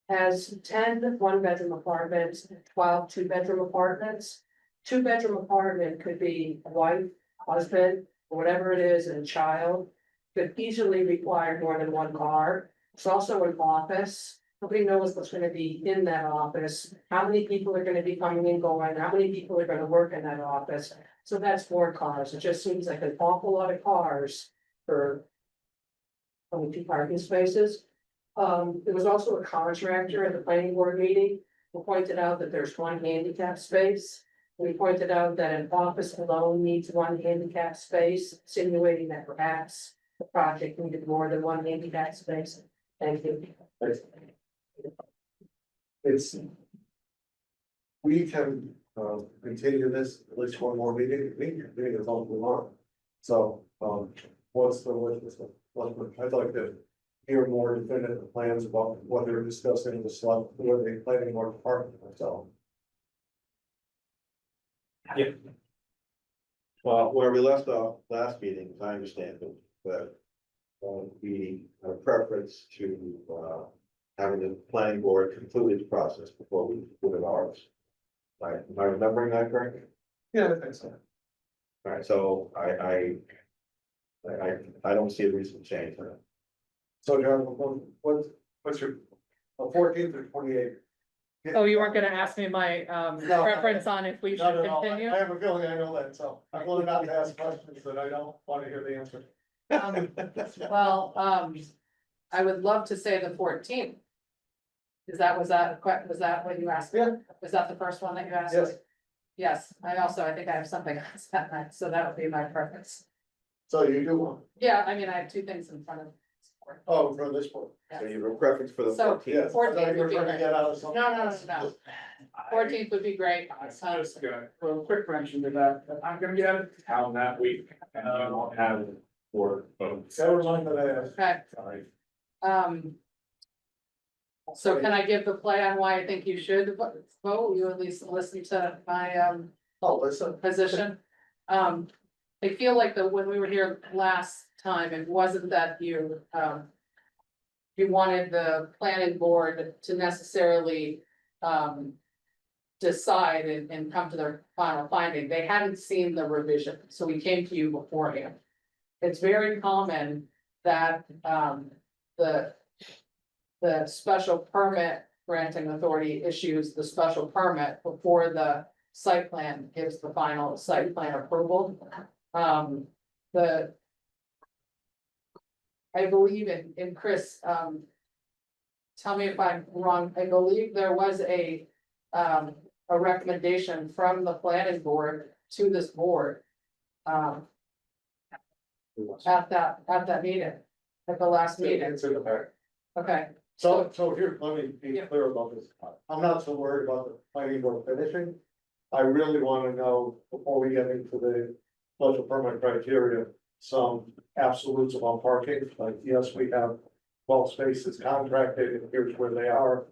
Has 10 one-bedroom apartments, 12 two-bedroom apartments. Two-bedroom apartment could be a wife, husband, whatever it is, and a child. Could easily require more than one car. It's also an office. Nobody knows what's gonna be in that office, how many people are gonna be coming and going, how many people are gonna work in that office. So that's more cars. It just seems like an awful lot of cars for 22 parking spaces. There was also a contractor at the planning board meeting who pointed out that there's one handicap space. We pointed out that an office alone needs one handicap space, insinuating that perhaps the project needed more than one handicap space. Thank you. We can continue this at least one more meeting is all we want. So, what's the, I'd like to hear more definitive plans about what they're discussing in the select, what they're planning more department, so. Yeah. Well, where we left off last meeting, as I understand it, that we have a preference to having the planning board conclude its process before we put it ours. Right, am I remembering that correctly? Yeah, I think so. All right, so I don't see a reason to change that. So, John, what's your, 14th or 28th? Oh, you weren't gonna ask me my No. preference on if we should No, no, no, continue? I have a feeling I know that, so I'm willing not to ask questions that I don't want to hear the answer. Well, I would love to say the 14th. Was that what you asked? Yeah. Was that the first one that you asked? Yes. Yes, I think I have something else that night, so that would be my preference. So you do want, Yeah, I mean, I have two things in front of. oh, for this one. So you have a preference for the So, 14th? Yes, I thought 14th you were would be trying to great. get out of something. No. 14th would be great. Just well, quick mention to that, I'm gonna be out of town that week, and I won't have work votes. Never mind that I asked. Okay, Sorry. so can I give the play on why I think you should vote? You at least listen to my Oh, listen. position. I feel like when we were here last time, it wasn't that you wanted the planning board to necessarily decide and come to their final finding. They hadn't seen the revision, so we came to you beforehand. It's very common that the special permit granting authority issues the special permit before the site plan gives the final site plan approval. I believe in Chris, tell me if I'm wrong, I believe there was a recommendation from the planning board to this board. At that meeting, at the last meeting, It's in the back. okay, So here, let me be clear about this. I'm not so worried about the planning board finishing. I really want to know, before we get into the special permit criteria, some absolutes about parking, like, yes, we have 12 spaces contracted, and here's where they are.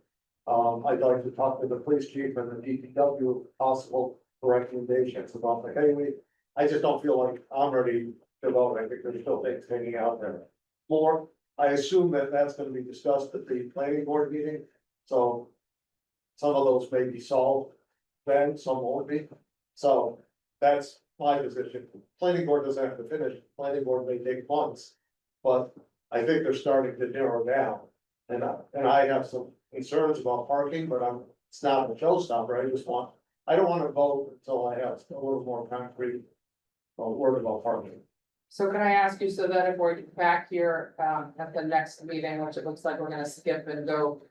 I'd like to talk to the police chief and the DPW, if possible recommendations about the Haley. I just don't feel like I'm ready to vote. I think there's still things hanging out there. More, I assume that that's gonna be discussed at the planning board meeting, so some of those may be solved then, some won't be. So that's my position. Planning board doesn't have to finish, planning board may take months, but I think they're starting to narrow down. And I have some concerns about parking, but it's not a showstopper, I don't wanna vote until I have a little more concrete word about parking. so can I ask you, so that if we're back here at the next meeting, which it looks like we're gonna skip and go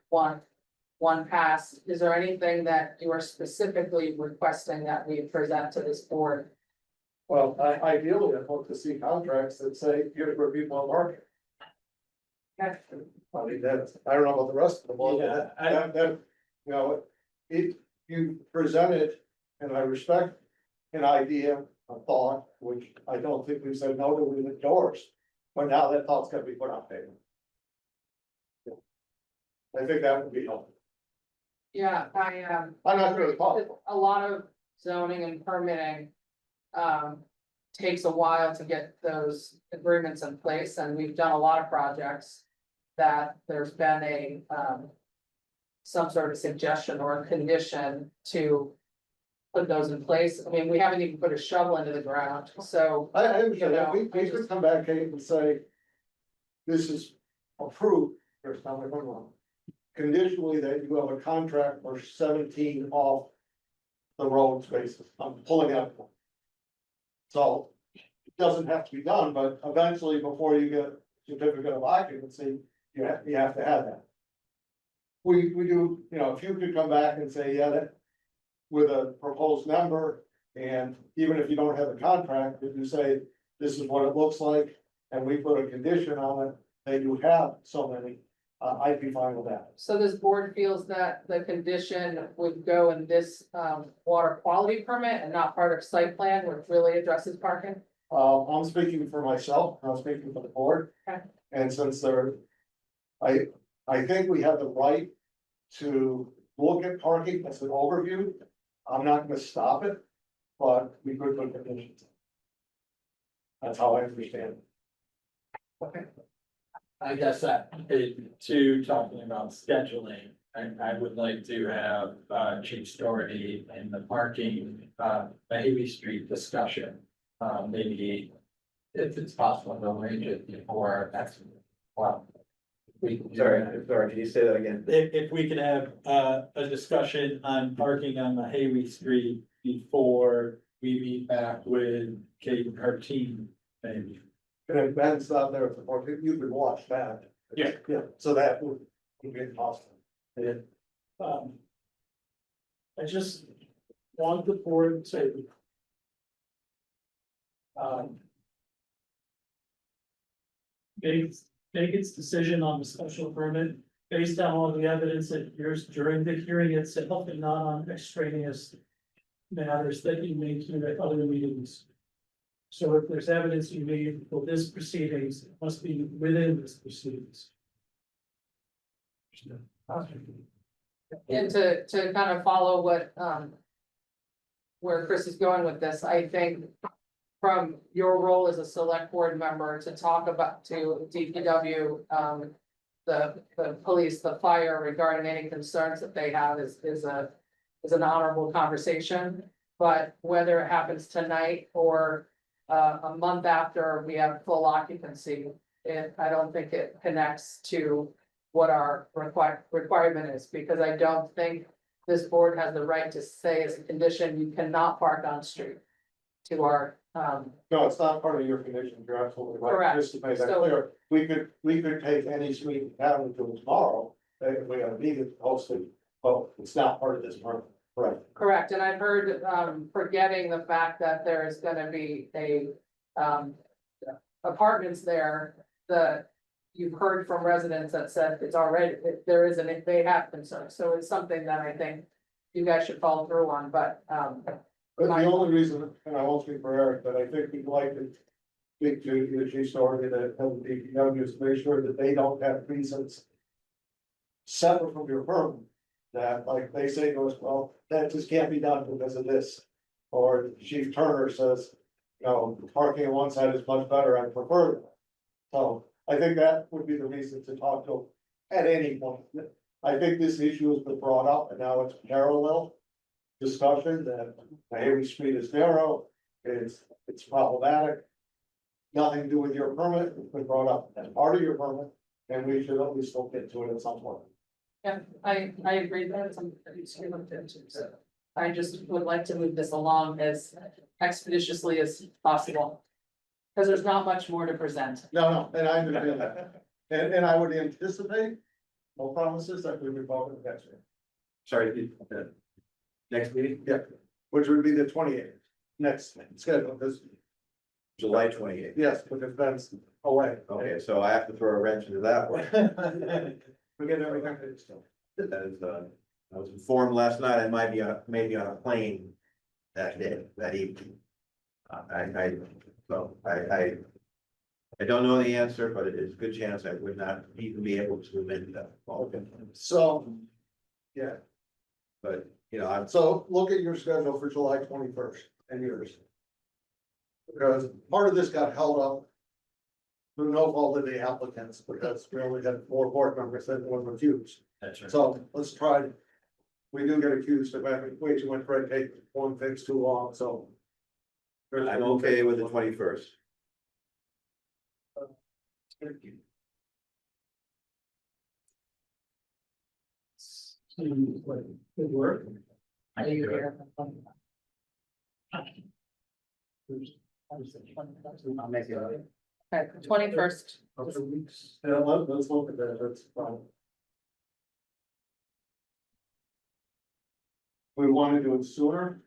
one pass, is there anything that you are specifically requesting that we present to this board? Well, ideally, I'd hope to see contracts that say, here's where people are parking. Okay. I mean, I don't know about the rest of the board, Yeah, you know, you presented, and I respect an idea, a thought, which I don't think we've said no to, we've endorsed, but now that thought's gonna be put on paper. I think that would be helpful. Yeah, I'm not sure it's possible. a lot of zoning and permitting takes a while to get those agreements in place, and we've done a lot of projects that there's been a some sort of suggestion or a condition to put those in place. I mean, we haven't even put a shovel into the ground, so. I understand, You that. know, we could come back, Kate, and say, this is approved, there's not like wrong. Conditionally, that you have a contract for 17 off the road spaces, I'm pulling out. So, it doesn't have to be done, but eventually, before you get certificate of occupancy, you have to have that. We do, if you could come back and say, yeah, that, with a proposed number, and even if you don't have a contract, if you say, this is what it looks like, and we put a condition on it, that you have so many, I'd be fine with that. So this board feels that the condition would go in this water quality permit and not part of site plan, which really addresses parking? I'm speaking for myself, I'm speaking for the board. Okay. And since I think we have the right to look at parking as an overview. I'm not gonna stop it, but we could put conditions. That's how I understand it. Okay. I guess that, to talking about scheduling, I would like to have, Chief Story in the parking, Mahavy Street discussion. Maybe if it's possible to arrange it before that's, well. Sorry, can you say that again? If we could have, a discussion on parking on Mahavy Street before we meet back with Kate and her team, maybe. And if Ben's not there for parking, you could watch that. Yeah. Yeah, so that would be possible. I just want the board to. Make its decision on the special permit based on all the evidence that yours during the hearing itself and not on extraneous matters that you may hear at other meetings. So if there's evidence you need for this proceedings, it must be within this proceedings. And to kind of follow what, where Chris is going with this, I think from your role as a select board member to talk about, to DPW, the police, the fire regarding any concerns that they have is an honorable conversation. But whether it happens tonight or a month after we have full occupancy, I don't think it connects to what our requirement is, because I don't think this board has the right to say as a condition, you cannot park on street to our, No, it's not part of your condition, you're absolutely right. Correct. Just to make that So- clear, we could take any street in town and do it tomorrow, if we have a meeting hosted, but it's not part of this permit, correct? correct, and I've heard, forgetting the fact that there is gonna be apartments there, that you've heard from residents that said it's already, there is they have concerns, so it's something that I think you guys should follow through on, but, But the only reason, and I won't speak for Eric, but I think we'd like to speak to the chief story that have the DPW is to make sure that they don't have reasons separate from your permit, that like they say to us, well, that just can't be done because of this. Or Chief Turner says, parking on one side is much better, I prefer that. So I think that would be the reason to talk to at any point. I think this issue has been brought up and now it's parallel discussion that Mahavy Street is narrow, it's problematic. Nothing to do with your permit, it's been brought up as part of your permit, and we should at least look into it at some point. yeah, I agree that it's something that needs to be looked into, so. I just would like to move this along as expeditiously as possible. Because there's not much more to present. No, and I understand that, and I would anticipate, no promises, that we would vote in the next year. Sorry, next meeting? Yeah, which would be the 28th, next schedule, because, July 28th. yes, because Ben's away. Okay, so I have to throw a wrench into that one. Forget everything that is still. That is, I was informed last night I might be maybe on a plane that day, that evening. I don't know the answer, but it is a good chance I would not even be able to amend that. Okay, so, yeah, But, so look at your schedule for July 21st and yours. Because part of this got held up through no fault of the applicants, because we only had 4 board members that were refused. That's right. So let's try. We do get accused of having way too much red tape, one thing's too long, so. I'm okay with the 21st. Good work. Are you here? I'll make it. Okay, 21st. Yeah, let's look at that, that's fine. We want to do it sooner.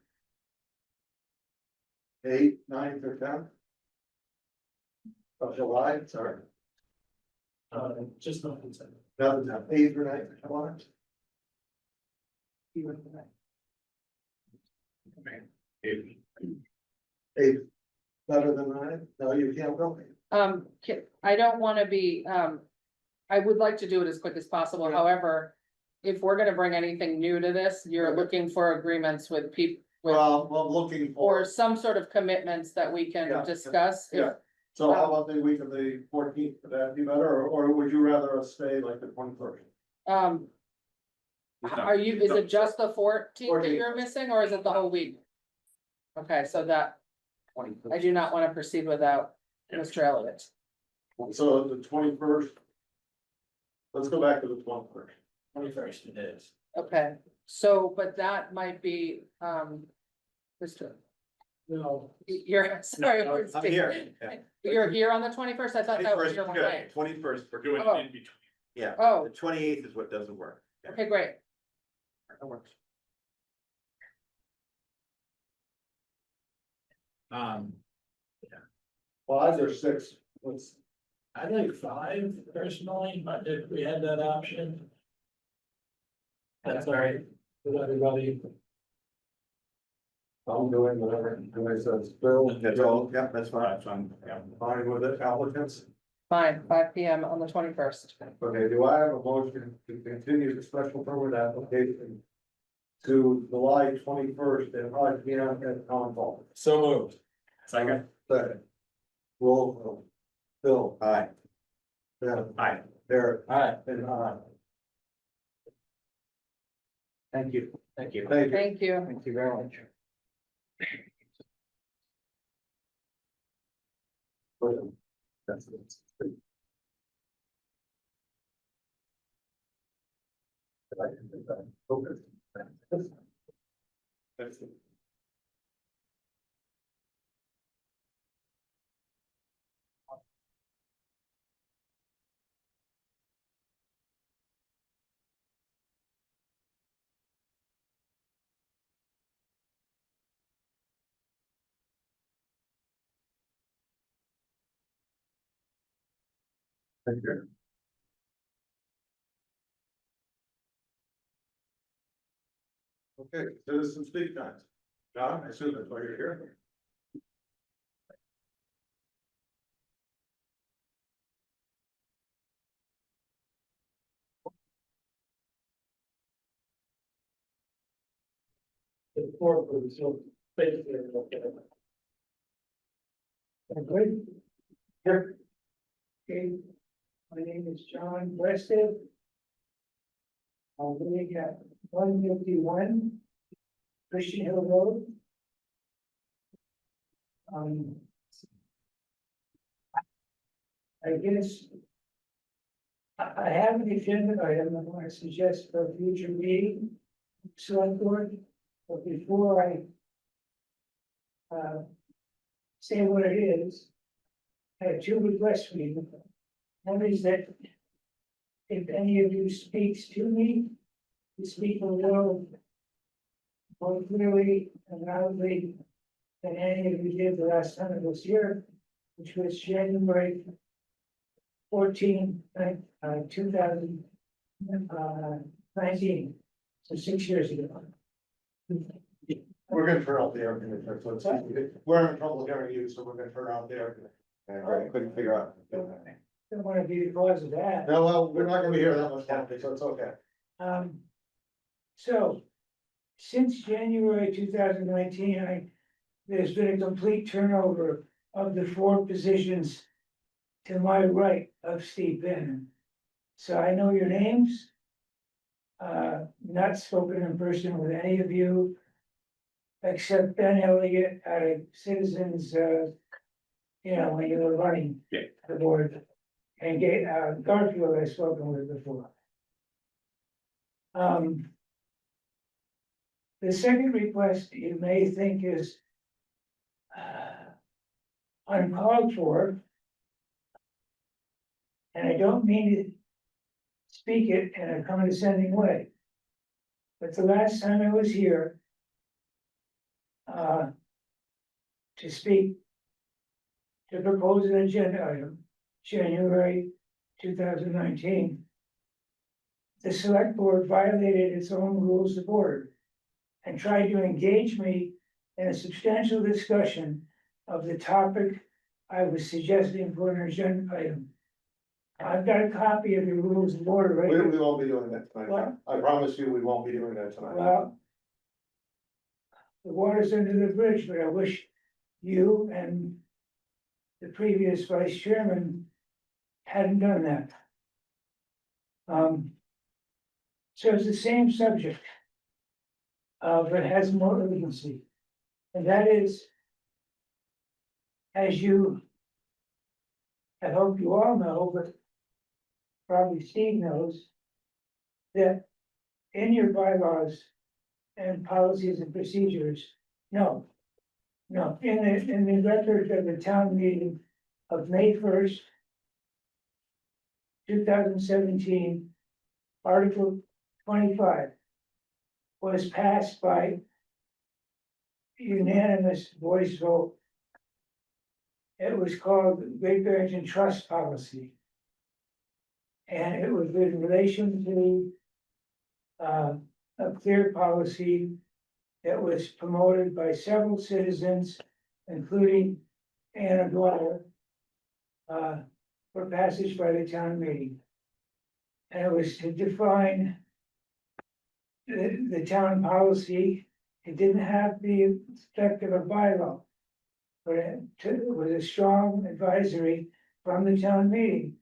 8, 9, or 10. Of July, sorry. Just not consent. Nothing, 8 or 9 of July. Eight. better than I, no, you can't really. I don't wanna be, I would like to do it as quick as possible, however. If we're gonna bring anything new to this, you're looking for agreements with people. Well, I'm looking for. Or some sort of commitments that we Yeah, can discuss. Yeah, so how about the week of the 14th, would that be better, or would you rather us stay like the 21st? Are you, is it just the 14th that you're missing, or is it the whole week? Okay, so that, I do not wanna proceed without Mr. Elliott. So the 21st. Let's go back to the 21st. 21st it is. Okay, so, but that might be, Mr. No. You're, sorry. I'm here. Yeah. You're here on the 21st? I thought that was your one day. 21st, we're Doing Oh. it in between. yeah, Oh, the 28th is what doesn't work. Yeah. okay, great. That works. Five or six, let's, I like 5 personally, but if we had that option. That's all right with everybody. I'm doing whatever, anybody says, Bill. That's all, yeah, that's fine. I'm fine with it, applicants. Fine, 5 PM on the 21st. Okay, do I have a motion to continue the special permit application to July 21st at 5 PM at Town Hall? So moved. Second. Second. Roll call. Bill. Aye. Ben. Aye. Eric. Aye. And I. Thank you. Thank you. Thank you. Thank you very much. That's it. Okay. That's it. Thank you. Okay, citizen speak times. John, I assume that's why you're here. The floor for the so basically. Okay. Here. Okay, my name is John Wested. I'm living at 151 Christian Hill Road. I guess I have an agenda item I want to suggest for a future meeting, Selectboard, but before I say what it is, I have 2 requests for you. One is that if any of you speaks to me, you speak a little more clearly and loudly than any of you did the last time I was here, which was January 14, 2019, so 6 years ago. We're gonna turn off the air conditioner, so it's, we're having trouble hearing you, so we're gonna turn off the air conditioner. I couldn't figure out. Don't want to be the cause of that. No, well, we're not gonna be here that much longer, so it's okay. So, since January 2019, there's been a complete turnover of the 4 positions to my right of Steve Bannon. So I know your names. Not spoken in person with any of you, except Ben Elliott out of Citizens, when you were running the board. And Garfield I've spoken with before. The second request you may think is uncalled for. And I don't mean to speak it in a condescending way. But the last time I was here to speak, to propose an agenda item, January 2019, the select board violated its own rules of order and tried to engage me in a substantial discussion of the topic I was suggesting for an agenda item. I've got a copy of the rules of order right We here. won't be doing that tonight. What? I promise you, we won't be doing that tonight. Well, the water's under the bridge, but I wish you and the previous vice chairman hadn't done that. So it's the same subject, but has more urgency. And that is, as you, I hope you all know, but probably Steve knows, that in your bylaws and policies and procedures, in the record of the town meeting of May 1st, 2017, Article 25 was passed by unanimous voice vote. It was called the Great Barrington Trust Policy. And it was in relation to a clear policy that was promoted by several citizens, including Anna Dwyer, for passage by the town meeting. And it was to define the town policy. It didn't have the effect of a bylaw, but it was a strong advisory from the town meeting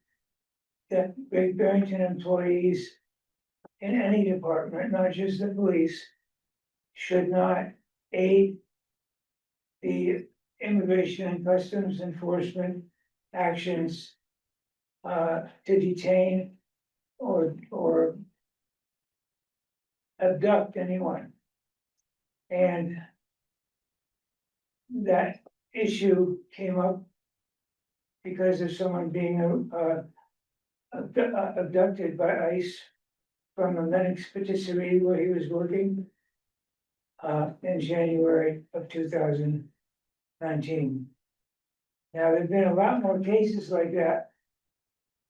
that Great Barrington employees in any department, not just the police, should not aid the immigration and customs enforcement actions to detain or abduct anyone. And that issue came up because of someone being abducted by ICE from the Lennox Patisserie where he was working in January of 2019. Now, there've been a lot more cases like that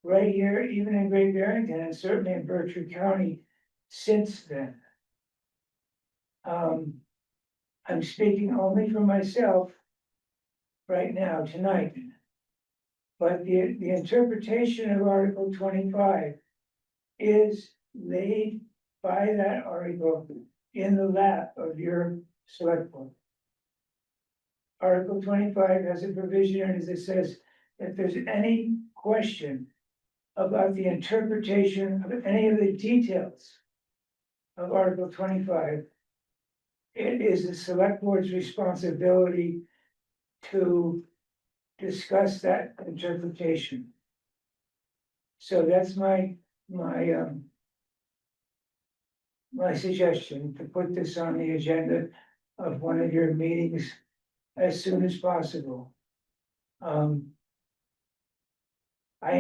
right here, even in Great Barrington and certainly in Berkshire County since then. I'm speaking only for myself right now, tonight. But the interpretation of Article 25 is laid by that article in the lap of your select board. Article 25 has a provision in it that says, if there's any question about the interpretation of any of the details of Article 25, it is the select board's responsibility to discuss that interpretation. So that's my suggestion, to put this on the agenda of one of your meetings as soon as possible. I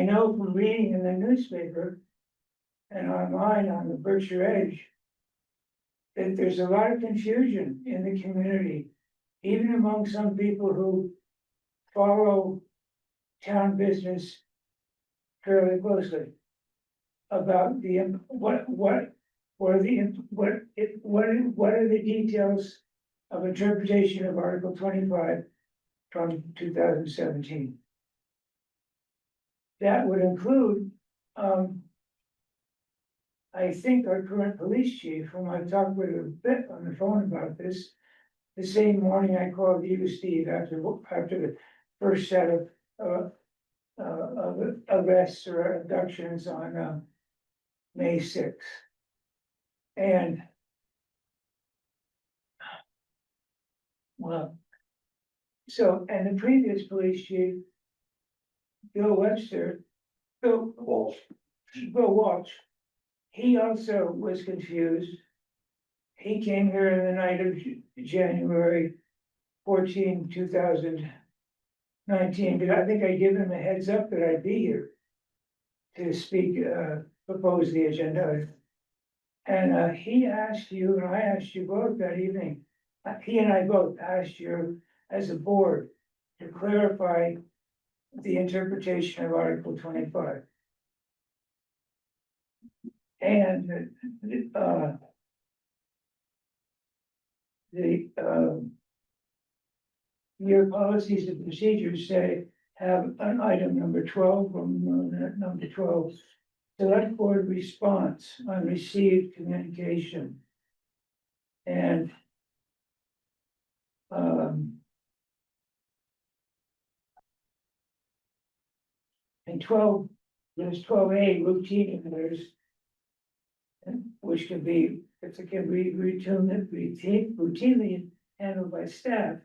know from reading in the newspaper and online on the Berkshire Edge that there's a lot of confusion in the community, even among some people who follow town business fairly closely, about the what are the details of interpretation of Article 25 from 2017. That would include, I think, our current police chief, whom I've talked with a bit on the phone about this. The same morning I called you, Steve, after the first set of arrests or abductions on May 6th. And well, so, and the previous police chief, Bill Walsh, he also was confused. He came here in the night of January 14, 2019, but I think I gave him a heads up that I'd be here to speak, propose the agenda. And he asked you, and I asked you both that evening, he and I both asked you as a board to clarify the interpretation of Article 25. And your policies and procedures say, have an item number 12, number 12. Select board response on received communication. And and 12, there's 12A routine matters. Which can be, if it can be routinely handled by staff,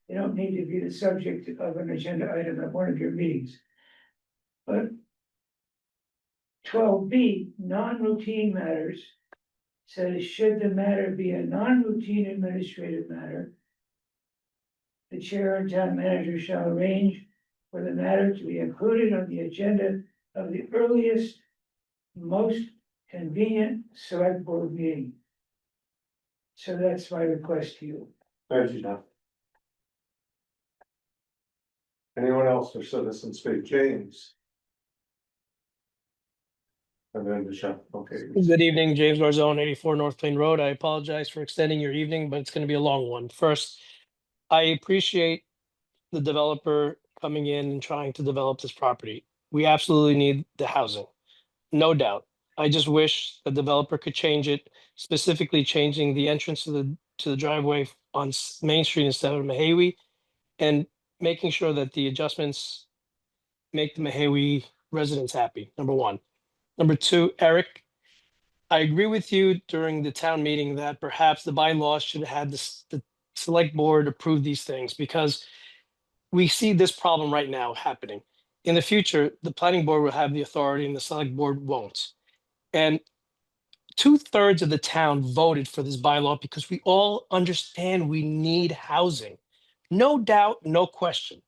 they don't need to be the subject of an agenda item at one of your meetings. But 12B, non-routine matters, says should the matter be a non-routine administrative matter, the chair and town manager shall arrange for the matter to be included on the agenda of the earliest, most convenient select board meeting. So that's my request to you. Thank you, John. Anyone else for citizen speak? James? And then Michelle, okay. Good evening, James Barzone, 84 North Plain Road. I apologize for extending your evening, but it's going to be a long one. First, I appreciate the developer coming in and trying to develop this property. We absolutely need the housing, no doubt. I just wish the developer could change it, specifically changing the entrance to the driveway on Main Street instead of Mahawi, and making sure that the adjustments make the Mahawi residents happy, number one. Number two, Eric, I agree with you during the town meeting that perhaps the bylaws should have had the select board approve these things, because we see this problem right now happening. In the future, the planning board will have the authority and the select board won't. And 2/3 of the town voted for this bylaw because we all understand we need housing. No doubt, no question.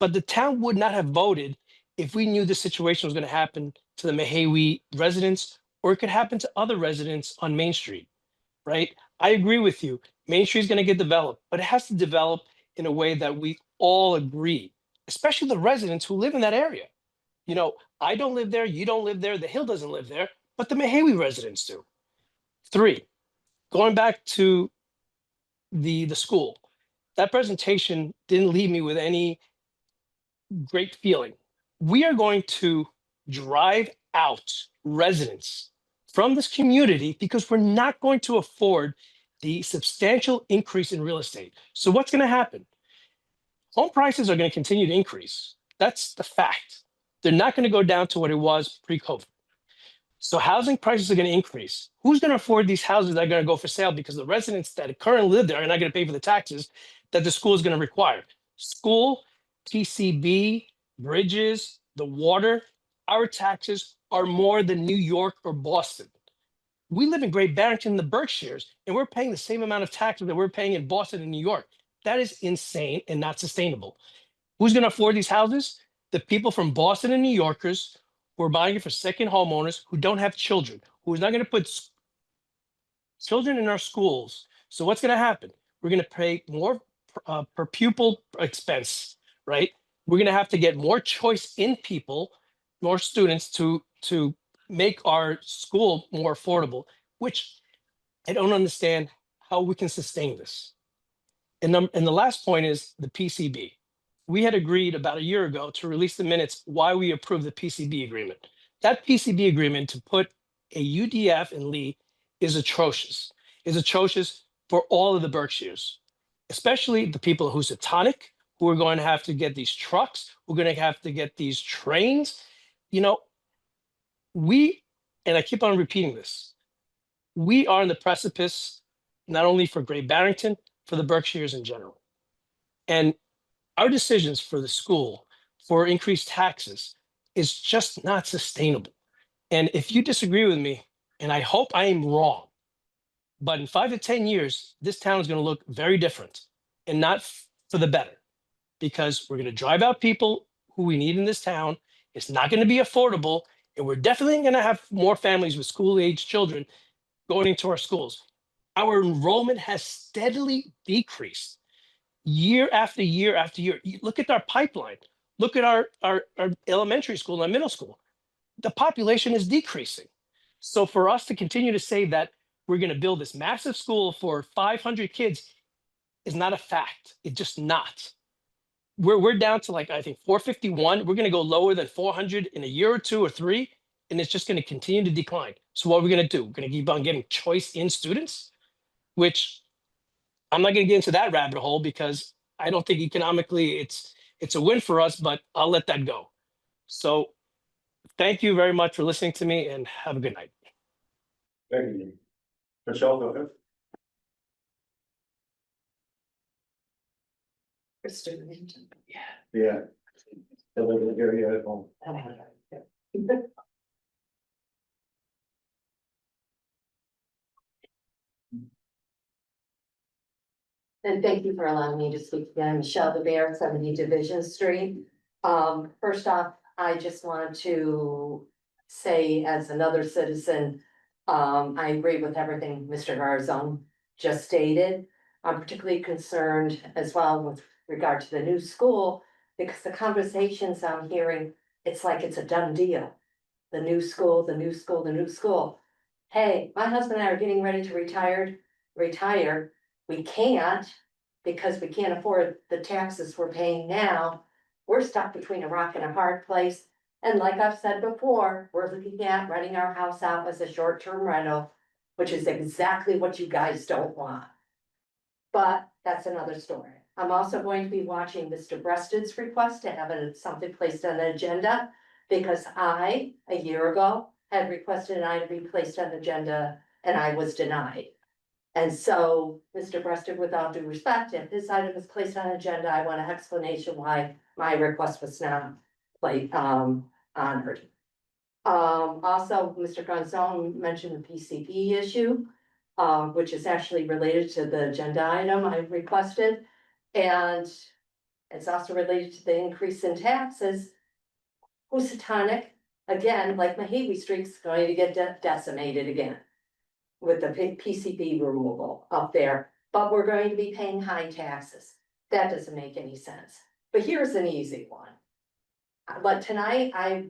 But the town would not have voted if we knew the situation was going to happen to the Mahawi residents, or it could happen to other residents on Main Street, right? I agree with you. Main Street is going to get developed, but it has to develop in a way that we all agree, especially the residents who live in that area. You know, I don't live there, you don't live there, the Hill doesn't live there, but the Mahawi residents do. 3, going back to the school, that presentation didn't leave me with any great feeling. We are going to drive out residents from this community because we're not going to afford the substantial increase in real estate. So what's going to happen? Home prices are going to continue to increase. That's the fact. They're not going to go down to what it was pre-COVID. So housing prices are going to increase. Who's going to afford these houses that are going to go for sale? Because the residents that currently live there are not going to pay for the taxes that the school is going to require. School, TCB, bridges, the water, our taxes are more than New York or Boston. We live in Great Barrington, the Berkshires, and we're paying the same amount of taxes that we're paying in Boston and New York. That is insane and not sustainable. Who's going to afford these houses? The people from Boston and New Yorkers who are buying it for second homeowners who don't have children, who is not going to put children in our schools. So what's going to happen? We're going to pay more per pupil expense, right? We're going to have to get more choice in people, more students to make our school more affordable, which I don't understand how we can sustain this. And the last point is the PCB. We had agreed about a year ago to release the minutes why we approved the PCB agreement. That PCB agreement to put a UDF in Lee is atrocious. Is atrocious for all of the Berkshires, especially the people of Housatonic, who are going to have to get these trucks, who are going to have to get these trains. You know, and I keep on repeating this, we are on the precipice, not only for Great Barrington, for the Berkshires in general. And our decisions for the school, for increased taxes, is just not sustainable. And if you disagree with me, and I hope I am wrong, but in 5 to 10 years, this town is going to look very different, and not for the better, because we're going to drive out people who we need in this town. It's not going to be affordable, and we're definitely going to have more families with school-age children going into our schools. Our enrollment has steadily decreased year after year after year. Look at our pipeline. Look at our elementary school and middle school. The population is decreasing. So for us to continue to say that we're going to build this massive school for 500 kids, is not a fact. It's just not. We're down to like, I think 451. We're gonna go lower than 400 in a year or two or three, and it's just gonna continue to decline. So what are we gonna do? We're gonna keep on getting choice in students, which I'm not gonna get into that rabbit hole because I don't think economically it's a win for us, but I'll let that go. So thank you very much for listening to me and have a good night. Thank you. Michelle, go ahead. Yeah. And thank you for allowing me to speak again. Michelle DeBear, 70 Division Street. First off, I just want to say as another citizen, I agree with everything Mr. Garzone just stated. I'm particularly concerned as well with regard to the new school, because the conversations I'm hearing, it's like it's a done deal. The new school, the new school, the new school. Hey, my husband and I are getting ready to retire. We can't because we can't afford the taxes we're paying now. We're stuck between a rock and a hard place. And like I've said before, we're looking at renting our house out as a short-term rental, which is exactly what you guys don't want. But that's another story. I'm also going to be watching Mr. Breasted's request to have something placed on the agenda, because I, a year ago, had requested an item be placed on the agenda and I was denied. And so, Mr. Breasted, with all due respect, if this item is placed on agenda, I want an explanation why my request was not honored. Also, Mr. Gonzone mentioned the PCP issue, which is actually related to the agenda item I requested. And it's also related to the increase in taxes. Housatonic, again, like Mahawi Street's going to get decimated again with the PCB removal up there, but we're going to be paying high taxes. That doesn't make any sense. But here's an easy one. But tonight I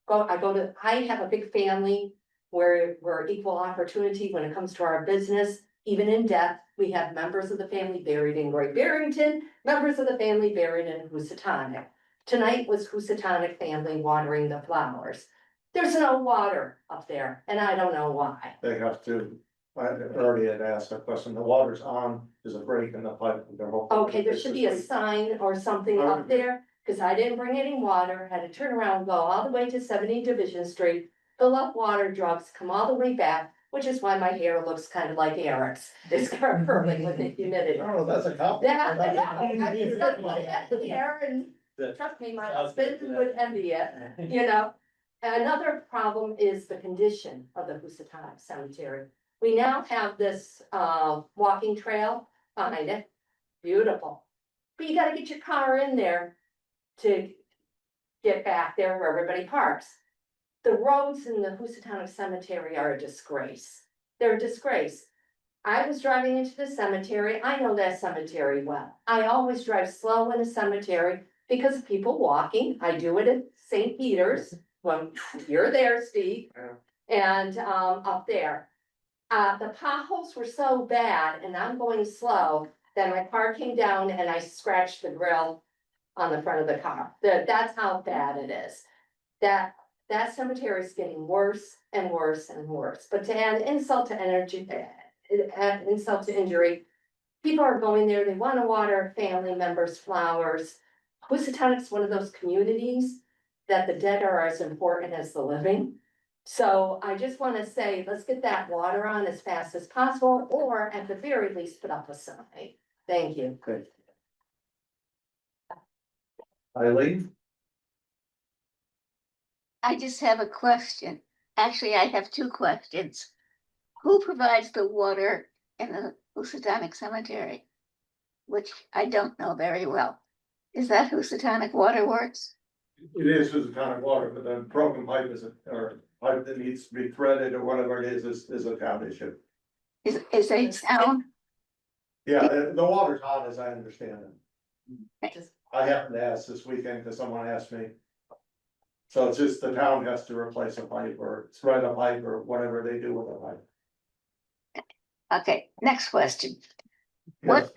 have a big family where we're equal opportunity when it comes to our business. Even in death, we have members of the family buried in Great Barrington, members of the family buried in Housatonic. Tonight was Housatonic family watering the flowers. There's no water up there, and I don't know why. They have to, I already had asked that question, the water's on, there's a break in the pipe. Okay, there should be a sign or something up there, because I didn't bring any water, had to turn around, go all the way to 70 Division Street, fill up water jugs, come all the way back, which is why my hair looks kind of like Eric's. It's curling with the humidity. Oh, that's a compliment. Yeah, I know, I just got my hair and trust me, my husband would envy it, you know. Another problem is the condition of the Housatonic Cemetery. We now have this walking trail behind it, beautiful. But you gotta get your car in there to get back there where everybody parks. The roads in the Housatonic Cemetery are a disgrace. They're a disgrace. I was driving into the cemetery. I know that cemetery well. I always drive slow in a cemetery because of people walking. I do it at St. Peter's. Well, you're there, Steve. And up there. The potholes were so bad, and I'm going slow, that my car came down and I scratched the grill on the front of the car. That's how bad it is. That cemetery is getting worse and worse and worse. But to add insult to injury, people are going there, they want to water family members' flowers. Housatonic's one of those communities that the dead are as important as the living. So I just want to say, let's get that water on as fast as possible, or at the very least, put up a sign. Thank you. Okay. Eileen? I just have a question. Actually, I have two questions. Who provides the water in the Housatonic Cemetery? Which I don't know very well. Is that Housatonic Water Works? It is Housatonic water, but the broken pipe or pipe that needs to be threaded or whatever it is a town issue. Is a town? Yeah, the water's on, as I understand it. I happened to ask this weekend because someone asked me. So it's just the town has to replace a pipe or thread a pipe or whatever they do with a pipe. Okay, next question. Yes.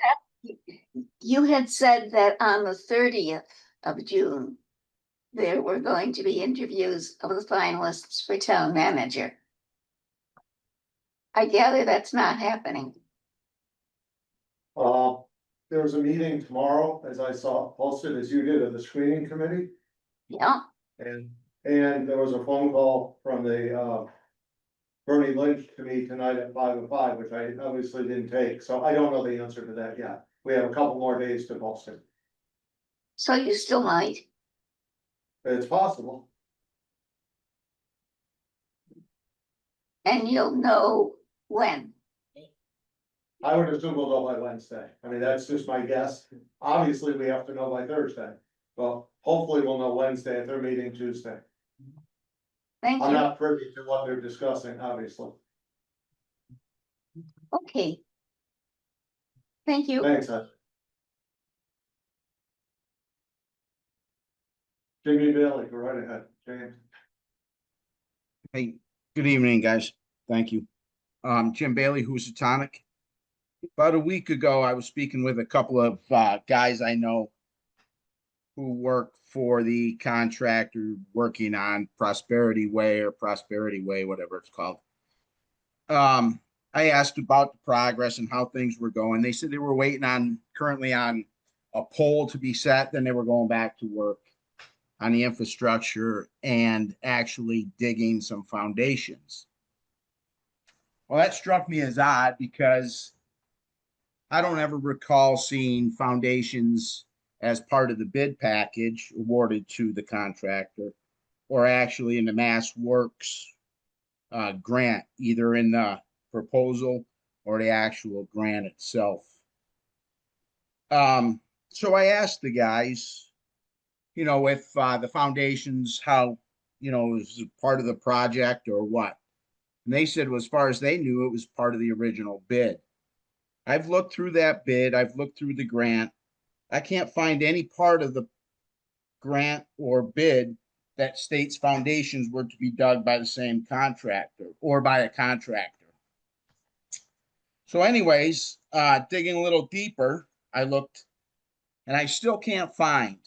You had said that on the 30th of June, there were going to be interviews of the finalists for town manager. I gather that's not happening. There's a meeting tomorrow, as I saw posted as you did, of the screening committee. Yeah, And there was a phone call from the Bernie Lynch to me tonight at 5:05, which I obviously didn't take, so I don't know the answer to that yet. We have a couple more days to post it. so you still might. It's possible. And you'll know when. I would assume we'll know by Wednesday. I mean, that's just my guess. Obviously, we have to know by Thursday. Well, hopefully we'll know Wednesday if they're meeting Tuesday. Thank I'm you. not privy to what they're discussing, obviously. Okay. Thank you. Thanks, Ed. Jimmy Bailey, go right ahead, James. Hey, good evening, guys. Thank you. Jim Bailey, Housatonic. About a week ago, I was speaking with a couple of guys I know who work for the contractor working on Prosperity Way or Prosperity Way, whatever it's called. I asked about the progress and how things were going. They said they were waiting currently on a pole to be set, then they were going back to work on the infrastructure and actually digging some foundations. Well, that struck me as odd because I don't ever recall seeing foundations as part of the bid package awarded to the contractor or actually in the Mass Works grant, either in the proposal or the actual grant itself. So I asked the guys, if the foundations, how, is it part of the project or what? And they said, well, as far as they knew, it was part of the original bid. I've looked through that bid. I've looked through the grant. I can't find any part of the grant or bid that states foundations were to be dug by the same contractor or by a contractor. So anyways, digging a little deeper, I looked and I still can't find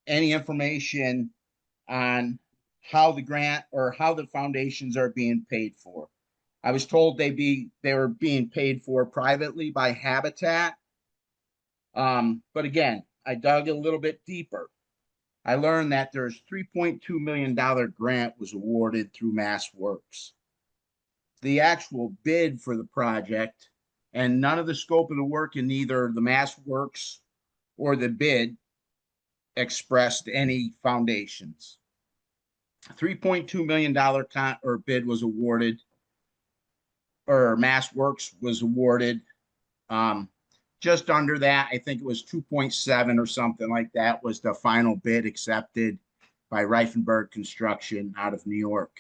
any information on how the grant or how the foundations are being paid for. I was told they were being paid for privately by Habitat. But again, I dug a little bit deeper. I learned that there's $3.2 million grant was awarded through Mass Works. The actual bid for the project and none of the scope of the work in either the Mass Works or the bid expressed any foundations. $3.2 million bid was awarded, or Mass Works was awarded. Just under that, I think it was 2.7 or something like that was the final bid accepted by Reifenberg Construction out of New York.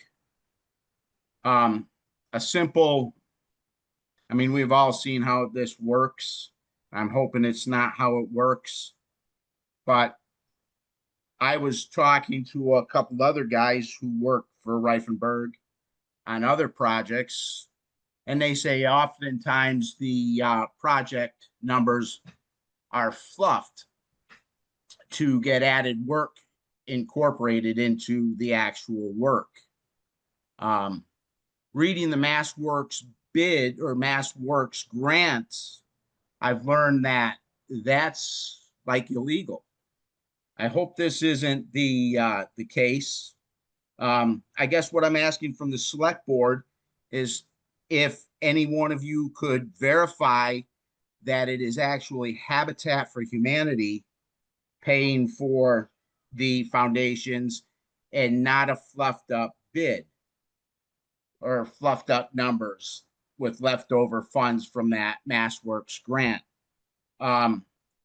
We've all seen how this works. I'm hoping it's not how it works, but I was talking to a couple other guys who work for Reifenberg on other projects, and they say oftentimes the project numbers are fluffed to get added work incorporated into the actual work. Reading the Mass Works bid or Mass Works grants, I've learned that that's like illegal. I hope this isn't the case. I guess what I'm asking from the select board is if any one of you could verify that it is actually Habitat for Humanity paying for the foundations and not a fluffed up bid or fluffed up numbers with leftover funds from that Mass Works grant.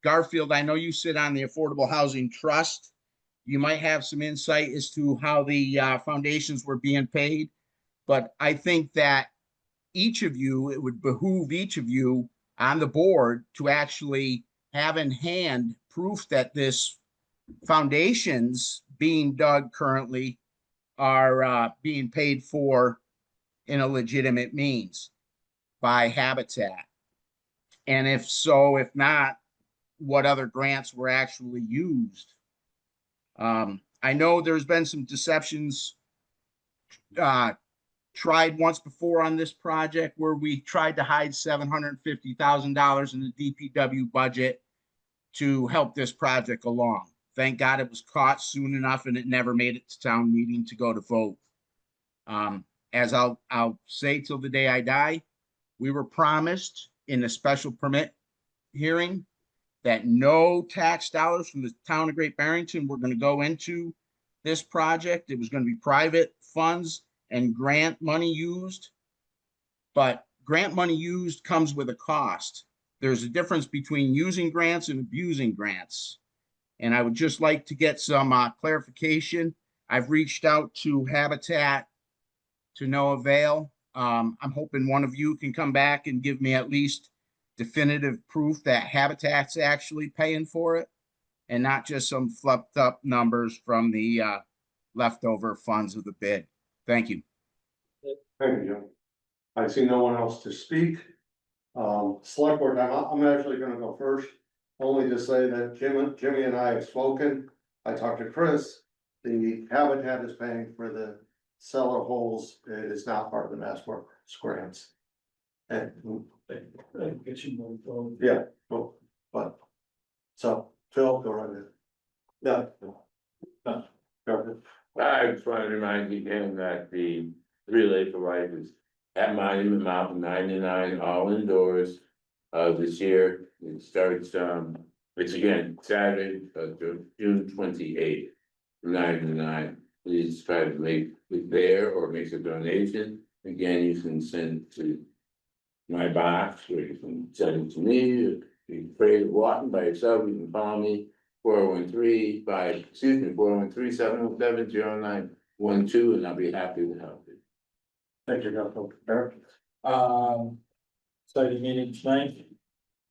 Garfield, I know you sit on the Affordable Housing Trust. You might have some insight as to how the foundations were being paid, but I think that it would behoove each of you on the board to actually have in hand proof that this foundations being dug currently are being paid for in a legitimate means by Habitat. And if so, if not, what other grants were actually used. I know there's been some deceptions tried once before on this project where we tried to hide $750,000 in the DPW budget to help this project along. Thank God it was caught soon enough and it never made it to town meeting to go to vote. As I'll say till the day I die, we were promised in the special permit hearing that no tax dollars from the town of Great Barrington were going to go into this project. It was going to be private funds and grant money used. But grant money used comes with a cost. There's a difference between using grants and abusing grants. And I would just like to get some clarification. I've reached out to Habitat to no avail. I'm hoping one of you can come back and give me at least definitive proof that Habitat's actually paying for it and not just some fluffed up numbers from the leftover funds of the bid. Thank you. Thank you, Jim. I see no one else to speak. Select board, I'm actually gonna go first, only to say that Jimmy and I have spoken. I talked to Chris. The Habitat is paying for the cellar holes. It is not part of the Mass Works grants. And Get you moved forward. yeah, well, but so Phil, go right ahead. Yeah. I just want to remind you again that the Relay for Life is at Monument Mountain 99, all indoors. This year, it starts, it's again, Saturday, June 28th, 9 to 9. Please try to make it there or make a donation. Again, you can send to my box, or you can send it to me. If you're afraid of walking by yourself, you can call me 413-707-0912, and I'll be happy to help you. Thank you, Dr. Barrett. Starting meeting tonight.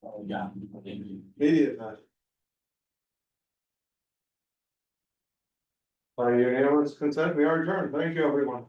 Oh, yeah. Media time. By unanimous consent, we are adjourned. Thank you, everyone.